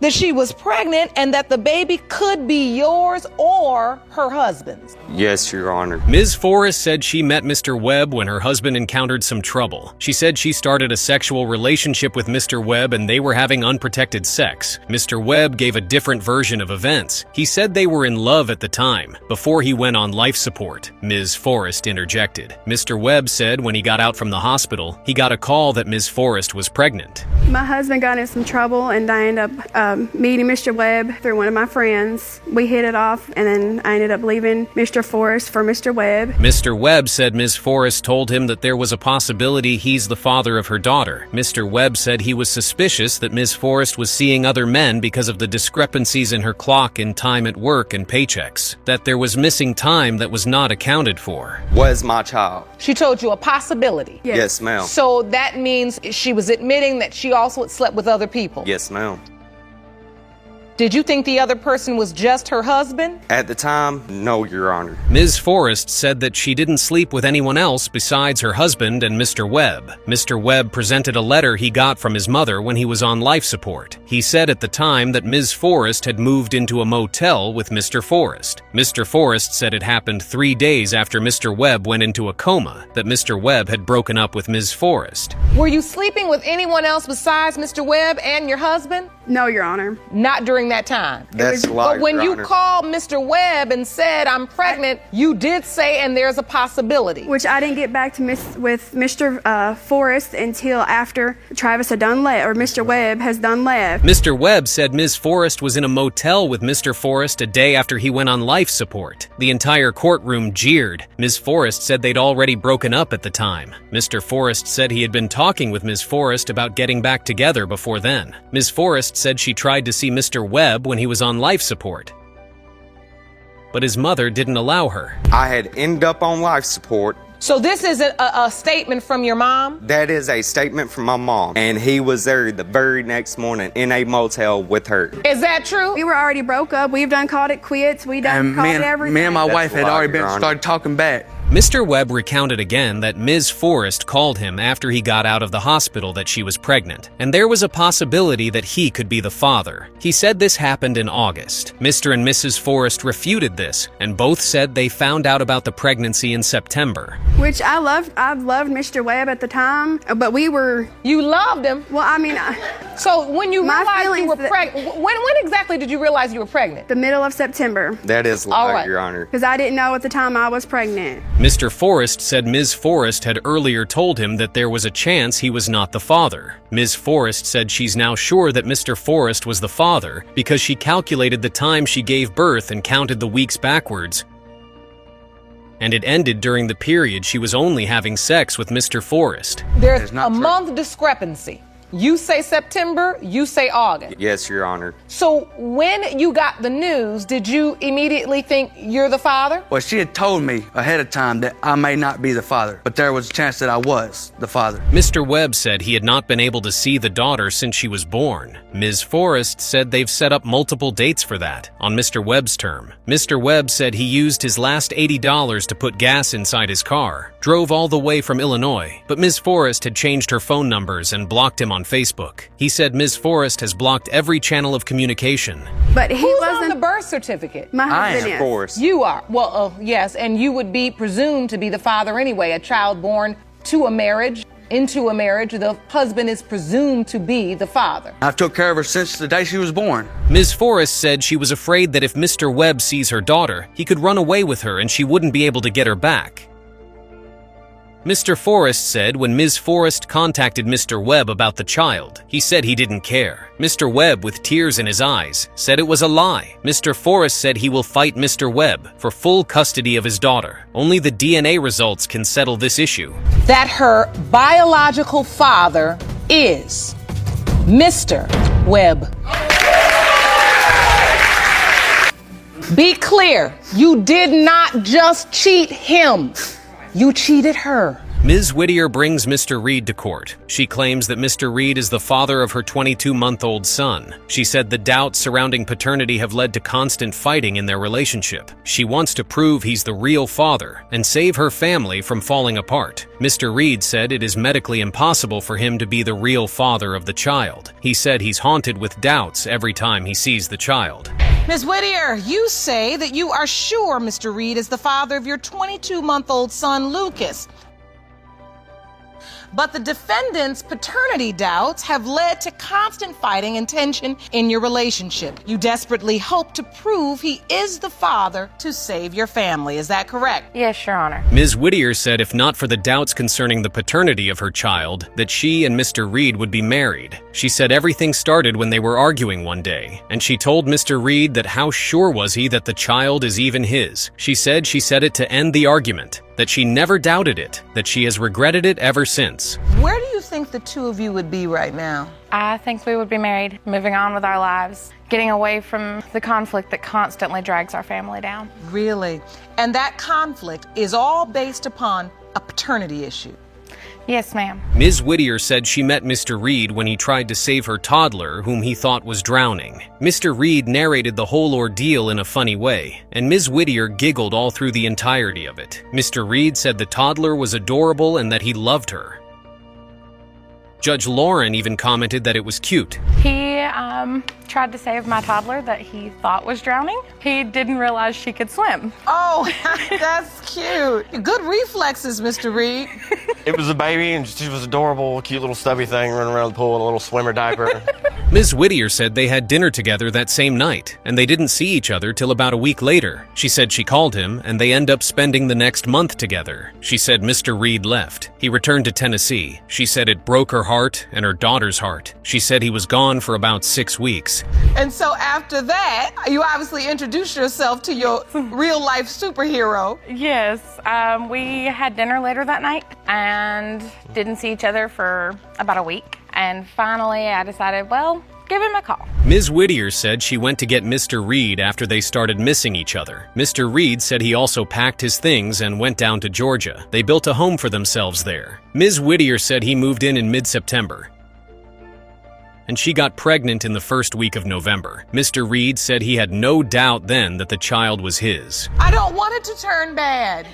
that she was pregnant and that the baby could be yours or her husband's. Yes, Your Honor. Ms. Forrest said she met Mr. Webb when her husband encountered some trouble. She said she started a sexual relationship with Mr. Webb and they were having unprotected sex. Mr. Webb gave a different version of events. He said they were in love at the time, before he went on life support. Ms. Forrest interjected. Mr. Webb said when he got out from the hospital, he got a call that Ms. Forrest was pregnant. My husband got in some trouble and I ended up meeting Mr. Webb through one of my friends. We hit it off and then I ended up leaving Mr. Forrest for Mr. Webb. Mr. Webb said Ms. Forrest told him that there was a possibility he's the father of her daughter. Mr. Webb said he was suspicious that Ms. Forrest was seeing other men because of the discrepancies in her clock in time at work and paychecks, that there was missing time that was not accounted for. Was my child? She told you a possibility? Yes, ma'am. So that means she was admitting that she also had slept with other people? Yes, ma'am. Did you think the other person was just her husband? At the time, no, Your Honor. Ms. Forrest said that she didn't sleep with anyone else besides her husband and Mr. Webb. Mr. Webb presented a letter he got from his mother when he was on life support. He said at the time that Ms. Forrest had moved into a motel with Mr. Forrest. Mr. Forrest said it happened 3 days after Mr. Webb went into a coma, that Mr. Webb had broken up with Ms. Forrest. Were you sleeping with anyone else besides Mr. Webb and your husband? No, Your Honor. Not during that time? That's a lie, But when Your you Honor. called Mr. Webb and said, I'm pregnant, you did say, and there's a possibility. Which I didn't get back to with Mr. Forrest until after Travis had done left, or Mr. Webb has done left. Mr. Webb said Ms. Forrest was in a motel with Mr. Forrest a day after he went on life support. The entire courtroom jeered. Ms. Forrest said they'd already broken up at the time. Mr. Forrest said he had been talking with Ms. Forrest about getting back together before then. Ms. Forrest said she tried to see Mr. Webb when he was on life support, but his mother didn't allow her. I had ended up on life support. So this is a statement from your mom? That is a statement from my mom. And he was there the very next morning in a motel with her. Is that true? We were already broke up. We've done called it quits. We done called it everything. Me and my wife had already been started talking back. Mr. Webb recounted again that Ms. Forrest called him after he got out of the hospital that she was pregnant, and there was a possibility that he could be the father. He said this happened in August. Mr. and Mrs. Forrest refuted this, and both said they found out about the pregnancy in September. Which I loved Mr. Webb at the time, but we were... You loved him? Well, I mean, So when you My realized you feelings were that- pregnant, when exactly did you realize you were pregnant? The middle of September. That is All lie, right. Your Honor. Because I didn't know at the time I was pregnant. Mr. Forrest said Ms. Forrest had earlier told him that there was a chance he was not the father. Ms. Forrest said she's now sure that Mr. Forrest was the father because she calculated the time she gave birth and counted the weeks backwards, and it ended during the period she was only having sex with Mr. Forrest. There's a month discrepancy. You say September, you say August. Yes, Your Honor. So when you got the news, did you immediately think you're the father? Well, she had told me ahead of time that I may not be the father, but there was a chance that I was the father. Mr. Webb said he had not been able to see the daughter since she was born. Ms. Forrest said they've set up multiple dates for that, on Mr. Webb's term. Mr. Webb said he used his last $80 to put gas inside his car, drove all the way from Illinois, but Ms. Forrest had changed her phone numbers and blocked him on Facebook. He said Ms. Forrest has blocked every channel of communication. But he Who's wasn't on the birth certificate? My I husband am is. Forrest. You are. Well, yes, and you would be presumed to be the father anyway. A child born to a marriage, into a marriage, the husband is presumed to be the father. I've took care of her since the day she was born. Ms. Forrest said she was afraid that if Mr. Webb sees her daughter, he could run away with her and she wouldn't be able to get her back. Mr. Forrest said when Ms. Forrest contacted Mr. Webb about the child, he said he didn't care. Mr. Webb, with tears in his eyes, said it was a lie. Mr. Forrest said he will fight Mr. Webb for full custody of his daughter. Only the DNA results can settle this issue. That her biological father is Mr. Webb. Be clear, you did not just cheat him. You cheated her. Ms. Whittier brings Mr. Reed to court. She claims that Mr. Reed is the father of her 22-month-old son. She said the doubts surrounding paternity have led to constant fighting in their relationship. She wants to prove he's the real father and save her family from falling apart. Mr. Reed said it is medically impossible for him to be the real father of the child. He said he's haunted with doubts every time he sees the child. Ms. Whittier, you say that you are sure Mr. Reed is the father of your 22-month-old son, Lucas. But the defendant's paternity doubts have led to constant fighting and tension in your relationship. You desperately hope to prove he is the father to save your family. Is that correct? Yes, Your Honor. Ms. Whittier said if not for the doubts concerning the paternity of her child, that she and Mr. Reed would be married. She said everything started when they were arguing one day, and she told Mr. Reed that how sure was he that the child is even his. She said it to end the argument, that she never doubted it, that she has regretted it ever since. Where do you think the two of you would be right now? I think we would be married, moving on with our lives, getting away from the conflict that constantly drags our family down. Really? And that conflict is all based upon a paternity issue? Yes, ma'am. Ms. Whittier said she met Mr. Reed when he tried to save her toddler, whom he thought was drowning. Mr. Reed narrated the whole ordeal in a funny way, and Ms. Whittier giggled all through the entirety of it. Mr. Reed said the toddler was adorable and that he loved her. Judge Lauren even commented that it was cute. He tried to save my toddler that he thought was drowning. He didn't realize she could swim. Oh, that's cute. Good reflexes, Mr. Reed. It was a baby, and she was adorable, cute little stubby thing running around the pool in a little swimmer diaper. Ms. Whittier said they had dinner together that same night, and they didn't see each other till about a week later. She said she called him, and they end up spending the next month together. She said Mr. Reed left. He returned to Tennessee. She said it broke her heart and her daughter's heart. She said he was gone for about 6 weeks. And so after that, you obviously introduced yourself to your real-life superhero. Yes, we had dinner later that night and didn't see each other for about a week. And finally, I decided, well, give him a call. Ms. Whittier said she went to get Mr. Reed after they started missing each other. Mr. Reed said he also packed his things and went down to Georgia. They built a home for themselves there. Ms. Whittier said he moved in mid-September, and she got pregnant in the first week of November. Mr. Reed said he had no doubt then that the child was his. I don't want it to turn bad.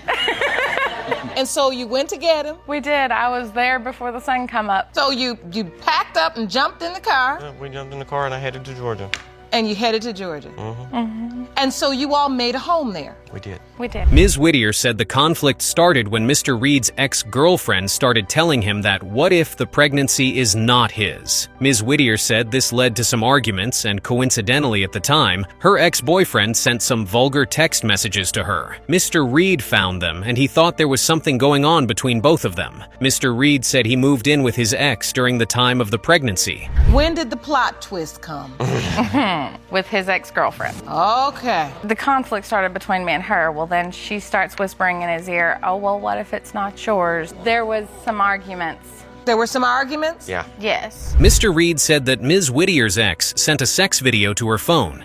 And so you went to get him? We did. I was there before the sun come up. So you packed up and jumped in the car? We jumped in the car and I headed to Georgia. And you headed to Georgia? Mm-hmm. And so you all made a home there? We did. We did. Ms. Whittier said the conflict started when Mr. Reed's ex-girlfriend started telling him that what if the pregnancy is not his? Ms. Whittier said this led to some arguments, and coincidentally at the time, her ex-boyfriend sent some vulgar text messages to her. Mr. Reed found them, and he thought there was something going on between both of them. Mr. Reed said he moved in with his ex during the time of the pregnancy. When did the plot twist come? With his ex-girlfriend. Okay. The conflict started between me and her. Well, then she starts whispering in his ear, oh, well, what if it's not yours? There was some arguments. There were some arguments? Yeah. Yes. Mr. Reed said that Ms. Whittier's ex sent a sex video to her phone.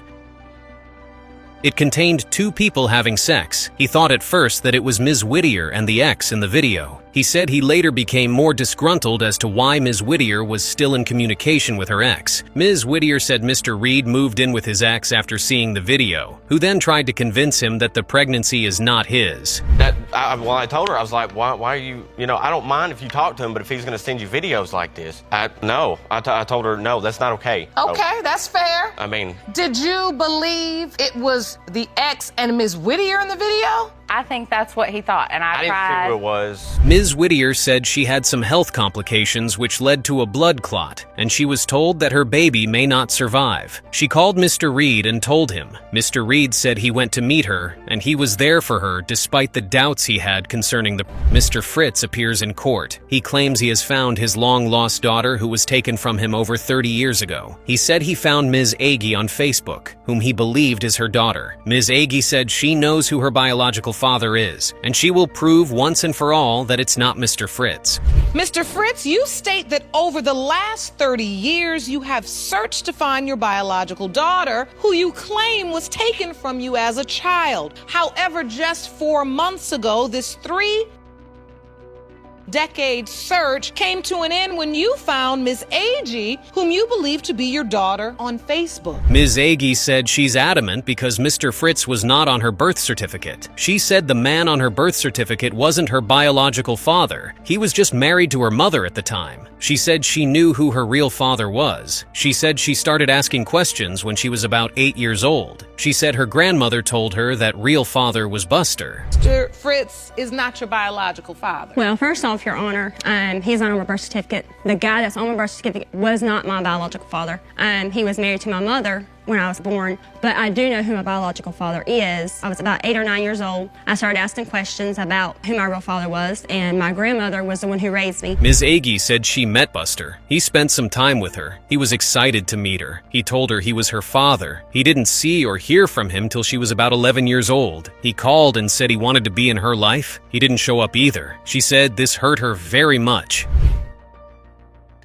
It contained two people having sex. He thought at first that it was Ms. Whittier and the ex in the video. He said he later became more disgruntled as to why Ms. Whittier was still in communication with her ex. Ms. Whittier said Mr. Reed moved in with his ex after seeing the video, who then tried to convince him that the pregnancy is not his. I told her, I was like, why are you, I don't mind if you talk to him, but if he's going to send you videos like this, I told her, no, that's not okay. Okay, that's fair. I mean. Did you believe it was the ex and Ms. Whittier in the video? I think that's what he thought, and I didn't tried. think it was. Ms. Whittier said she had some health complications which led to a blood clot, and she was told that her baby may not survive. She called Mr. Reed and told him. Mr. Reed said he went to meet her, and he was there for her despite the doubts he had concerning the... Mr. Fritz appears in court. He claims he has found his long-lost daughter who was taken from him over 30 years ago. He said he found Ms. Agee on Facebook, whom he believed is her daughter. Ms. Agee said she knows who her biological father is, and she will prove once and for all that it's not Mr. Fritz. Mr. Fritz, you state that over the last 30 years you have searched to find your biological daughter, who you claim was taken from you as a child. However, just 4 months ago, this 3-decade search came to an end when you found Ms. Agee, whom you believe to be your daughter, on Facebook. Ms. Agee said she's adamant because Mr. Fritz was not on her birth certificate. She said the man on her birth certificate wasn't her biological father. He was just married to her mother at the time. She said she knew who her real father was. She said she started asking questions when she was about 8 years old. She said her grandmother told her that real father was Buster. Mr. Fritz is not your biological father. Well, first off, Your Honor, he's not on my birth certificate. The guy that's on my birth certificate was not my biological father. He was married to my mother when I was born, but I do know who my biological father is. I was about 8 or 9 years old. I started asking questions about who my real father was, and my grandmother was the one who raised me. Ms. Agee said she met Buster. He spent some time with her. He was excited to meet her. He told her he was her father. He didn't see or hear from him till she was about 11 years old. He called and said he wanted to be in her life. He didn't show up either. She said this hurt her very much.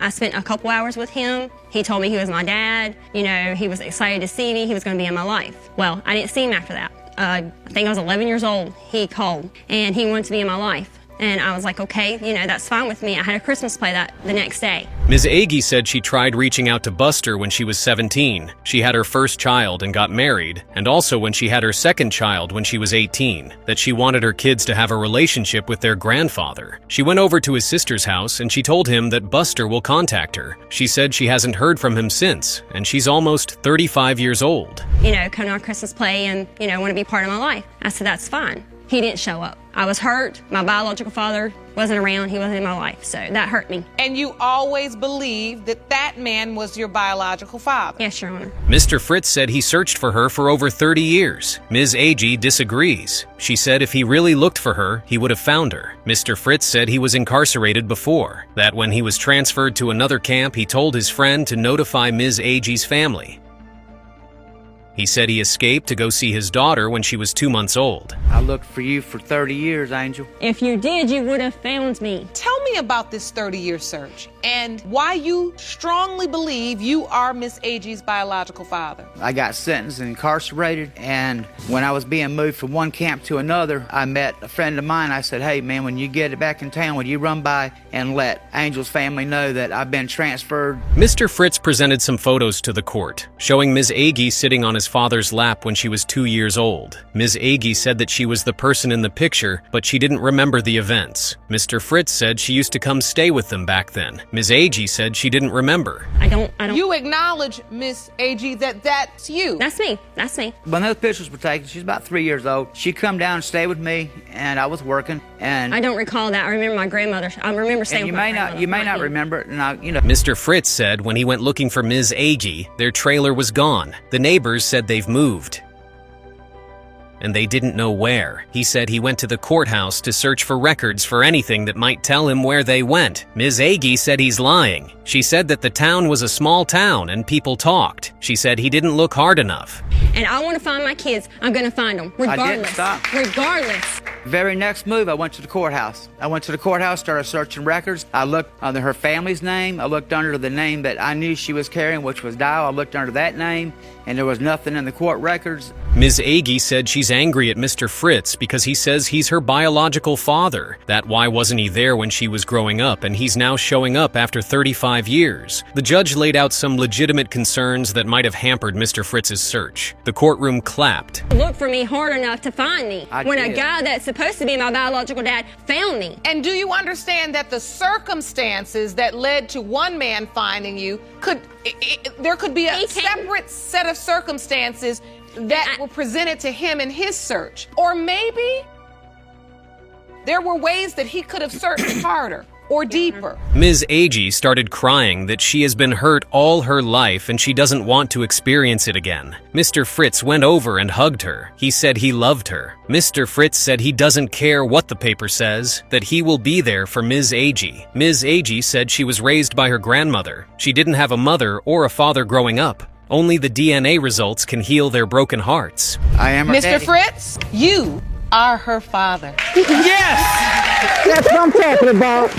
I spent a couple hours with him. He told me he was my dad. He was excited to see me. He was going to be in my life. Well, I didn't see him after that. I think I was 11 years old. He called, and he wanted to be in my life. And I was like, okay, that's fine with me. I had a Christmas play the next day. Ms. Agee said she tried reaching out to Buster when she was 17. She had her first child and got married, and also when she had her second child when she was 18, that she wanted her kids to have a relationship with their grandfather. She went over to his sister's house and she told him that Buster will contact her. She said she hasn't heard from him since, and she's almost 35 years old. Come to our Christmas play and, want to be part of my life. I said, that's fine. He didn't show up. I was hurt. My biological father wasn't around. He wasn't in my life, so that hurt me. And you always believed that man was your biological father? Yes, Your Honor. Mr. Fritz said he searched for her for over 30 years. Ms. Agee disagrees. She said if he really looked for her, he would have found her. Mr. Fritz said he was incarcerated before, that when he was transferred to another camp, he told his friend to notify Ms. Agee's family. He said he escaped to go see his daughter when she was 2 months old. I looked for you for 30 years, Angel. If you did, you would have found me. Tell me about this 30-year search and why you strongly believe you are Miss Agee's biological father. I got sentenced and incarcerated, and when I was being moved from one camp to another, I met a friend of mine. I said, hey, man, when you get it back in town, would you run by and let Angel's family know that I've been transferred? Mr. Fritz presented some photos to the court, showing Ms. Agee sitting on a his father's lap when she was 2 years old. Ms. Agee said that she was the person in the picture, but she didn't remember the events. Mr. Fritz said she used to come stay with them back then. Ms. Agee said she didn't remember. I don't. You acknowledge, Miss Agee, that that's you. That's me. That's me. When those pictures were taken, she's about 3 years old. She come down and stay with me, and I was working. And I don't recall that. I remember my grandmother. I remember staying with my grandmother. You may not remember it, and you know. Mr. Fritz said when he went looking for Ms. Agee, their trailer was gone. The neighbors said they've moved, and they didn't know where. He said he went to the courthouse to search for records for anything that might tell him where they went. Ms. Agee said he's lying. She said that the town was a small town and people talked. She said he didn't look hard enough. And I want to find my kids. I'm going to find them, regardless. I didn't stop. Regardless. Very next move, I went to the courthouse. Started searching records. I looked under her family's name. I looked under the name that I knew she was carrying, which was Dial. I looked under that name, and there was nothing in the court records. Ms. Agee said she's angry at Mr. Fritz because he says he's her biological father. That why wasn't he there when she was growing up, and he's now showing up after 35 years. The judge laid out some legitimate concerns that might have hampered Mr. Fritz's search. The courtroom clapped. Look for me hard enough to find me when a guy that's supposed to be my biological dad found me. And do you understand that the circumstances that led to one man finding you there could be a separate set of circumstances that were presented to him in his search? Or maybe there were ways that he could have searched harder or deeper. Ms. Agee started crying that she has been hurt all her life and she doesn't want to experience it again. Mr. Fritz went over and hugged her. He said he loved her. Mr. Fritz said he doesn't care what the paper says, that he will be there for Ms. Agee. Ms. Agee said she was raised by her grandmother. She didn't have a mother or a father growing up. Only the DNA results can heal their broken hearts. I am her Mr. daddy. Fritz, you are her father. Yes! That's what I'm talking about.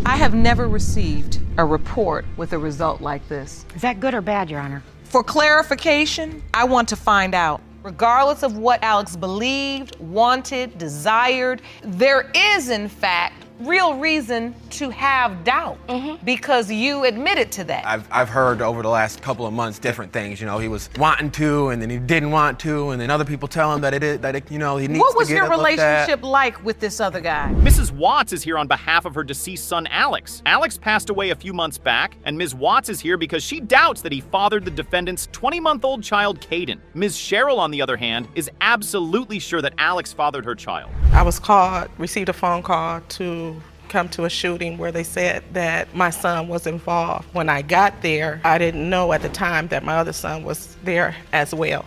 I have never received a report with a result like this. Is that good or bad, Your Honor? For clarification, I want to find out, regardless of what Alex believed, wanted, desired, there is, in fact, real reason to have doubt because you admitted to that. I've heard over the last couple of months different things. You know, he was wanting to, and then he didn't want to, and then other people tell him that he needs to get it looked at. What was your relationship like with this other guy? Mrs. Watts is here on behalf of her deceased son, Alex. Alex passed away a few months back, and Ms. Watts is here because she doubts that he fathered the defendant's 20-month-old child, Caden. Ms. Cheryl, on the other hand, is absolutely sure that Alex fathered her child. I was received a phone call to come to a shooting where they said that my son was involved. When I got there, I didn't know at the time that my other son was there as well.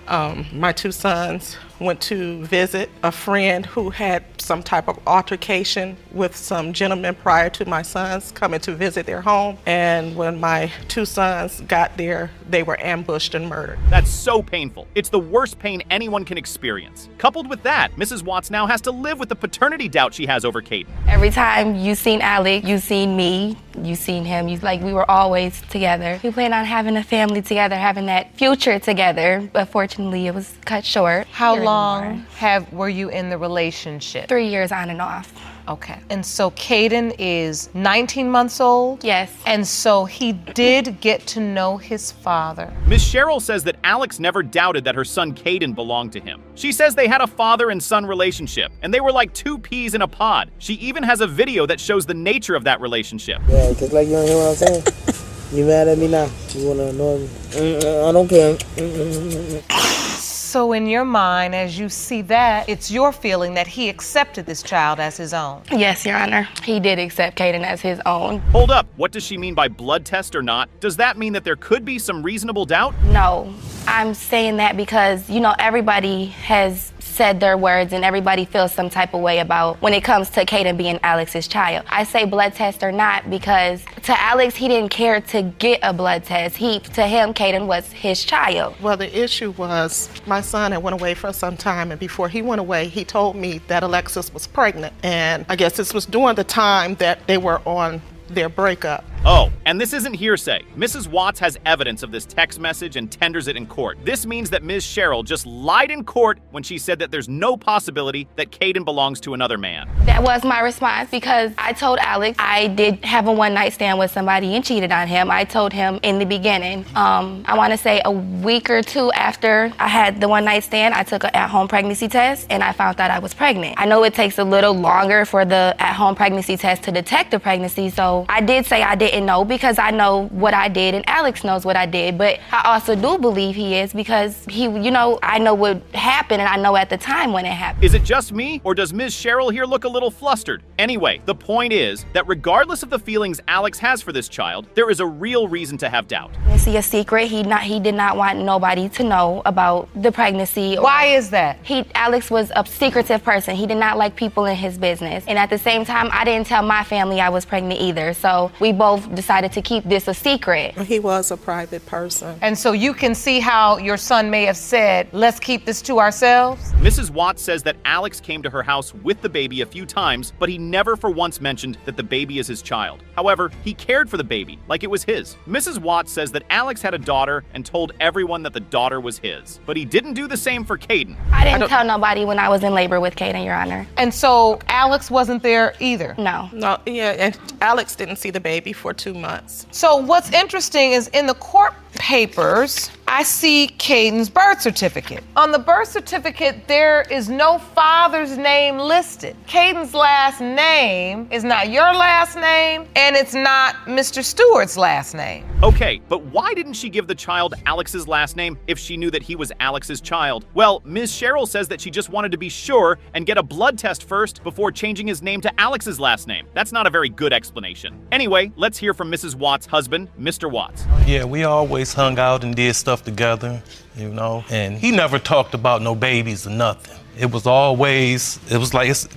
My two sons went to visit a friend who had some type of altercation with some gentleman prior to my sons coming to visit their home. And when my two sons got there, they were ambushed and murdered. That's so painful. It's the worst pain anyone can experience. Coupled with that, Mrs. Watts now has to live with the paternity doubt she has over Caden. Every time you seen Alex, you seen me, you seen him, we were always together. We planned on having a family together, having that future together, but fortunately it was cut short. How long were you in the relationship? 3 years on and off. Okay. And so Caden is 19 months old? Yes. And so he did get to know his father. Ms. Cheryl says that Alex never doubted that her son Caden belonged to him. She says they had a father and son relationship, and they were like two peas in a pod. She even has a video that shows the nature of that relationship. Yeah, because you don't hear what I'm saying? You mad at me now? You want to annoy me? I don't care. So in your mind, as you see that, it's your feeling that he accepted this child as his own? Yes, Your Honor. He did accept Caden as his own. Hold up. What does she mean by blood test or not? Does that mean that there could be some reasonable doubt? No. I'm saying that because, everybody has said their words and everybody feels some type of way about when it comes to Caden being Alex's child. I say blood test or not because to Alex, he didn't care to get a blood test. To him, Caden was his child. Well, the issue was my son had went away for some time, and before he went away, he told me that Alexis was pregnant. And I guess this was during the time that they were on their breakup. Oh, and this isn't hearsay. Mrs. Watts has evidence of this text message and tenders it in court. This means that Ms. Cheryl just lied in court when she said that there's no possibility that Caden belongs to another man. That was my response because I told Alex I did have a one-night stand with somebody and cheated on him. I told him in the beginning. I want to say a week or two after I had the one-night stand, I took an at-home pregnancy test and I found out I was pregnant. I know it takes a little longer for the at-home pregnancy test to detect the pregnancy, so I did say I didn't know because I know what I did and Alex knows what I did, but I also do believe he is because he, I know what happened and I know at the time when it happened. Is it just me, or does Ms. Cheryl here look a little flustered? Anyway, the point is that regardless of the feelings Alex has for this child, there is a real reason to have doubt. Is he a secret? He did not want nobody to know about the pregnancy. Why is that? Alex was a secretive person. He did not like people in his business. And at the same time, I didn't tell my family I was pregnant either. So we both decided to keep this a secret. He was a private person. And so you can see how your son may have said, let's keep this to ourselves? Mrs. Watts says that Alex came to her house with the baby a few times, but he never for once mentioned that the baby is his child. However, he cared for the baby like it was his. Mrs. Watts says that Alex had a daughter and told everyone that the daughter was his. But he didn't do the same for Caden. I didn't tell nobody when I was in labor with Caden, Your Honor. And so Alex wasn't there either? No. No, yeah, and Alex didn't see the baby for 2 months. So what's interesting is in the court papers, I see Caden's birth certificate. On the birth certificate, there is no father's name listed. Caden's last name is not your last name, and it's not Mr. Stewart's last name. Okay, but why didn't she give the child Alex's last name if she knew that he was Alex's child? Well, Ms. Cheryl says that she just wanted to be sure and get a blood test first before changing his name to Alex's last name. That's not a very good explanation. Anyway, let's hear from Mrs. Watts' husband, Mr. Watts. Yeah, we always hung out and did stuff together, and he never talked about no babies or nothing. It was like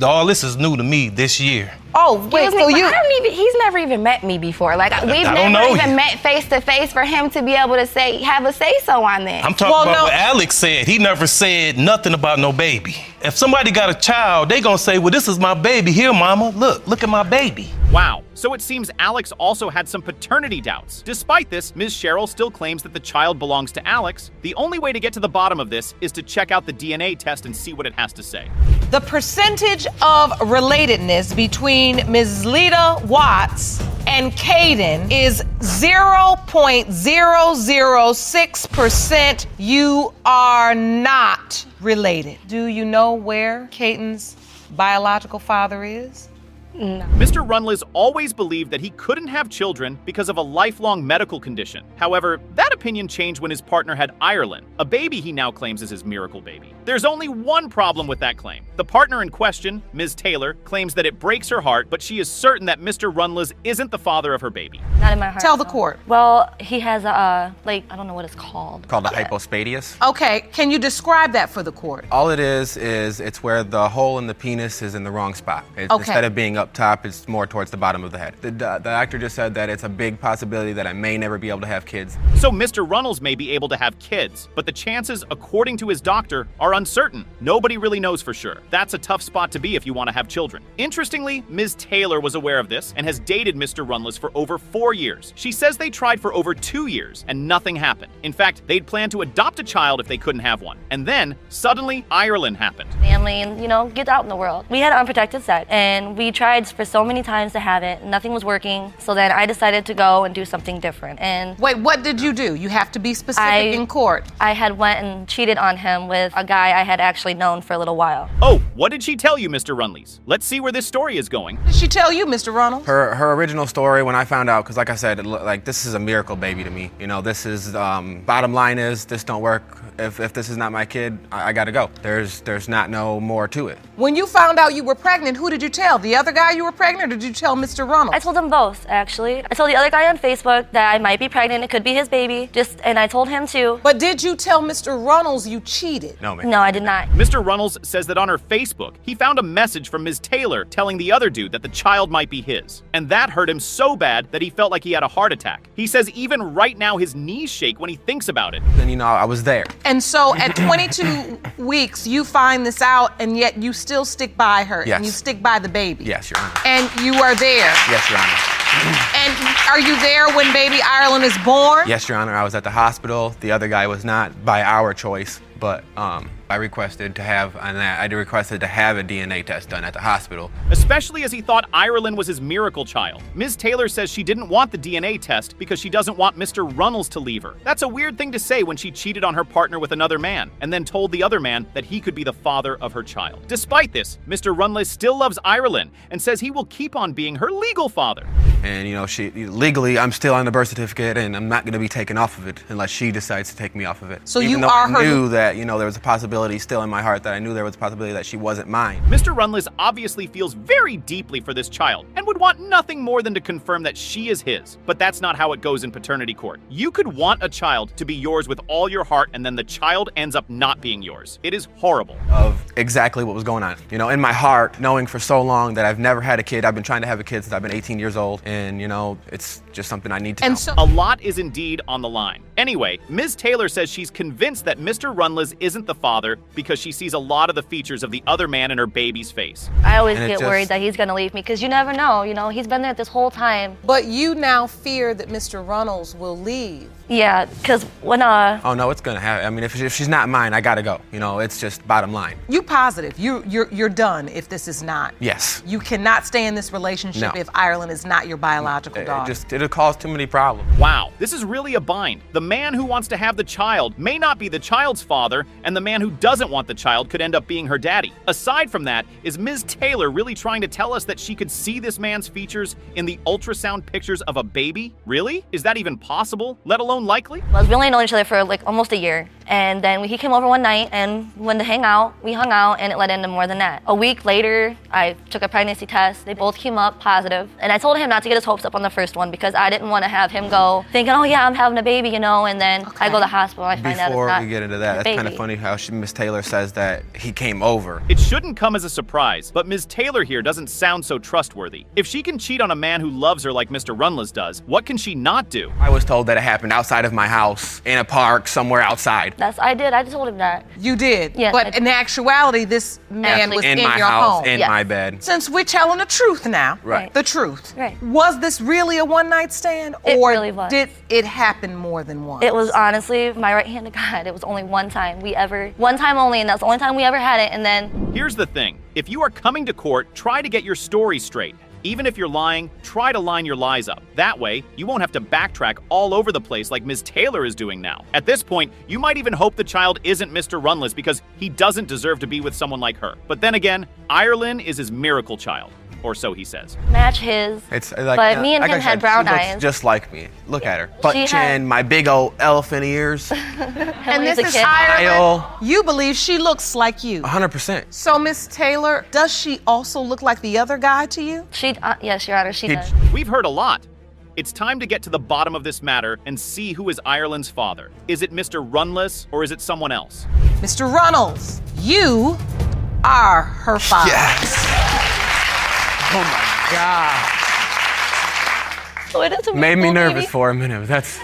all this is new to me this year. Oh, wait, so he's never even met me before. Like, we've never even met face to face for him to be able to have a say-so on that. I'm talking about what Alex said. He never said nothing about no baby. If somebody got a child, they gonna say, well, this is my baby. Here, mama, look at my baby. Wow, so it seems Alex also had some paternity doubts. Despite this, Ms. Cheryl still claims that the child belongs to Alex. The only way to get to the bottom of this is to check out the DNA test and see what it has to say. The percentage of relatedness between Ms. Lita Watts and Caden is 0.006%. You are not related. Do you know where Caden's biological father is? No. Mr. Runles always believed that he couldn't have children because of a lifelong medical condition. However, that opinion changed when his partner had Ireland, a baby he now claims is his miracle baby. There's only one problem with that claim. The partner in question, Ms. Taylor, claims that it breaks her heart, but she is certain that Mr. Runles isn't the father of her baby. Not in my heart. Tell the court. Well, he has I don't know what it's called. Called a hypospadias. Okay, can you describe that for the court? All it is it's where the hole in the penis is in the wrong spot. Okay. Instead of being up top, it's more towards the bottom of the head. The doctor just said that it's a big possibility that I may never be able to have kids. So Mr. Runles may be able to have kids, but the chances, according to his doctor, are uncertain. Nobody really knows for sure. That's a tough spot to be if you want to have children. Interestingly, Ms. Taylor was aware of this and has dated Mr. Runles for over 4 years. She says they tried for over 2 years and nothing happened. In fact, they'd planned to adopt a child if they couldn't have one. And then, suddenly, Ireland happened. Family and, get out in the world. We had unprotected sex and we tried for so many times to have it. Nothing was working. So then I decided to go and do something different. And wait, what did you do? You have to be specific in court. I had went and cheated on him with a guy I had actually known for a little while. Oh, what did she tell you, Mr. Runles? Let's see where this story is going. Did she tell you, Mr. Ronald? Her original story when I found out, because like I said, this is a miracle baby to me. This is, bottom line is, this don't work. If this is not my kid, I gotta go. There's not no more to it. When you found out you were pregnant, who did you tell? The other guy you were pregnant, or did you tell Mr. Ronald? I told them both, actually. I told the other guy on Facebook that I might be pregnant. It could be his baby. And I told him too. But did you tell Mr. Ronalds you cheated? No, ma'am. No, I did not. Mr. Runles says that on her Facebook, he found a message from Ms. Taylor telling the other dude that the child might be his. And that hurt him so bad that he felt like he had a heart attack. He says even right now his knees shake when he thinks about it. Then, I was there. And so at 22 weeks, you find this out, and yet you still stick by her. Yes. And you stick by the baby. Yes, Your Honor. And you are there. Yes, Your Honor. And are you there when baby Ireland is born? Yes, Your Honor, I was at the hospital. The other guy was not, by our choice, but I requested to have a DNA test done at the hospital. Especially as he thought Ireland was his miracle child. Ms. Taylor says she didn't want the DNA test because she doesn't want Mr. Runnels to leave her. That's a weird thing to say when she cheated on her partner with another man and then told the other man that he could be the father of her child. Despite this, Mr. Runnels still loves Ireland and says he will keep on being her legal father. And legally, I'm still on the birth certificate, and I'm not going to be taken off of it unless she decides to take me off of it. So Even you though are I knew that there was a possibility still in my heart that I knew there was a possibility that she wasn't mine. Mr. Runnels obviously feels very deeply for this child and would want nothing more than to confirm that she is his. But that's not how it goes in paternity court. You could want a child to be yours with all your heart, and then the child ends up not being yours. It is horrible. Of exactly what was going on. In my heart, knowing for so long that I've never had a kid. I've been trying to have a kid since I've been 18 years old, and it's just something I need to know. A lot is indeed on the line. Anyway, Ms. Taylor says she's convinced that Mr. Runnels isn't the father because she sees a lot of the features of the other man in her baby's face. I always get worried that he's gonna leave me because you never know. He's been there this whole time. But you now fear that Mr. Runnels will leave. Yeah, because when Oh no, it's gonna happen. I mean, if she's not mine, I gotta go. It's just bottom line. You positive? You're done if this is not. Yes. You cannot stay in this relationship if Ireland is not your biological daughter. It'll cause too many problems. Wow, this is really a bind. The man who wants to have the child may not be the child's father, and the man who doesn't want the child could end up being her daddy. Aside from that, is Ms. Taylor really trying to tell us that she could see this man's features in the ultrasound pictures of a baby? Really? Is that even possible, let alone likely? Well, we only known each other for almost a year. And then he came over one night and went to hang out. We hung out and it led into more than that. A week later, I took a pregnancy test. They both came up positive. And I told him not to get his hopes up on the first one because I didn't want to have him go thinking, oh yeah, I'm having a baby, and then I go to the hospital and I find out it's not Before we get into that, that's kind of funny how Ms. Taylor says that he came over. It shouldn't come as a surprise, but Ms. Taylor here doesn't sound so trustworthy. If she can cheat on a man who loves her like Mr. Runnels does, what can she not do? I was told that it happened outside of my house, in a park, somewhere outside. I did. I told him that. You did? Yes. But in actuality, this man was in my your house, home. in my bed. Since we're telling the truth now. Right. The truth. Right. Was this really a one-night stand? It or really was. did it happen more than once? It was honestly my right hand to God. It was only one time only, and that's the only time we ever had it, and then... Here's the thing. If you are coming to court, try to get your story straight. Even if you're lying, try to line your lies up. That way, you won't have to backtrack all over the place like Ms. Taylor is doing now. At this point, you might even hope the child isn't Mr. Runnels because he doesn't deserve to be with someone like her. But then again, Ireland is his miracle child. Or so he says. Match his. But me and him had brown eyes. Looks just like me. Look at her. Butt chin, my big old elephant ears. And this is Ireland. You believe she looks like you. 100%. So, Miss Taylor, does she also look like the other guy to you? Yes, Your Honor, she does. We've heard a lot. It's time to get to the bottom of this matter and see who is Ireland's father. Is it Mr. Runnels or is it someone else? Mr. Runnels, you are her father. Yes. Oh my God. So it is a Made me miracle, nervous baby. for a minute. That's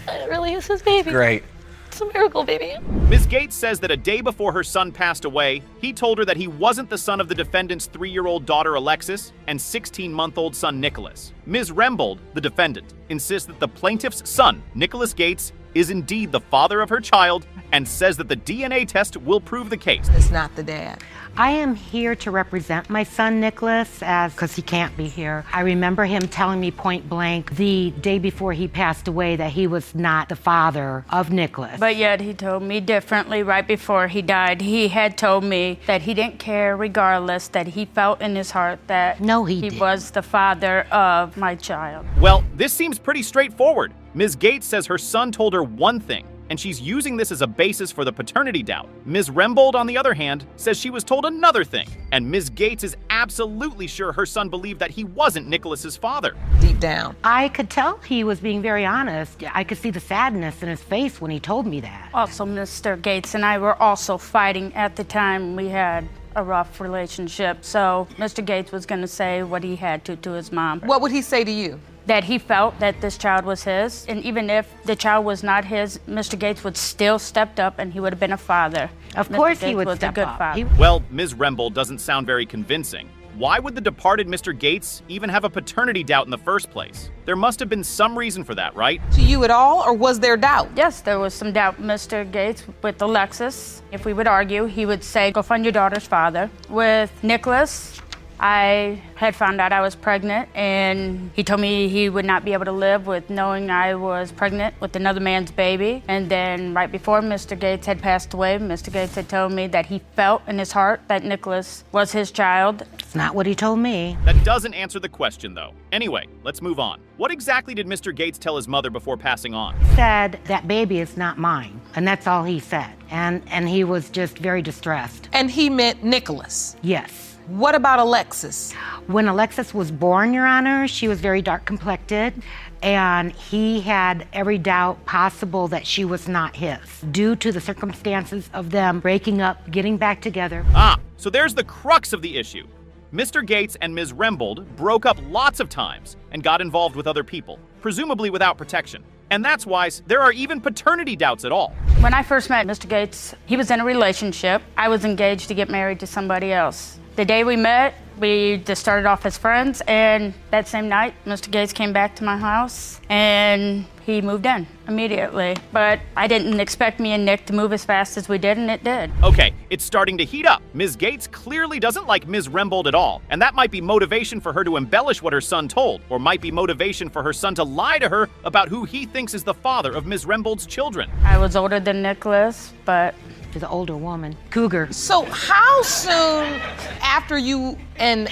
It really is his baby. great. It's a miracle, baby. Ms. Gates says that a day before her son passed away, he told her that he wasn't the son of the defendant's 3-year-old daughter Alexis and 16-month-old son Nicholas. Ms. Rembold, the defendant, insists that the plaintiff's son, Nicholas Gates, is indeed the father of her child and says that the DNA test will prove the case. It's not the dad. I am here to represent my son Nicholas because he can't be here. I remember him telling me point blank the day before he passed away that he was not the father of Nicholas. But yet he told me differently right before he died. He had told me that he didn't care regardless, that he felt in his heart that he was the father of my child. Well, this seems pretty straightforward. Ms. Gates says her son told her one thing, and she's using this as a basis for the paternity doubt. Ms. Rembold, on the other hand, says she was told another thing, and Ms. Gates is absolutely sure her son believed that he wasn't Nicholas's father. Deep down. I could tell he was being very honest. I could see the sadness in his face when he told me that. Also, Mr. Gates and I were also fighting at the time. We had a rough relationship, so Mr. Gates was going to say what he had to his mom. What would he say to you? That he felt that this child was his, and even if the child was not his, Mr. Gates would still stepped up and he would have been a father. Of course he would was step a good up. father. Well, Ms. Rembold doesn't sound very convincing. Why would the departed Mr. Gates even have a paternity doubt in the first place? There must have been some reason for that, right? To you at all, or was there doubt? Yes, there was some doubt, Mr. Gates, with Alexis. If we would argue, he would say, go find your daughter's father. With Nicholas, I had found out I was pregnant, and he told me he would not be able to live with knowing I was pregnant with another man's baby. And then right before Mr. Gates had passed away, Mr. Gates had told me that he felt in his heart that Nicholas was his child. It's not what he told me. That doesn't answer the question, though. Anyway, let's move on. What exactly did Mr. Gates tell his mother before passing on? He said, that baby is not mine. And that's all he said. And he was just very distressed. And he meant Nicholas? Yes. What about Alexis? When Alexis was born, Your Honor, she was very dark complected, and he had every doubt possible that she was not his, due to the circumstances of them breaking up, getting back together. Ah, so there's the crux of the issue. Mr. Gates and Ms. Rembold broke up lots of times and got involved with other people, presumably without protection. And that's why there are even paternity doubts at all. When I first met Mr. Gates, he was in a relationship. I was engaged to get married to somebody else. The day we met, we just started off as friends, and that same night, Mr. Gates came back to my house, and he moved in immediately. But I didn't expect me and Nick to move as fast as we did, and it did. Okay, it's starting to heat up. Ms. Gates clearly doesn't like Ms. Rembold at all, and that might be motivation for her to embellish what her son told, or might be motivation for her son to lie to her about who he thinks is the father of Ms. Rembold's children. I was older than Nicholas, but... She's an older woman. Cougar. So how soon after you and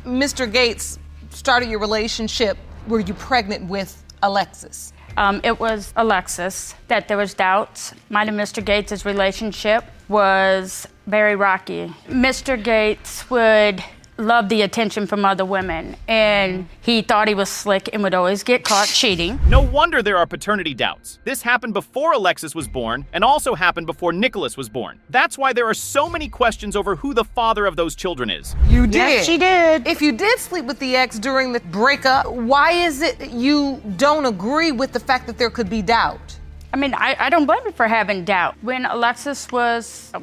Mr. Gates started your relationship were you pregnant with Alexis? It was Alexis that there was doubts. Mine and Mr. Gates' relationship was very rocky. Mr. Gates would love the attention from other women, and he thought he was slick and would always get caught cheating. No wonder there are paternity doubts. This happened before Alexis was born and also happened before Nicholas was born. That's why there are so many questions over who the father of those children is. You did. Yes, she did. If you did sleep with the ex during the breakup, why is it you don't agree with the fact that there could be doubt? I mean, I don't blame her for having doubt. When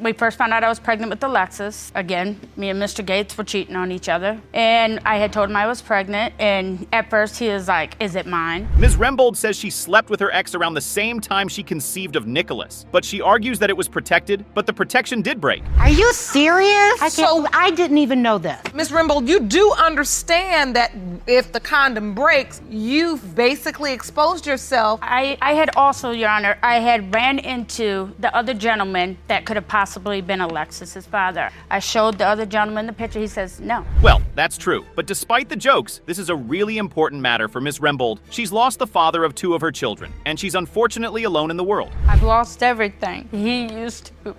we first found out I was pregnant with Alexis, again, me and Mr. Gates were cheating on each other. And I had told him I was pregnant, and at first he was like, is it mine? Ms. Rembold says she slept with her ex around the same time she conceived of Nicholas, but she argues that it was protected, but the protection did break. Are you serious? I didn't even know this. Ms. Rembold, you do understand that if the condom breaks, you've basically exposed yourself. I had also, Your Honor, I had ran into the other gentleman that could have possibly been Alexis's father. I showed the other gentleman the picture. He says no. Well, that's true. But despite the jokes, this is a really important matter for Ms. Rembold. She's lost the father of 2 of her children, and she's unfortunately alone in the world. I've lost everything. He used to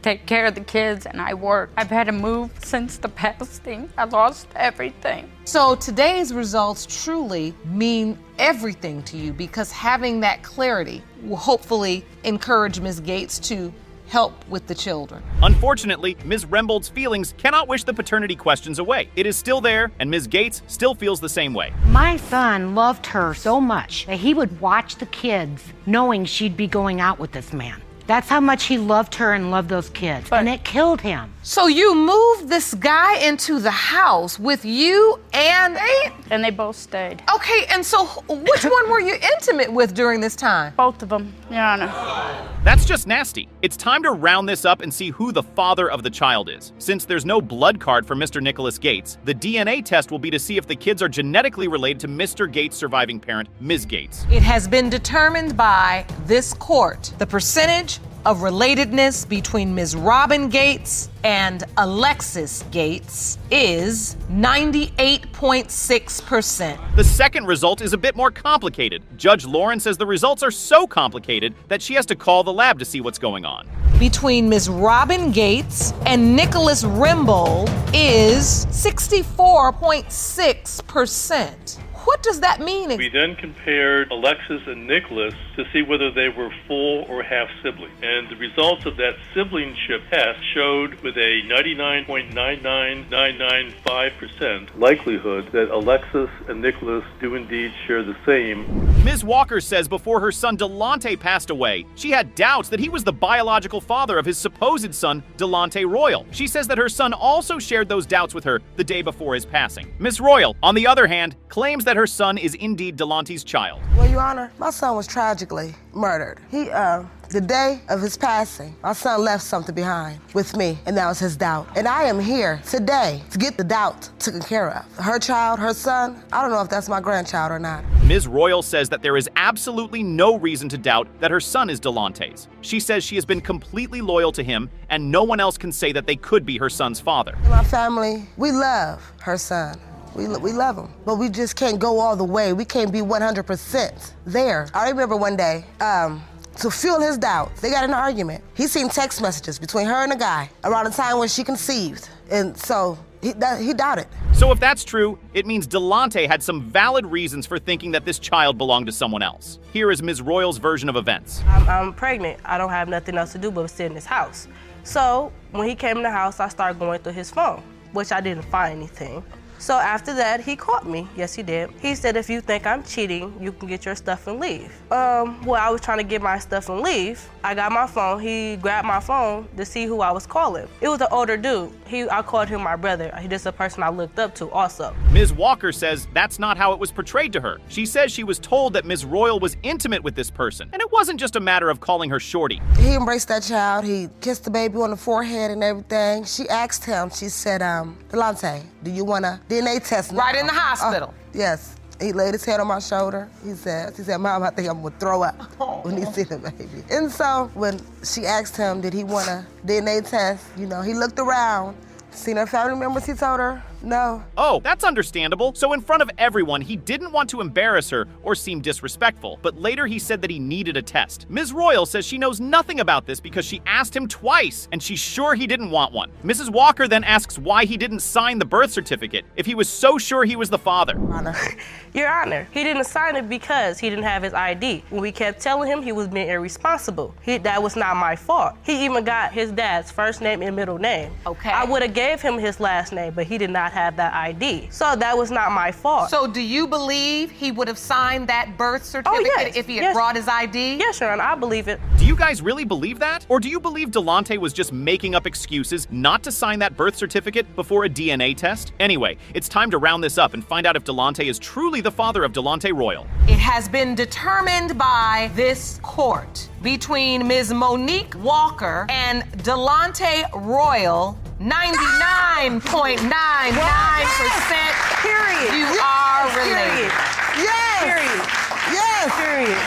take care of the kids, and I worked. I've had to move since the passing. I lost everything. So today's results truly mean everything to you, because having that clarity will hopefully encourage Ms. Gates to help with the children. Unfortunately, Ms. Rembold's feelings cannot wish the paternity questions away. It is still there, and Ms. Gates still feels the same way. My son loved her so much that he would watch the kids knowing she'd be going out with this man. That's how much he loved her and loved those kids, and it killed him. So you moved this guy into the house with you and And they both stayed. Okay, and so which one were you intimate with during this time? Both of them, Your Honor. That's just nasty. It's time to round this up and see who the father of the child is. Since there's no blood card for Mr. Nicholas Gates, the DNA test will be to see if the kids are genetically related to Mr. Gates' surviving parent, Ms. Gates. It has been determined by this court the percentage of relatedness between Ms. Robin Gates and Alexis Gates is 98.6%. The second result is a bit more complicated. Judge Lauren says the results are so complicated that she has to call the lab to see what's going on. Between Ms. Robin Gates and Nicholas Rembold is 64.6%. What does that mean? We then compared Alexis and Nicholas to see whether they were full or half siblings. And the results of that siblingship test showed with a 99.99995% likelihood that Alexis and Nicholas do indeed share the same Ms. Walker says before her son Delonte passed away, she had doubts that he was the biological father of his supposed son, Delonte Royal. She says that her son also shared those doubts with her the day before his passing. Ms. Royal, on the other hand, claims that her son is indeed Delonte's child. Well, Your Honor, my son was tragically murdered. The day of his passing, my son left something behind with me, and that was his doubt. And I am here today to get the doubt taken care of. Her child, her son, I don't know if that's my grandchild or not. Ms. Royal says that there is absolutely no reason to doubt that her son is Delonte's. She says she has been completely loyal to him, and no one else can say that they could be her son's father. My family, we love her son. We love him, but we just can't go all the way. We can't be 100% there. I remember one day, to fuel his doubts, they got in an argument. He seen text messages between her and a guy around the time when she conceived, and so he doubted. So if that's true, it means Delonte had some valid reasons for thinking that this child belonged to someone else. Here is Ms. Royal's version of events. I'm pregnant. I don't have nothing else to do but sit in this house. So when he came in the house, I started going through his phone, which I didn't find anything. So after that, he caught me. Yes, he did. He said, if you think I'm cheating, you can get your stuff and leave. Well, I was trying to get my stuff and leave. I got my phone. He grabbed my phone to see who I was calling. It was an older dude. I called him my brother. He's just a person I looked up to also. Ms. Walker says that's not how it was portrayed to her. She says she was told that Ms. Royal was intimate with this person, and it wasn't just a matter of calling her shorty. He embraced that child. He kissed the baby on the forehead and everything. She asked him, she said, Delonte, do you want a DNA test now? Right in the hospital? Yes. He laid his head on my shoulder. He said, Mom, I think I'm gonna throw up when he see the baby. And so when she asked him, did he want a DNA test, he looked around, seen her family members, he told her, no. Oh, that's understandable. So in front of everyone, he didn't want to embarrass her or seem disrespectful, but later he said that he needed a test. Ms. Royal says she knows nothing about this because she asked him twice, and she's sure he didn't want one. Mrs. Walker then asks why he didn't sign the birth certificate if he was so sure he was the father. Your Honor, he didn't sign it because he didn't have his ID. When we kept telling him he was being irresponsible, that was not my fault. He even got his dad's first name and middle name. Okay. I would have gave him his last name, but he did not have that ID. So that was not my fault. So do you believe he would have signed that birth certificate if he had brought his ID? Yes, Your Honor, I believe it. Do you guys really believe that? Or do you believe Delonte was just making up excuses not to sign that birth certificate before a DNA test? Anyway, it's time to round this up and find out if Delonte is truly the father of Delonte Royal. It has been determined by this court between Ms. Monique Walker and Delonte Royal, 99.99%. Period. You are related. Period. Yes. Period. Yes. Period.